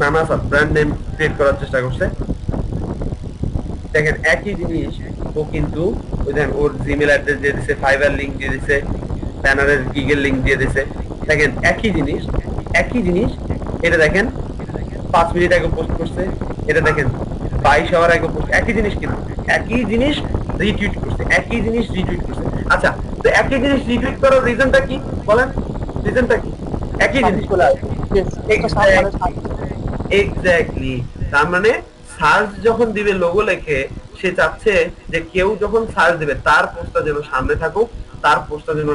নানাসার ব্র্যান্ড নেম ক্রিয়েট করার চেষ্টা করছে। দেখেন একই জিনিস ও কিন্তু ওই দেখেন ওর জিমেল অ্যাড্রেস দিয়ে দিয়েছে, ফাইবার লিংক দিয়ে দিয়েছে, ব্যানারের গিগের লিংক দিয়ে দিয়েছে। দেখেন একই জিনিস এটা দেখেন 5 মিনিট আগে পোস্ট করছে, এটা দেখেন 22 আওয়ার আগে পোস্ট, একই জিনিস কিন্তু একই জিনিস রিটুইট করছে, একই জিনিস রিটুইট করছে। আচ্ছা, তো একই জিনিস রিটুইট করার রিজনটা কি বলেন? রিজনটা কি? একই জিনিস এক্স্যাক্টলি। তার মানে সার্চ যখন দিবে লোগো লেখে, সে চাচ্ছে যে কেউ যখন সার্চ দিবে তার পোস্টটা যেন সামনে থাকুক, তার পোস্টটা যেন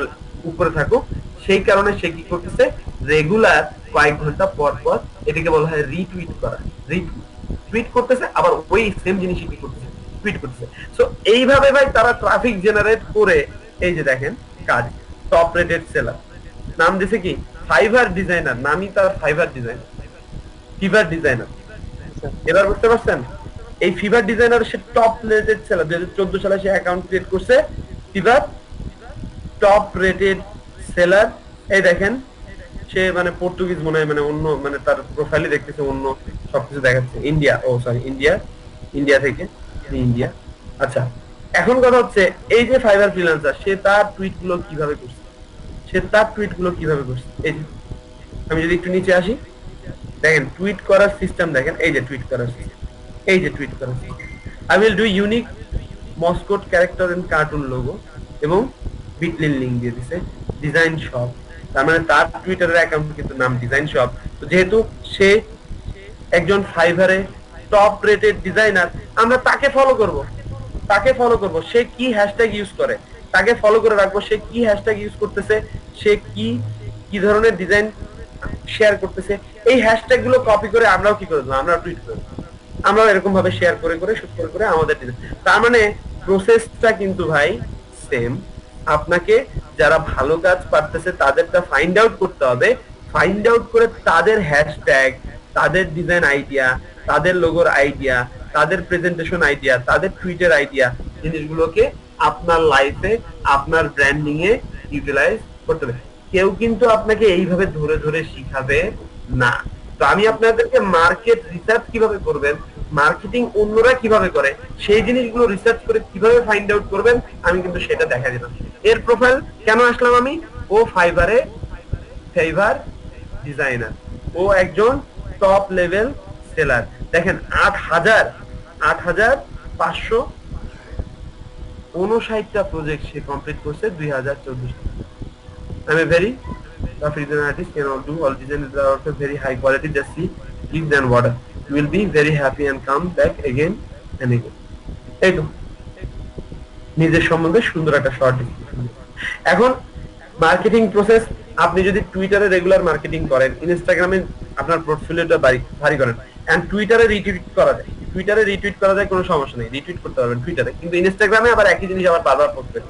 উপরে থাকুক। সেই কারণে সে কি করতেছে, রেগুলার কয়েক ঘন্টা পর পর এটাকে বলা হয় রিটুইট করা, রিটুইট করতেছে, আবার ওই সেম জিনিসই কি করতেছে, টুইট করতেছে। সো এইভাবে ভাই তারা ট্রাফিক জেনারেট করে, এই যে দেখেন কাজ, টপ রেটেড সেলার, নাম দিছে কি ফাইবার ডিজাইনার, নামই তার ফাইবার ডিজাইনার, ফিভার ডিজাইনার। এবার বুঝতে পারছেন, এই ফিভার ডিজাইনার সে টপ রেটেড সেলার। 2014 সালে সে অ্যাকাউন্ট ক্রিয়েট করছে, ফিভার টপ রেটেড সেলার। এই দেখেন সে মানে পর্তুগিজ মনে হয়, মানে অন্য, মানে তার প্রোফাইলে দেখতেছে অন্য সবকিছু দেখাচ্ছে ইন্ডিয়া, ও সরি ইন্ডিয়া থেকে, ইন্ডিয়া। আচ্ছা, এখন কথা হচ্ছে এই যে ফাইবার ফ্রিল্যান্সার, সে তার টুইট গুলো কিভাবে করছে, এই যে আমি যদি একটু নিচে আসি, দেখেন টুইট করার সিস্টেম, দেখেন এই যে টুইট করার system, I will do unique mascot character and cartoon logo এবং বিটলিন লিংক দিয়ে দিছে, ডিজাইন শপ। তার মানে তার টুইটারের অ্যাকাউন্ট কিন্তু নাম ডিজাইন শপ। তো যেহেতু সে একজন ফাইবারে টপ রেটেড ডিজাইনার, আমরা তাকে ফলো করব, সে কি হ্যাশট্যাগ ইউজ করে তাকে ফলো করে রাখবো, সে কি হ্যাশট্যাগ ইউজ করতেছে, সে কি ধরনের ডিজাইন শেয়ার করতেছে, এই হ্যাশট্যাগ গুলো কপি করে আমরাও কি করে দেবো, আমরা টুইট করে দেবো, আমরাও এরকম ভাবে শেয়ার করে শুট করে আমাদের ডিজাইন। তার মানে প্রসেসটা কিন্তু ভাই সেম। আপনাকে যারা ভালো কাজ পারতেছে তাদেরটা ফাইন্ড আউট করতে হবে, ফাইন্ড আউট করে তাদের হ্যাশট্যাগ, তাদের ডিজাইন আইডিয়া, তাদের লোগোর আইডিয়া, তাদের প্রেজেন্টেশন আইডিয়া, তাদের টুইটার আইডিয়া, জিনিসগুলোকে আপনার লাইফে, আপনার ব্র্যান্ডিং এ ইউটিলাইজ করতে হবে। কেউ কিন্তু আপনাকে এইভাবে ধরে ধরে শিখাবে না। তো আমি আপনাদেরকে মার্কেট রিসার্চ কিভাবে করবেন, মার্কেটিং অন্যরা কিভাবে করে, সেই জিনিসগুলো রিসার্চ করে কিভাবে ফাইন্ড আউট করবেন, আমি কিন্তু সেটা দেখা দিলাম। এর প্রোফাইল কেন আসলাম আমি, ও ফাইবার ডিজাইনার, ও একজন টপ লেভেল সেলার। দেখেন 8,559টা প্রজেক্ট সে কমপ্লিট করছে 2014 সালে। I'm a very tough design artist, cannot do all designs are also very high quality, just see leaves and water. You will be very happy and come back again and again. এই তো নিজের সম্বন্ধে সুন্দর একটা short description. এখন marketing process, আপনি যদি টুইটারে রেগুলার মার্কেটিং করেন, ইনস্টাগ্রামে আপনার পোর্টফোলিওটা ভারী করেন, এন্ড টুইটারে রিটুইট করা যায়, টুইটারে রিটুইট করা যায়, কোনো সমস্যা নেই, রিটুইট করতে পারবেন টুইটারে, কিন্তু ইনস্টাগ্রামে আবার একই জিনিস আবার বারবার পোস্ট করেন,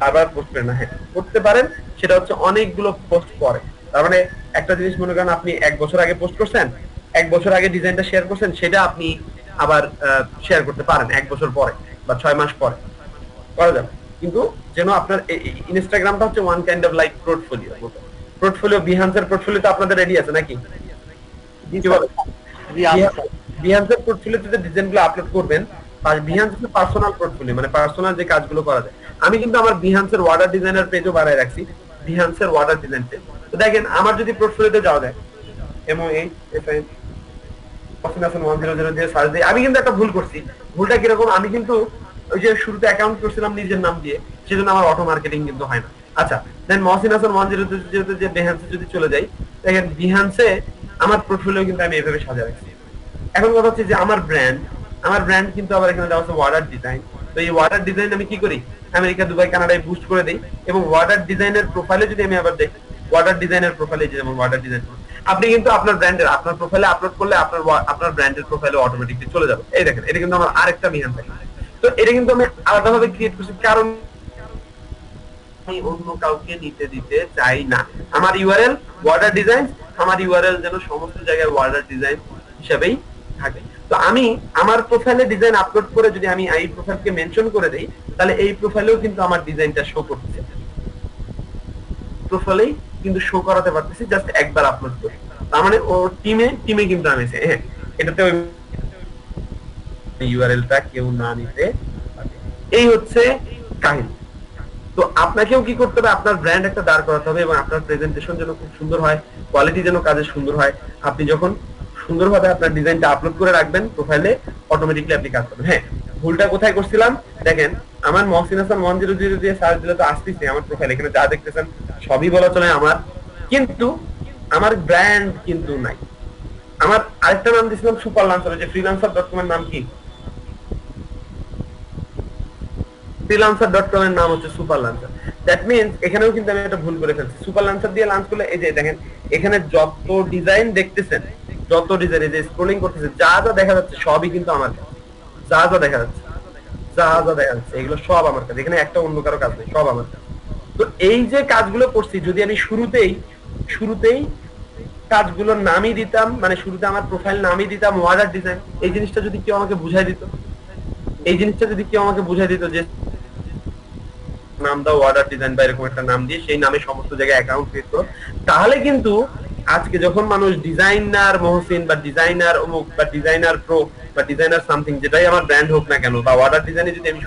আবার পোস্ট করেন না। হ্যাঁ করতে পারেন, সেটা হচ্ছে অনেকগুলো পোস্ট করে। তার মানে একটা জিনিস মনে করেন আপনি 1 বছর আগে পোস্ট করছেন, 1 বছর আগে ডিজাইনটা শেয়ার করছেন, সেটা আপনি আবার শেয়ার করতে পারেন 1 বছর পরে বা 6 মাস পরে করা যাবে। কিন্তু যেন আপনার ইনস্টাগ্রামটা হচ্ছে one kind of like portfolio. Portfolio বিহান্সের পোর্টফোলিও তো আপনাদের রেডি আছে নাকি? বিহান্সের পোর্টফোলিওতে যে ডিজাইনগুলো আপলোড করবেন, বিহান্সের পার্সোনাল পোর্টফোলিও মানে পার্সোনাল যে কাজগুলো করা যায়। আমি কিন্তু আমার বিহান্সের ওয়াটার ডিজাইনার পেজও বানায় রাখছি, বিহান্সের ওয়াটার ডিজাইন পেজ। তো দেখেন আমার যদি পোর্টফোলিওতে যাওয়া যায়, আমি কিন্তু একটা ভুল করছি। ভুলটা কিরকম? আমি কিন্তু ওই যে শুরুতে অ্যাকাউন্ট করছিলাম নিজের নাম দিয়ে, সেজন্য আমার অটো মার্কেটিং কিন্তু হয় না। আচ্ছা দেন মহসিন হাসান 102 যে বিহান্সে যদি চলে যাই, দেখেন বিহান্সে আমার পোর্টফোলিও কিন্তু আমি এভাবে সাজা রাখছি। এখন কথা হচ্ছে যে আমার ব্র্যান্ড কিন্তু আবার এখানে দেওয়া আছে ওয়াটার ডিজাইন। তো এই ওয়াটার ডিজাইন আমি কি করি? আমেরিকা, দুবাই, কানাডায় বুস্ট করে দেই, এবং ওয়াটার ডিজাইনের প্রোফাইলে যদি আমি আবার দেখি, ওয়াটার ডিজাইনের প্রোফাইলে যেমন ওয়াটার ডিজাইন, আপনি কিন্তু আপনার ব্র্যান্ডের আপনার প্রোফাইলে আপলোড করলে আপনার ব্র্যান্ডের প্রোফাইলে অটোমেটিকলি চলে যাবে। এই দেখেন, এটা কিন্তু আমার আরেকটা বিহান থাকে। তো এটা কিন্তু আমি আলাদাভাবে ক্রিয়েট করছি, কারণ আমি অন্য কাউকে নিতে দিতে চাই না। আমার ইউআরএল ওয়াটার ডিজাইন, আমার ইউআরএল যেন সমস্ত জায়গায় ওয়াটার ডিজাইন হিসেবেই থাকে। তো আমি আমার প্রোফাইলে ডিজাইন আপলোড করে যদি আমি এই প্রোফাইলকে মেনশন করে দেই, তাহলে এই প্রোফাইলেও কিন্তু আমার ডিজাইনটা শো করছে, প্রোফাইলেই কিন্তু শো করাতে পারতেছি জাস্ট একবার আপলোড করে। তার মানে ও টিমে কিন্তু আমি হ্যাঁ এটাতে ওই ইউআরএলটা কেউ না নিতে পারে। এই হচ্ছে কাহিনী। তো আপনাকেও কি করতে হবে? আপনার ব্র্যান্ড একটা দাঁড় করাতে হবে, এবং আপনার প্রেজেন্টেশন যেন খুব সুন্দর হয়, কোয়ালিটি যেন কাজে সুন্দর হয়। আপনি যখন সুন্দরভাবে আপনার ডিজাইনটা আপলোড করে রাখবেন প্রোফাইলে, অটোমেটিকলি আপনি কাজ করবেন। হ্যাঁ ভুলটা কোথায় করছিলাম দেখেন, আমার মহসিন হাসান 102 দিয়ে সার্চ দিলে তো আসতেছে আমার প্রোফাইল, এখানে যা দেখতেছেন সবই বলা চলে আমার, কিন্তু আমার ব্র্যান্ড কিন্তু নাই। আমার আরেকটা নাম দিয়েছিলাম সুপার লান্সার, যে freelancer.com এর নাম কি? freelancer.com এর নাম হচ্ছে সুপার লান্সার। দ্যাট মিন্স এখানেও কিন্তু আমি একটা ভুল করে ফেলছি। সুপার লান্সার দিয়ে লঞ্চ করলে এই যে দেখেন এখানে যত ডিজাইন দেখতেছেন, যত ডিজাইন এই যে স্ক্রলিং করতেছে, যা যা দেখা যাচ্ছে সবই কিন্তু আমার কাছে। যা যা দেখা যাচ্ছে এগুলো সব আমার কাছে, এখানে একটা অন্য কারো কাজ নেই, সব আমার কাছে। তো এই যে কাজগুলো করছি, যদি আমি শুরুতেই কাজগুলোর নামই দিতাম, মানে শুরুতে আমার প্রোফাইল নামই দিতাম ওয়াটার ডিজাইন, এই জিনিসটা যদি কেউ আমাকে বুঝাই দিত, যে নাম দাও ওয়াটার ডিজাইন বা এরকম একটা নাম দিয়ে সেই নামে সমস্ত জায়গায় অ্যাকাউন্ট ক্রিয়েট করো, তাহলে কিন্তু আজকে যখন মানুষ ডিজাইনার মহসিন বা ডিজাইনার অমুক বা ডিজাইনার প্রো বা ডিজাইনার সামথিং, যেটাই আমার ব্র্যান্ড হোক না কেন, বা ওয়াটার ডিজাইনে যদি আমি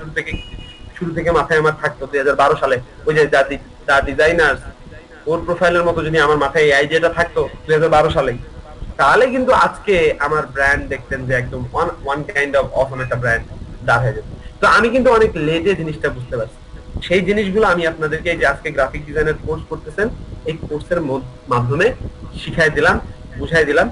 শুরু থেকে মাথায় আমার থাকতো 2012 সালে, ওই যে যা ডিজাইনার ওর প্রোফাইলের মতো যদি আমার মাথায় এই আইডিয়াটা থাকতো 2012 সালে, তাহলে কিন্তু আজকে আমার ব্র্যান্ড দেখতেন যে একদম ওয়ান কাইন্ড অফ অসম একটা ব্র্যান্ড দাঁড় হয়ে যেত। তো আমি কিন্তু অনেক লেটে জিনিসটা বুঝতে পারছি। সেই জিনিসগুলো আমি আপনাদেরকে এই যে আজকে গ্রাফিক ডিজাইনের কোর্স করতেছেন, এই কোর্সের মাধ্যমে শিখাই দিলাম, বুঝাই দিলাম।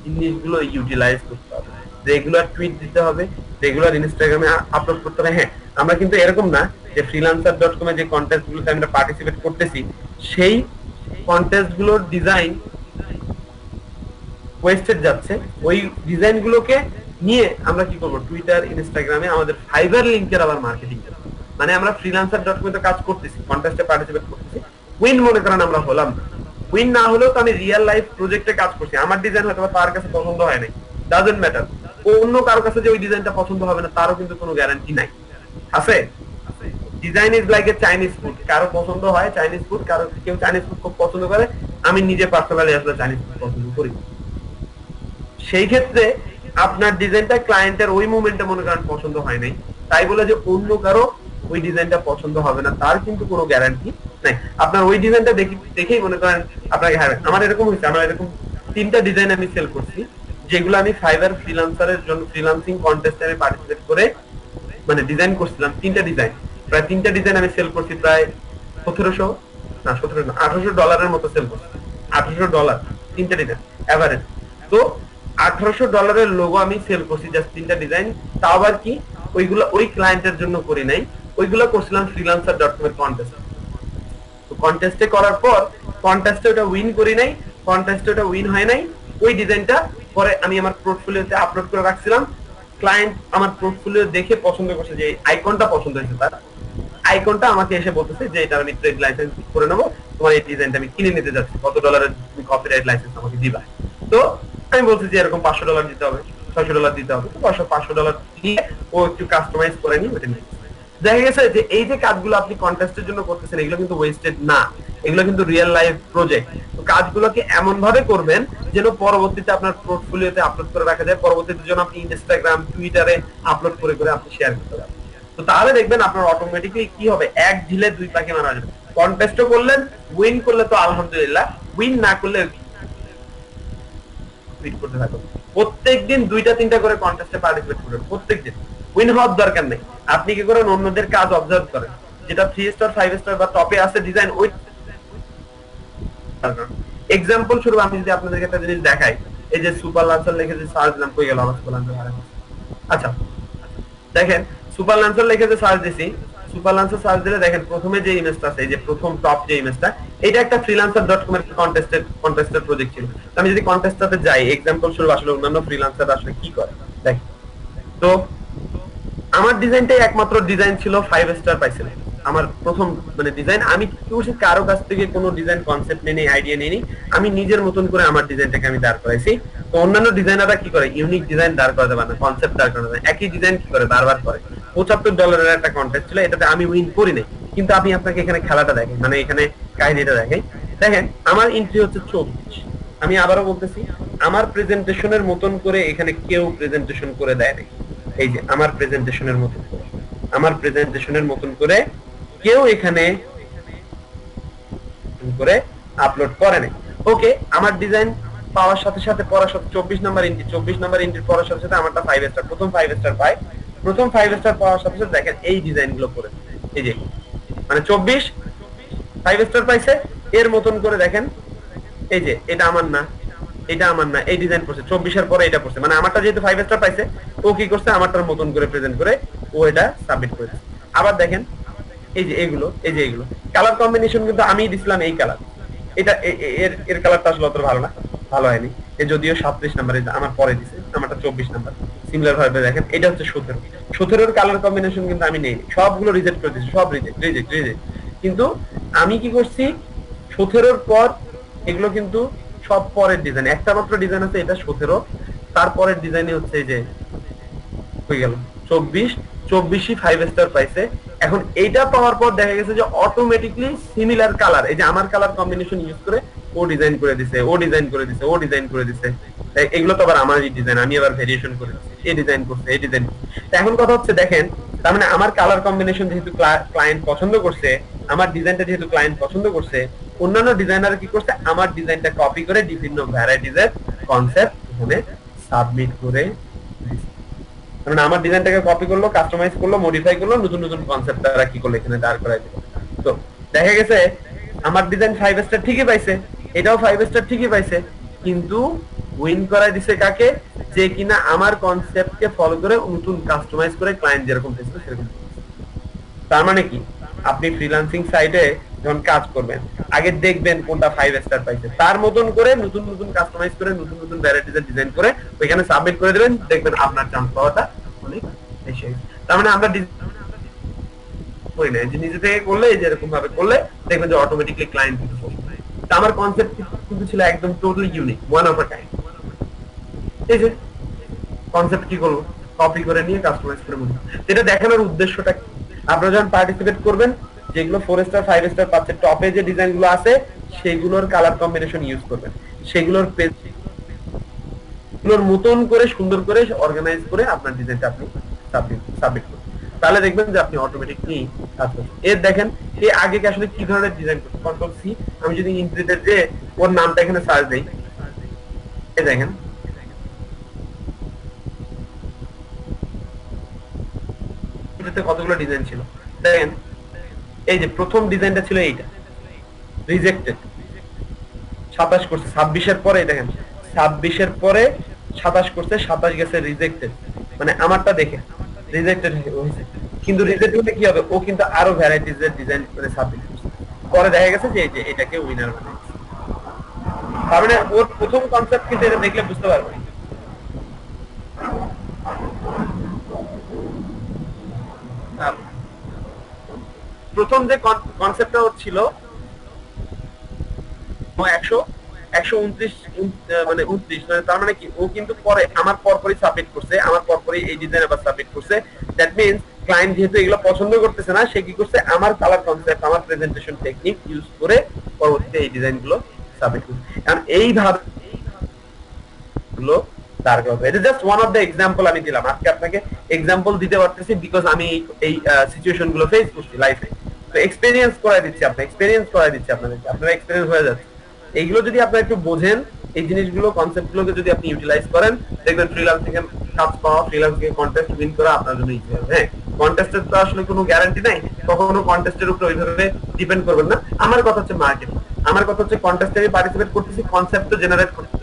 জিনিসগুলো ইউটিলাইজ করতে হবে, রেগুলার টুইট দিতে হবে, রেগুলার ইনস্টাগ্রামে আপলোড করতে হবে। হ্যাঁ আমরা কিন্তু এরকম না যে freelancer.com এ যে কন্টেস্ট গুলোতে আমরা পার্টিসিপেট করতেছি, সেই কন্টেস্ট গুলোর ডিজাইন ওয়েস্টেড যাচ্ছে, ওই ডিজাইন গুলোকে নিয়ে আমরা কি করব, টুইটার, ইনস্টাগ্রামে আমাদের ফাইবার লিংকের আবার মার্কেটিং করব। মানে আমরা freelancer.com এ কাজ করতেছি, কন্টেস্টে পার্টিসিপেট করতেছি, উইন মনে করেন আমরা হলাম না, উইন না হলেও তো আমি রিয়েল লাইফ প্রজেক্টে কাজ করছি, আমার ডিজাইন হয়তো তার কাছে পছন্দ হয় নাই, ডাজন্ট ম্যাটার, অন্য কারো কাছে যে ওই ডিজাইনটা পছন্দ হবে না তারও কিন্তু কোনো গ্যারান্টি নাই। আছে design is like a Chinese food, কারো পছন্দ হয় চাইনিজ ফুড, কারো কেউ চাইনিজ ফুড খুব পছন্দ করে, আমি নিজে পার্সোনালি আসলে চাইনিজ ফুড পছন্দ করি। সেই ক্ষেত্রে আপনার ডিজাইনটা ক্লায়েন্টের ওই মোমেন্টে মনে করেন পছন্দ হয় নাই, তাই বলে যে অন্য কারো ওই ডিজাইনটা পছন্দ হবে না তার কিন্তু কোনো গ্যারান্টি নাই। আপনার ওই ডিজাইনটা দেখেই মনে করেন আপনাকে হারবেন। আমার এরকম হয়েছে, আমার এরকম 3টা ডিজাইন আমি সেল করছি, যেগুলো আমি ফাইবার ফ্রিল্যান্সারের জন্য ফ্রিল্যান্সিং কন্টেস্টে আমি পার্টিসিপেট করে মানে ডিজাইন করছিলাম, 3টা ডিজাইন। প্রায় 3টা ডিজাইন আমি সেল করছি প্রায় 1700 না 17 না $1800 মতো সেল করছি। $1800 3টা ডিজাইন এভারেজ। তো $1800 লোগো আমি সেল করছি জাস্ট 3টা ডিজাইন। তাও আবার কি ওইগুলো ওই ক্লায়েন্টের জন্য করি নাই, ওইগুলো করছিলাম freelancer.com এর কন্টেস্ট। তো কন্টেস্টে করার পর কন্টেস্টে ওটা উইন করি নাই, কন্টেস্টে ওটা উইন হয় নাই। ওই ডিজাইনটা পরে আমি আমার পোর্টফোলিওতে আপলোড করে রাখছিলাম। ক্লায়েন্ট আমার পোর্টফোলিও দেখে পছন্দ করছে, যে আইকনটা পছন্দ হয়েছে তার, আইকনটা আমাকে এসে বলতেছে যে এটা আমি ট্রেড লাইসেন্স করে নেবো, তোমার এই ডিজাইনটা আমি কিনে নিতে যাচ্ছি, কত ডলারের তুমি কপিরাইট লাইসেন্স আমাকে দিবা। তো আমি বলছি যে এরকম $500 দিতে হবে, $600 দিতে হবে। তো $500 দিয়ে ও একটু কাস্টমাইজ করে নিয়ে ওটা নিয়ে দেখা গেছে যে এই যে কাজগুলো আপনি কন্টেস্টের জন্য করতেছেন এগুলো কিন্তু ওয়েস্টেড না, এগুলো কিন্তু রিয়েল লাইফ প্রজেক্ট। তো কাজগুলোকে এমন ভাবে করবেন যেন পরবর্তীতে আপনার পোর্টফোলিওতে আপলোড করে রাখা যায়, পরবর্তীতে যেন আপনি ইনস্টাগ্রাম টুইটারে আপলোড করে করে আপনি শেয়ার করতে পারেন। তো তাহলে দেখবেন আপনার অটোমেটিক্যালি কি হবে, এক ঢিলে দুই পাখি মারা যাবে। কন্টেস্টও করলেন, উইন করলে তো আলহামদুলিল্লাহ, উইন না করলে টুইট করতে থাকুন। প্রত্যেকদিন 2টা-3টা করে কন্টেস্টে পার্টিসিপেট করুন প্রত্যেকদিন। উইন হওয়ার দরকার নেই, আপনি কি করেন অন্যদের কাজ অবজার্ভ করেন, যেটা 3 স্টার 5 স্টার বা টপে আছে ডিজাইন। ওই এক্সাম্পল স্বরূপ আমি যদি আপনাদেরকে একটা জিনিস দেখাই, এই যে সুপার লান্সার লিখে যে সার্চ নাম কই গেল আমার সুপার লান্সার হারে। আচ্ছা দেখেন সুপার লান্সার লিখে যে সার্চ দিছি, সুপার লান্সার সার্চ দিলে দেখেন প্রথমে যে ইমেজটা আছে, এই যে প্রথম টপ যে ইমেজটা, এটা একটা freelancer.com এর কন্টেস্টেড প্রজেক্ট ছিল। তো আমি যদি কন্টেস্টটাতে যাই এক্সাম্পল স্বরূপ আসলে অন্যান্য ফ্রিল্যান্সার আসলে কি করে দেখেন। তো আমার ডিজাইনটাই একমাত্র ডিজাইন ছিল 5 স্টার পাইছিল আমার প্রথম মানে ডিজাইন। আমি কি করছি, কারো কাছ থেকে কোনো ডিজাইন কনসেপ্ট নেই, আইডিয়া নেই, আমি নিজের মতন করে আমার ডিজাইনটাকে আমি দাঁড় করাইছি। তো অন্যান্য ডিজাইনাররা কি করে, ইউনিক ডিজাইন দাঁড় করাতে পারে না, কনসেপ্ট দাঁড় করাতে পারে, একই ডিজাইন কি করে বারবার করে। $75 একটা কন্টেস্ট ছিল, এটাতে আমি উইন করি নাই, কিন্তু আমি আপনাকে এখানে খেলাটা দেখাই, মানে এখানে কাহিনীটা দেখাই। দেখেন আমার এন্ট্রি হচ্ছে 24। আমি আবারও বলতেছি, আমার প্রেজেন্টেশনের মতন করে এখানে কেউ প্রেজেন্টেশন করে দেয় নাই। এই যে আমার প্রেজেন্টেশনের মতন করে, আমার প্রেজেন্টেশনের মতন করে কেউ এখানে করে আপলোড করে নাই। ওকে, আমার ডিজাইন পাওয়ার সাথে সাথে পড়ার সাথে 24 নাম্বার এন্ট্রি পড়ার সাথে সাথে আমারটা 5 স্টার, প্রথম 5 স্টার পাই। প্রথম 5 স্টার পাওয়ার সাথে সাথে দেখেন এই ডিজাইনগুলো করে, এই যে মানে 24 5 স্টার পাইছে, এর মতন করে দেখেন এই যে এটা আমার না, এটা আমার না, এই ডিজাইন করছে 24 এর পরে এটা করছে, মানে আমারটা যেহেতু 5 স্টার পাইছে ও কি করছে, আমারটার মতন করে প্রেজেন্ট করে ও এটা সাবমিট করেছে। আবার দেখেন এই যে এগুলো, এই যে এগুলো কালার কম্বিনেশন কিন্তু আমিই দিছিলাম এই কালার, এটা এর কালারটা আসলে অত ভালো না, ভালো হয়নি। এই যদিও 37 নম্বরে আমার পরে দিছে, আমারটা 24 নাম্বার। সিমিলার ভাবে দেখেন এটা হচ্ছে 17 এর কালার কম্বিনেশন কিন্তু আমি নেই, সবগুলো রিজেক্ট করে দিয়েছি, সব রিজেক্ট। কিন্তু আমি কি করছি, 17 পর এগুলো কিন্তু সব পরের ডিজাইন, একটা মাত্র ডিজাইন আছে এটা 17, তারপরের ডিজাইনই হচ্ছে এই যে হয়ে গেল 24ই 5 স্টার পাইছে। এখন এইটা পাওয়ার পর দেখা গেছে যে অটোমেটিকলি সিমিলার কালার, এই যে আমার কালার কম্বিনেশন ইউজ করে ও ডিজাইন করে দিছে, ও ডিজাইন করে দিছে, ও ডিজাইন করে দিছে। এগুলো তো আবার আমারই ডিজাইন, আমি আবার ভেরিয়েশন করে দিচ্ছি, এই ডিজাইন করছে, এই ডিজাইন। এখন কথা হচ্ছে দেখেন, তার মানে আমার কালার কম্বিনেশন যেহেতু ক্লায়েন্ট পছন্দ করছে, আমার ডিজাইনটা যেহেতু ক্লায়েন্ট পছন্দ করছে, অন্যান্য ডিজাইনার কি করছে, আমার ডিজাইনটা কপি করে বিভিন্ন ভ্যারাইটিজের কনসেপ্ট এখানে সাবমিট করে দিছে। মানে আমার ডিজাইনটাকে কপি করলো, কাস্টমাইজ করলো, মডিফাই করলো, নতুন নতুন কনসেপ্ট তারা কি করলো এখানে দাঁড় করাই দিল। তো দেখা গেছে আমার ডিজাইন 5 স্টার ঠিকই পাইছে, এটাও 5 স্টার ঠিকই পাইছে, কিন্তু উইন করাই দিছে কাকে, যে কিনা আমার কনসেপ্টকে ফলো করে নতুন কাস্টমাইজ করে ক্লায়েন্ট যেরকম চাইছিল সেরকম। তার মানে কি, আপনি ফ্রিল্যান্সিং সাইটে যখন কাজ করবেন আগে দেখবেন কোনটা 5 স্টার পাইছে, তার মতন করে নতুন নতুন কাস্টমাইজ করে নতুন নতুন ভ্যারাইটিজের ডিজাইন করে ওইখানে সাবমিট করে দিবেন, দেখবেন আপনার চান্স পাওয়াটা অনেক বেশি। তার মানে আমরা করি না, যে নিজে থেকে করলে এই যে এরকম ভাবে করলে দেখবেন যে অটোমেটিক্যালি ক্লায়েন্ট কিন্তু পছন্দ হয়। তো আমার কনসেপ্ট কিন্তু ছিল একদম totally unique, one of a kind. এই যে কনসেপ্ট কি করবো, কপি করে নিয়ে কাস্টমাইজ করে মনে, এটা দেখানোর উদ্দেশ্যটা কি, আপনারা যখন পার্টিসিপেট করবেন যেগুলো 4 স্টার 5 স্টার পাচ্ছে, টপে যে ডিজাইন গুলো আছে সেগুলোর কালার কম্বিনেশন ইউজ করবেন, সেগুলোর পেজ গুলোর মতন করে সুন্দর করে অর্গানাইজ করে আপনার ডিজাইনটা আপনি সাবমিট করবেন, তাহলে দেখবেন যে আপনি অটোমেটিকলি কাজ করছেন। এর দেখেন এই আগে কি আসলে কি ধরনের ডিজাইন করছে, কন্ট্রোল সি, আমি যদি ইন্ট্রিতে যে ওর নামটা এখানে সার্চ দেই, এই দেখেন কতগুলো ডিজাইন ছিল, দেখেন এই যে প্রথম ডিজাইনটা ছিল এইটা, রিজেক্টেড, 27 করছে, 26-এর পরে দেখেন 26-এর পরে 27 করছে, 27 গেছে রিজেক্টেড, মানে আমারটা দেখে রিজেক্টেড হয়েছে। কিন্তু রিজেক্ট হলে কি হবে, ও কিন্তু আরো ভ্যারাইটিজ এর ডিজাইন মানে সাবমিট করছে, পরে দেখা গেছে যে এই যে এটাকে উইনার বানাইছে। তার মানে ওর প্রথম কনসেপ্ট কিন্তু এটা দেখলে বুঝতে পারবেন। প্রথম যে কনসেপ্টটা ছিল 129 মানে 29, তার মানে কি ও কিন্তু পরে আমার পরপরই সাবমিট করছে, আমার পরপরই এই ডিজাইন আবার সাবমিট করছে। দ্যাট মিন্স ক্লায়েন্ট যেহেতু এগুলো পছন্দ করতেছে না, সে কি করছে আমার কালার কনসেপ্ট, আমার প্রেজেন্টেশন টেকনিক ইউজ করে পরবর্তীতে এই ডিজাইনগুলো সাবমিট করছে। কারণ এইভাবে গুলো দাঁড় করাবে। এটা just one of the example আমি দিলাম, আজকে আপনাকে এক্সাম্পল দিতে পারতেছি বিকজ আমি এই সিচুয়েশন গুলো ফেস করছি লাইফে, তো এক্সপেরিয়েন্স করাই দিচ্ছি, আপনাদেরকে, আপনারা এক্সপেরিয়েন্স হয়ে যাচ্ছে। এইগুলো যদি আপনারা একটু বোঝেন, এই জিনিসগুলো কনসেপ্টগুলোকে যদি আপনি ইউটিলাইজ করেন, দেখবেন ফ্রিল্যান্সিং এ কাজ পাওয়া, ফ্রিল্যান্সিং এ কন্টেস্ট উইন করা আপনার জন্য ইজি হবে। হ্যাঁ, কন্টেস্টের তো আসলে কোনো গ্যারান্টি নাই, কখনো কন্টেস্টের উপর ওইভাবে ডিপেন্ড করবেন না। আমার কথা হচ্ছে মার্কেটিং, আমার কথা হচ্ছে কন্টেস্টে আমি পার্টিসিপেট করতেছি, কনসেপ্ট তো জেনারেট করতেছি।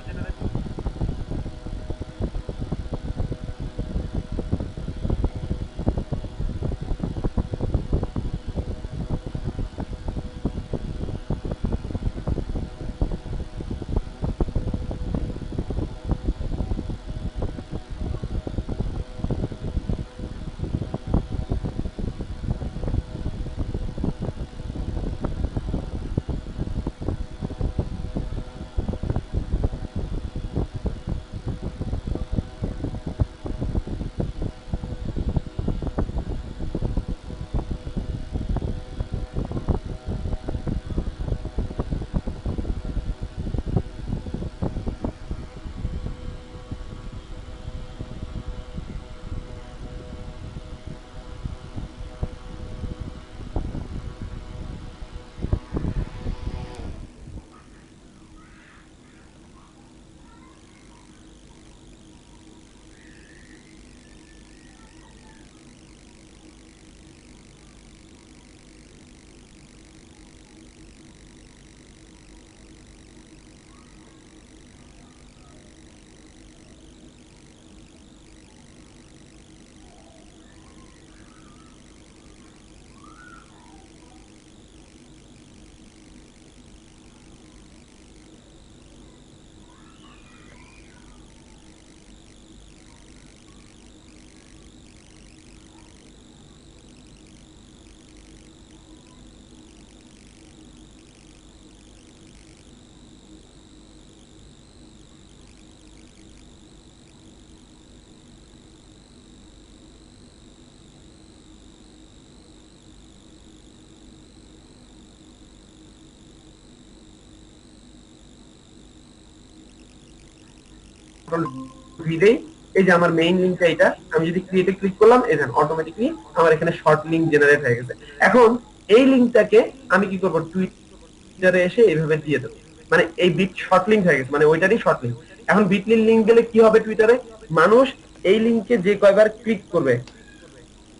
এই যে আমার মেইন লিংকটা এটা, আমি যদি ক্রিয়েটে ক্লিক করলাম, এখানে অটোমেটিকলি আমার এখানে শর্ট লিংক জেনারেট হয়ে গেছে। এখন এই লিংকটাকে আমি কি করব, টুইটারে এসে এইভাবে দিয়ে দেবো, মানে এই বিট শর্ট লিংক হয়ে গেছে, মানে ওইটারই শর্ট লিংক। এখন বিটলির লিংক গেলে কি হবে, টুইটারে মানুষ এই লিংকে যে কয়বার ক্লিক করবে,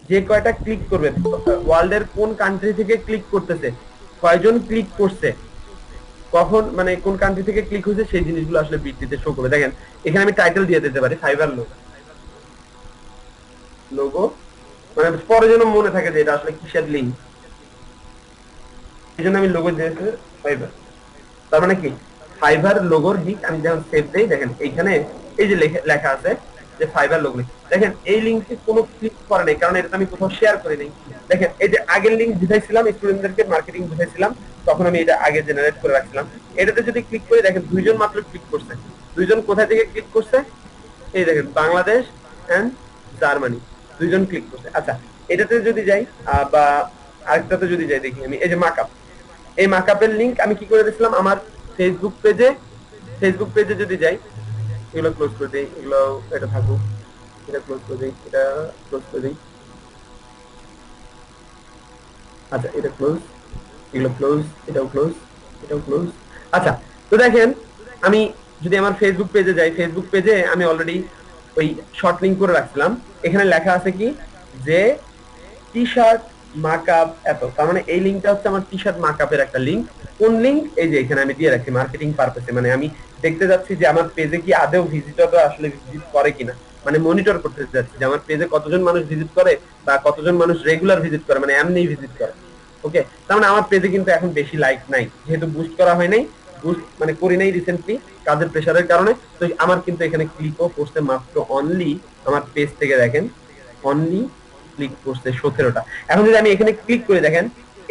যে কয়টা ক্লিক করবে, ওয়ার্ল্ডের কোন কান্ট্রি থেকে ক্লিক করতেছে, কয়জন ক্লিক করছে, কখন, মানে কোন কান্ট্রি থেকে ক্লিক হয়েছে, সেই জিনিসগুলো আসলে বিটলিতে শো করবে। দেখেন এখানে আমি টাইটেল দিয়ে দিতে পারি ফাইবার লোগো, মানে পরে যেন মনে থাকে যে এটা আসলে কিসের লিংক, এই জন্য আমি লোগো দিয়েছি ফাইবার। তার মানে কি ফাইবার লোগোর লিংক আমি যখন সেভ দেই, দেখেন এইখানে এই যে লেখা আছে যে ফাইবার লোগো, দেখেন এই লিংকে কোনো ক্লিক করে নাই, কারণ এটা আমি কোথাও শেয়ার করি নাই। দেখেন এই যে আগের লিংক বুঝাইছিলাম, স্টুডেন্টদেরকে মার্কেটিং বুঝাইছিলাম, তখন আমি এটা আগে জেনারেট করে রাখছিলাম। এটাতে যদি ক্লিক করি, দেখেন 2 জন মাত্র ক্লিক করছে। 2 জন কোথায় থেকে ক্লিক করছে, এই দেখেন বাংলাদেশ এন্ড জার্মানি, 2 জন ক্লিক করছে। আচ্ছা, এটাতে যদি যাই বা আরেকটাতে যদি যাই, দেখি আমি এই যে মাকআপ, এই মাকআপের লিংক আমি কি করে দিয়েছিলাম আমার ফেসবুক পেজে যদি যাই, এগুলো ক্লোজ করে দেই, এগুলো এটা থাকুক, এটা ক্লোজ করে দেই, এটা ক্লোজ করে দেই। আচ্ছা, এটা ক্লোজ, এগুলো ক্লোজ, এটাও ক্লোজ, এটাও ক্লোজ। আচ্ছা, তো দেখেন আমি যদি আমার ফেসবুক পেজে যাই, ফেসবুক পেজে আমি অলরেডি ওই শর্ট লিংক করে রাখছিলাম। এখানে লেখা আছে কি যে টি শার্ট মার্কআপ এত, তার মানে এই লিংকটা হচ্ছে আমার টি-শার্ট মার্কআপের একটা লিংক। কোন লিংক? এই যে এখানে আমি দিয়ে রাখছি মার্কেটিং পারপাসে, মানে আমি দেখতে যাচ্ছি যে আমার পেজে কি আদৌ ভিজিটররা আসলে ভিজিট করে কিনা, মানে মনিটর করতে যাচ্ছি যে আমার পেজে কতজন মানুষ ভিজিট করে বা কতজন মানুষ রেগুলার ভিজিট করে, মানে এমনি ভিজিট করে। ওকে, তার মানে আমার পেজে কিন্তু এখন বেশি লাইক নাই, যেহেতু বুস্ট করা হয় নাই, বুস্ট মানে করি নাই রিসেন্টলি কাজের প্রেসারের কারণে। তো আমার কিন্তু এখানে ক্লিকও করছে মাত্র অনলি, আমার পেজ থেকে দেখেন অনলি ক্লিক করছে 17টা। এখন যদি আমি এখানে ক্লিক করে দেখেন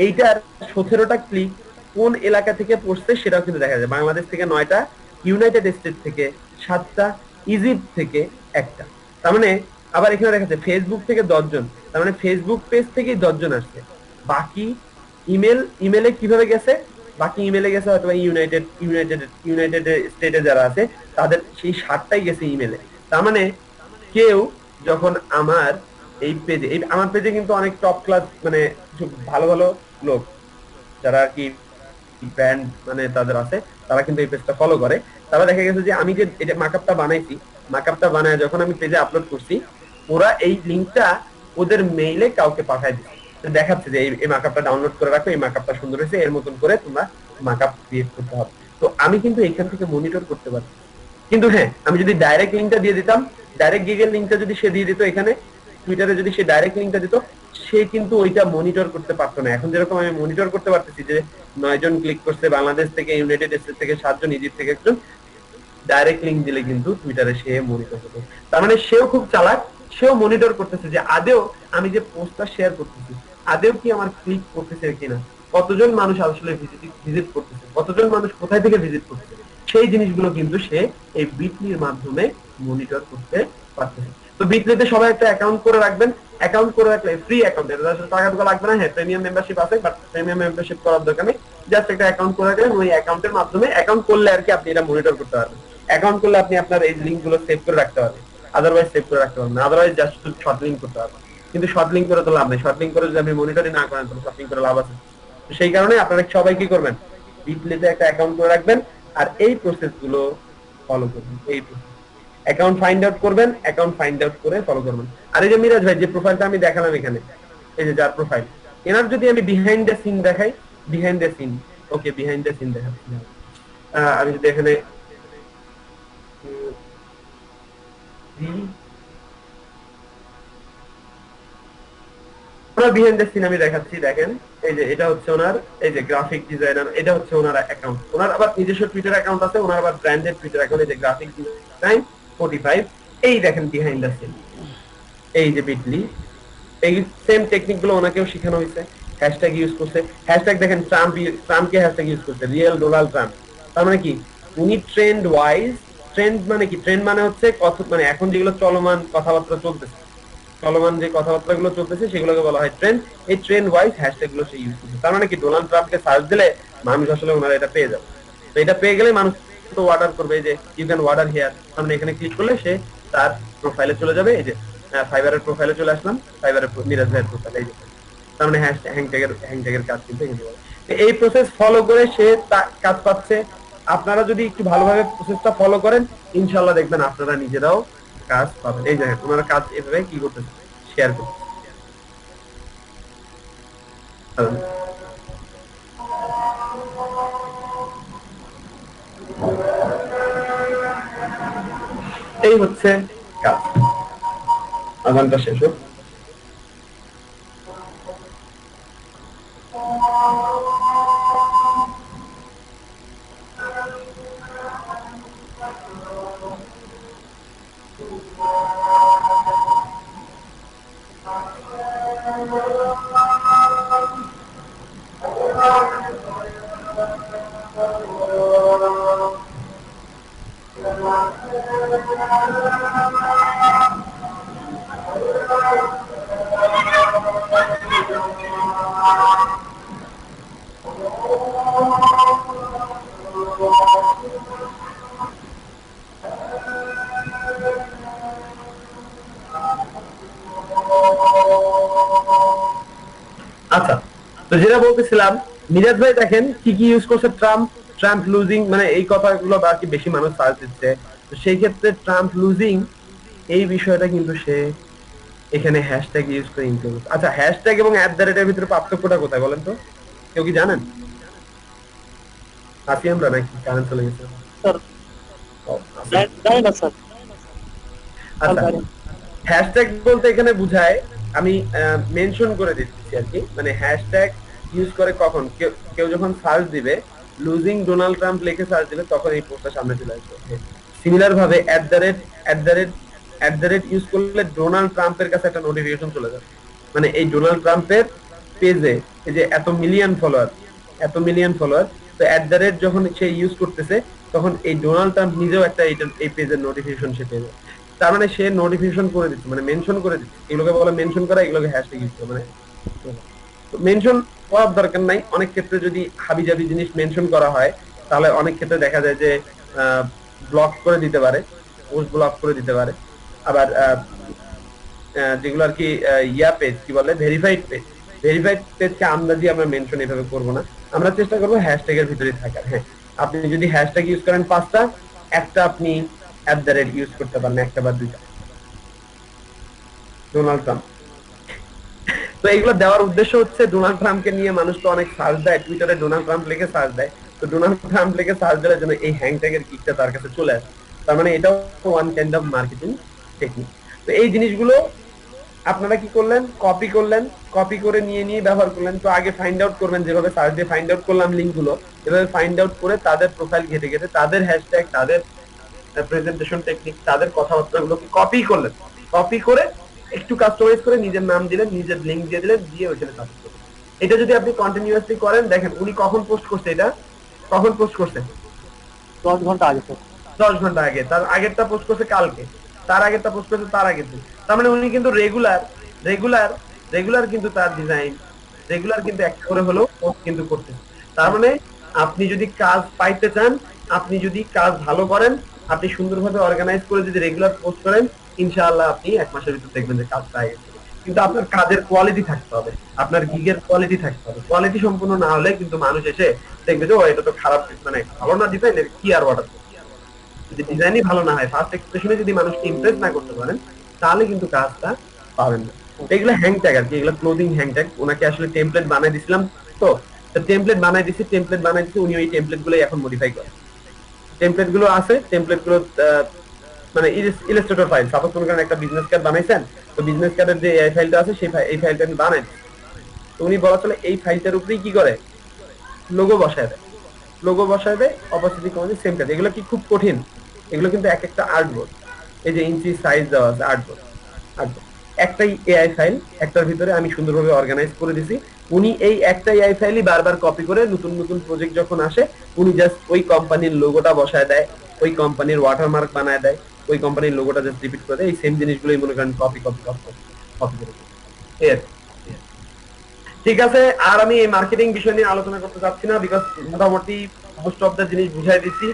এইটার 17টা ক্লিক কোন এলাকা থেকে পড়ছে সেটাও কিন্তু দেখা যায়। বাংলাদেশ থেকে 9টা, ইউনাইটেড স্টেট থেকে 7টা, ইজিপ্ট থেকে 1টা। তার মানে আবার এখানে দেখা যাচ্ছে ফেসবুক থেকে 10 জন, তার মানে ফেসবুক পেজ থেকেই 10 জন আসছে। বাকি ইমেলে কিভাবে গেছে? বাকি ইমেলে গেছে হয়তো ইউনাইটেড স্টেটে যারা আছে তাদের সেই 7টাই গেছে ইমেলে। তার মানে কেউ যখন আমার এই পেজে, আমার পেজে কিন্তু অনেক টপ ক্লাস মানে ভালো ভালো লোক যারা আর কি ব্র্যান্ড মানে তাদের আছে, তারা কিন্তু এই পেজটা ফলো করে। তারা দেখা গেছে যে আমি যে এটা মার্কআপটা বানাইছি, মার্কআপটা বানায় যখন আমি পেজে আপলোড করছি, ওরা এই লিংকটা ওদের মেইলে কাউকে পাঠায় দিচ্ছে, দেখাচ্ছে যে এই মার্কআপটা ডাউনলোড করে রাখো, এই মার্কআপটা সুন্দর হয়েছে, এর মতন করে তোমরা মার্কআপ ক্রিয়েট করতে হবে। তো আমি কিন্তু এখান থেকে মনিটর করতে পারি। কিন্তু হ্যাঁ, আমি যদি ডাইরেক্ট লিংকটা দিয়ে দিতাম, ডাইরেক্ট গিগের লিংকটা যদি সে দিয়ে দিত এখানে টুইটারে, যদি সে ডাইরেক্ট লিংকটা দিত, সে কিন্তু ওইটা মনিটর করতে পারতো না। এখন যেরকম আমি মনিটর করতে পারতেছি যে 9 জন ক্লিক করছে বাংলাদেশ থেকে, ইউনাইটেড স্টেট থেকে 7 জন, ইজিপ্ট থেকে 1 জন, ডাইরেক্ট লিংক দিলে কিন্তু টুইটারে সে মনিটর করতে। তার মানে সেও খুব চালাক, সেও মনিটর করতেছে যে আদেও আমি যে পোস্টটা শেয়ার করতেছি আদেও কি আমার ক্লিক করতেছে কিনা, কতজন মানুষ আসলে ভিজিট করতেছে, কতজন মানুষ কোথায় থেকে ভিজিট করতেছে, সেই জিনিসগুলো কিন্তু সে এই বিটলির মাধ্যমে মনিটর করতে পারতেছে। তো বিটলিতে সবাই একটা অ্যাকাউন্ট করে রাখবেন। অ্যাকাউন্ট করে রাখলে ফ্রি অ্যাকাউন্ট, এর আসলে টাকা টাকা লাগবে না। হ্যাঁ, প্রিমিয়াম মেম্বারশিপ আছে, বাট প্রিমিয়াম মেম্বারশিপ করার দরকার নেই। জাস্ট একটা অ্যাকাউন্ট করে রাখলেন, ওই অ্যাকাউন্টের মাধ্যমে অ্যাকাউন্ট করলে আর কি আপনি এটা মনিটর করতে পারবেন। অ্যাকাউন্ট করলে আপনি আপনার এই লিংক গুলো সেভ করে রাখতে পারবেন, আদারওয়াইজ সেভ করে রাখতে পারবেন না, আদারওয়াইজ জাস্ট শুধু শর্ট লিংক করতে পারবেন। কিন্তু শর্ট লিংক করে তো লাভ নেই, শর্ট লিংক করে যদি আপনি মনিটরই না করেন তাহলে শর্ট লিংক করে লাভ আছে। তো সেই কারণে আপনারা সবাই কি করবেন, বিটলিতে একটা অ্যাকাউন্ট করে রাখবেন আর এই প্রসেস গুলো ফলো করবেন। এই অ্যাকাউন্ট ফাইন্ড আউট করবেন, অ্যাকাউন্ট ফাইন্ড আউট করে ফলো করবেন। আর এই যে মিরাজ ভাই যে প্রোফাইলটা আমি দেখালাম এখানে, এই যে যার প্রোফাইল, এনার যদি আমি বিহাইন্ড দ্য সিন দেখাই, behind the scene, okay behind the scene দেখাচ্ছি। আমি যদি এখানে বিহাইন্ড দ্য সিন আমি দেখাচ্ছি, দেখেন এই যে এটা হচ্ছে ওনার, এই যে গ্রাফিক ডিজাইনার, এটা হচ্ছে ওনার অ্যাকাউন্ট। ওনার আবার নিজস্ব টুইটার অ্যাকাউন্ট আছে, ওনার আবার ব্র্যান্ডেড টুইটার অ্যাকাউন্ট, এই যে গ্রাফিক ডিজাইন 45। এই দেখেন বিহাইন্ড দ্য সিন, এই যে বিটলি, এই সেম টেকনিক গুলো ওনাকেও শেখানো হয়েছে। হ্যাশট্যাগ ইউজ করছে, হ্যাশট্যাগ দেখেন ট্রাম্পকে হ্যাশট্যাগ ইউজ করছে, রিয়েল ডোনাল্ড ট্রাম্প। তার মানে কি উনি ট্রেন্ড ওয়াইজ, ট্রেন্ড মানে কি, ট্রেন্ড মানে হচ্ছে মানে এখন যেগুলো চলমান কথাবার্তা চলতেছে, চলমান যে কথাবার্তাগুলো চলতেছে সেগুলোকে বলা হয় ট্রেন্ড। এই ট্রেন্ড ওয়াইজ হ্যাশট্যাগ গুলো সে ইউজ করছে। তার মানে কি ডোনাল্ড ট্রাম্পকে সার্চ দিলে মানুষ আসলে ওনারা এটা পেয়ে যাবে। তো এটা পেয়ে গেলে মানুষ তো অর্ডার করবে, যে ইউ ক্যান অর্ডার হিয়ার, মানে এখানে ক্লিক করলে সে তার প্রোফাইলে চলে যাবে। এই যে ফাইবারের প্রোফাইলে চলে আসলাম, ফাইবারের মিরাজ ভাইয়ের প্রোফাইল, এই যে তার মানে হ্যাশট্যাগের কাজ কিন্তু এখানে বলে। এই প্রসেস ফলো করে সে কাজ পাচ্ছে। আপনারা যদি একটু ভালোভাবে প্রসেসটা ফলো করেন, ইনশাআল্লাহ দেখবেন আপনারা নিজেরাও কাজ পাবেন। এই দেখেন ওনারা কাজ এভাবে কি করতেছে, শেয়ার করতেছে। এই হচ্ছে কাজ। আজানটা শেষ হোক। আচ্ছা, তো যেটা বলতেছিলাম, মিরাজ ভাই দেখেন কি কি ইউজ করছে, ট্রাম্প লুজিং, মানে এই কথাগুলো বাকি বেশি মানুষ সার্চ দিচ্ছে। তো সেই ক্ষেত্রে ট্রাম্প লুজিং এই বিষয়টা কিন্তু সে এখানে হ্যাশট্যাগ ইউজ করে ইনফ্লুয়েন্স। আচ্ছা, হ্যাশট্যাগ এবং @এর ভিতরে পার্থক্যটা কোথায় বলেন তো? কেউ কি জানেন? আসি আমরা নাকি কারেন্ট চলে গেছে? স্যার ও, আসি। জানি না স্যার। আচ্ছা, হ্যাশট্যাগ বলতে এখানে বোঝায়, আমি মেনশন করে দিচ্ছি আর কি, মানে হ্যাশট্যাগ ইউজ করে কখন কেউ যখন সার্চ দিবে লুজিং ডোনাল্ড ট্রাম্প লিখে সার্চ দিবে তখন এই পোস্টটা সামনে চলে আসবে। সিমিলার ভাবে ইউজ করলে ডোনাল্ড ট্রাম্পের কাছে একটা নোটিফিকেশন চলে যাবে, মানে এই ডোনাল্ড ট্রাম্পের পেজে এই যে এত মিলিয়ন ফলোয়ার, তো যখন সে ইউজ করতেছে তখন এই ডোনাল্ড ট্রাম্প নিজেও একটা এই পেজের নোটিফিকেশন সে পেয়ে যাবে। তার মানে সে নোটিফিকেশন করে দিচ্ছে, মানে মেনশন করে দিচ্ছে। এগুলোকে বলে মেনশন করা, এগুলোকে হ্যাশট্যাগ ইউজ করা। মানে মেনশন করার দরকার নাই, অনেক ক্ষেত্রে যদি হাবিজাবি জিনিস মেনশন করা হয় তাহলে অনেক ক্ষেত্রে দেখা যায় যে ব্লক করে দিতে পারে, পোস্ট ব্লক করে দিতে পারে। আবার যেগুলো আর কি ইয়া পেজ কি বলে, ভেরিফাইড পেজকে আন্দাজি আমরা মেনশন এভাবে করবো না, আমরা চেষ্টা করবো হ্যাশট্যাগ এর ভিতরে থাকার। হ্যাঁ, আপনি যদি হ্যাশট্যাগ ইউজ করেন 5টা, একটা আপনি ইউজ করতে পারেন, একটা বা 2টা। ডোনাল্ড ট্রাম্প, তো এগুলো দেওয়ার উদ্দেশ্য হচ্ছে ডোনাল্ড ট্রাম্পকে নিয়ে মানুষ তো অনেক সার্চ দেয়, টুইটারে ডোনাল্ড ট্রাম্প লিখে সার্চ দেয়, তো ডোনাল্ড ট্রাম্প লিখে সার্চ দেওয়ার জন্য এই হ্যাশট্যাগের কিকটা তার কাছে চলে আসে। তার মানে এটাও one kind of marketing technique. তো এই জিনিসগুলো আপনারা কি করলেন, কপি করে নিয়ে ব্যবহার করলেন। তো আগে ফাইন্ড আউট করবেন, যেভাবে সার্চ দিয়ে ফাইন্ড আউট করলাম লিঙ্কগুলো, এভাবে ফাইন্ড আউট করে তাদের প্রোফাইল ঘেটে তাদের হ্যাশট্যাগ, তাদের প্রেজেন্টেশন টেকনিক, তাদের কথাবার্তাগুলোকে কপি করে একটু কাস্টমাইজ করে নিজের নাম দিলেন, নিজের লিংক দিয়ে দিলেন, দিয়ে ওইখানে সার্চ করলেন। এটা যদি আপনি কন্টিনিউয়াসলি করেন, দেখেন উনি কখন পোস্ট করছে, এটা কখন পোস্ট করছে? 10 ঘন্টা আগে স্যার। 10 ঘন্টা আগে। তার আগেরটা পোস্ট করছে কালকে, তার আগেরটা পোস্ট করছে তার আগের দিন। তার মানে উনি কিন্তু রেগুলার কিন্তু তার ডিজাইন রেগুলার কিন্তু একটা করে হলেও পোস্ট কিন্তু করতেছে। তার মানে আপনি যদি কাজ পাইতে চান, আপনি যদি কাজ ভালো করেন, আপনি সুন্দরভাবে অর্গানাইজ করে যদি রেগুলার পোস্ট করেন, ইনশাআল্লাহ আপনি 1 মাসের ভিতর দেখবেন যে কাজ পাই গেছে। কিন্তু আপনার কাজের কোয়ালিটি থাকতে হবে, আপনার গিগের কোয়ালিটি থাকতে হবে। কোয়ালিটি সম্পূর্ণ না হলে কিন্তু মানুষ এসে দেখবে যে ও এটা তো খারাপ, মানে ভালো না ডিজাইন, কি আর অর্ডার। যদি ডিজাইনই ভালো না হয়, ফার্স্ট এক্সপ্রেশনে যদি মানুষকে ইমপ্রেস না করতে পারেন, তাহলে কিন্তু কাজটা পাবেন না। এগুলো হ্যাংট্যাগ আর কি, এগুলো ক্লোজিং হ্যাংট্যাগ। ওনাকে আসলে টেমপ্লেট বানাই দিছিলাম, তো টেমপ্লেট বানাই দিছি, উনি ওই টেমপ্লেট গুলো এখন মডিফাই করেন। টেমপ্লেট গুলো আছে, টেমপ্লেট গুলো মানে ইলাস্ট্রেটর ফাইল। সাপোজ কোনো কারণে একটা বিজনেস কার্ড বানাইছেন, তো বিজনেস কার্ডের যে এই ফাইলটা আছে সেই এই ফাইলটা আমি বানাই দিই। তো উনি বলা চলে এই ফাইলটার উপরেই কি করে, লোগো বসায় দেয়, অপাসিটি কমাতে সেম কাজ। এগুলো কি খুব কঠিন? এগুলো কিন্তু এক একটা আর্টবোর্ড, এই যে ইঞ্চি সাইজ দেওয়া আছে, আর্টবোর্ড একটাই এআই ফাইল, একটার ভিতরে আমি সুন্দরভাবে অর্গানাইজ করে দিছি। উনি এই একটা এআই ফাইলই বারবার কপি করে নতুন প্রজেক্ট যখন আসে, উনি জাস্ট ওই কোম্পানির লোগোটা বসায় দেয়, ওই কোম্পানির ওয়াটারমার্ক বানায় দেয়, ওই কোম্পানির লোগোটা জাস্ট রিপিট করে দেয়। এই সেম জিনিসগুলোই মনে করেন কপি করে ঠিক আছে। আর আমি এই মার্কেটিং বিষয় নিয়ে আলোচনা করতে চাচ্ছি না, বিকজ মোটামুটি মোস্ট অফ দ্য জিনিস বুঝাই দিচ্ছি।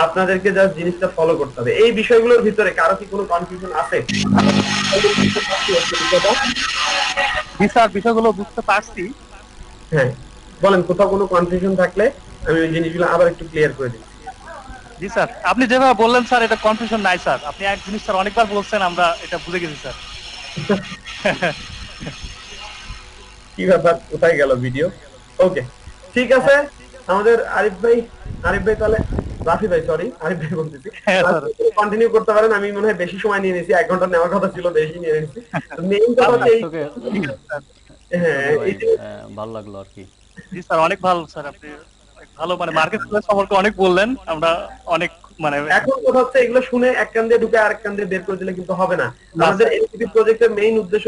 আপনাদেরকে জাস্ট জিনিসটা ফলো করতে হবে। এই বিষয়গুলোর ভিতরে কারো কি কোনো কনফিউশন আছে? জি স্যার, বিষয়গুলো বুঝতে পারছি। হ্যাঁ বলেন, কোথাও কোনো কনফিউশন থাকলে আমি ওই জিনিসগুলো আবার একটু ক্লিয়ার করে দিচ্ছি। জি স্যার, আপনি যেভাবে বললেন স্যার, এটা কনফিউশন নাই স্যার। আপনি এক জিনিস স্যার অনেকবার বলছেন, আমরা এটা বুঝে গেছি স্যার। কি ব্যাপার, কোথায় গেল ভিডিও? ওকে ঠিক আছে। আমাদের আরিফ ভাই তাহলে রাফি ভাই, সরি আরিফ ভাই বলতেছি, কন্টিনিউ করতে পারেন। আমি মনে হয় বেশি সময় নিয়ে নিয়েছি, 1 ঘন্টা নেওয়ার কথা ছিল, বেশি নিয়ে নিয়েছি। মেইন কথা ভালো লাগলো আর কি। জি স্যার, অনেক ভালো স্যার, আপনি ভালো মানে মার্কেট প্লেস সম্পর্কে অনেক বললেন, আমরা অনেক মানে এখন কথা হচ্ছে এগুলো শুনে এক কান দিয়ে ঢুকে আরেক কান দিয়ে বের করে দিলে কিন্তু হবে না। আমাদের এলসিপি প্রজেক্টের মেইন উদ্দেশ্য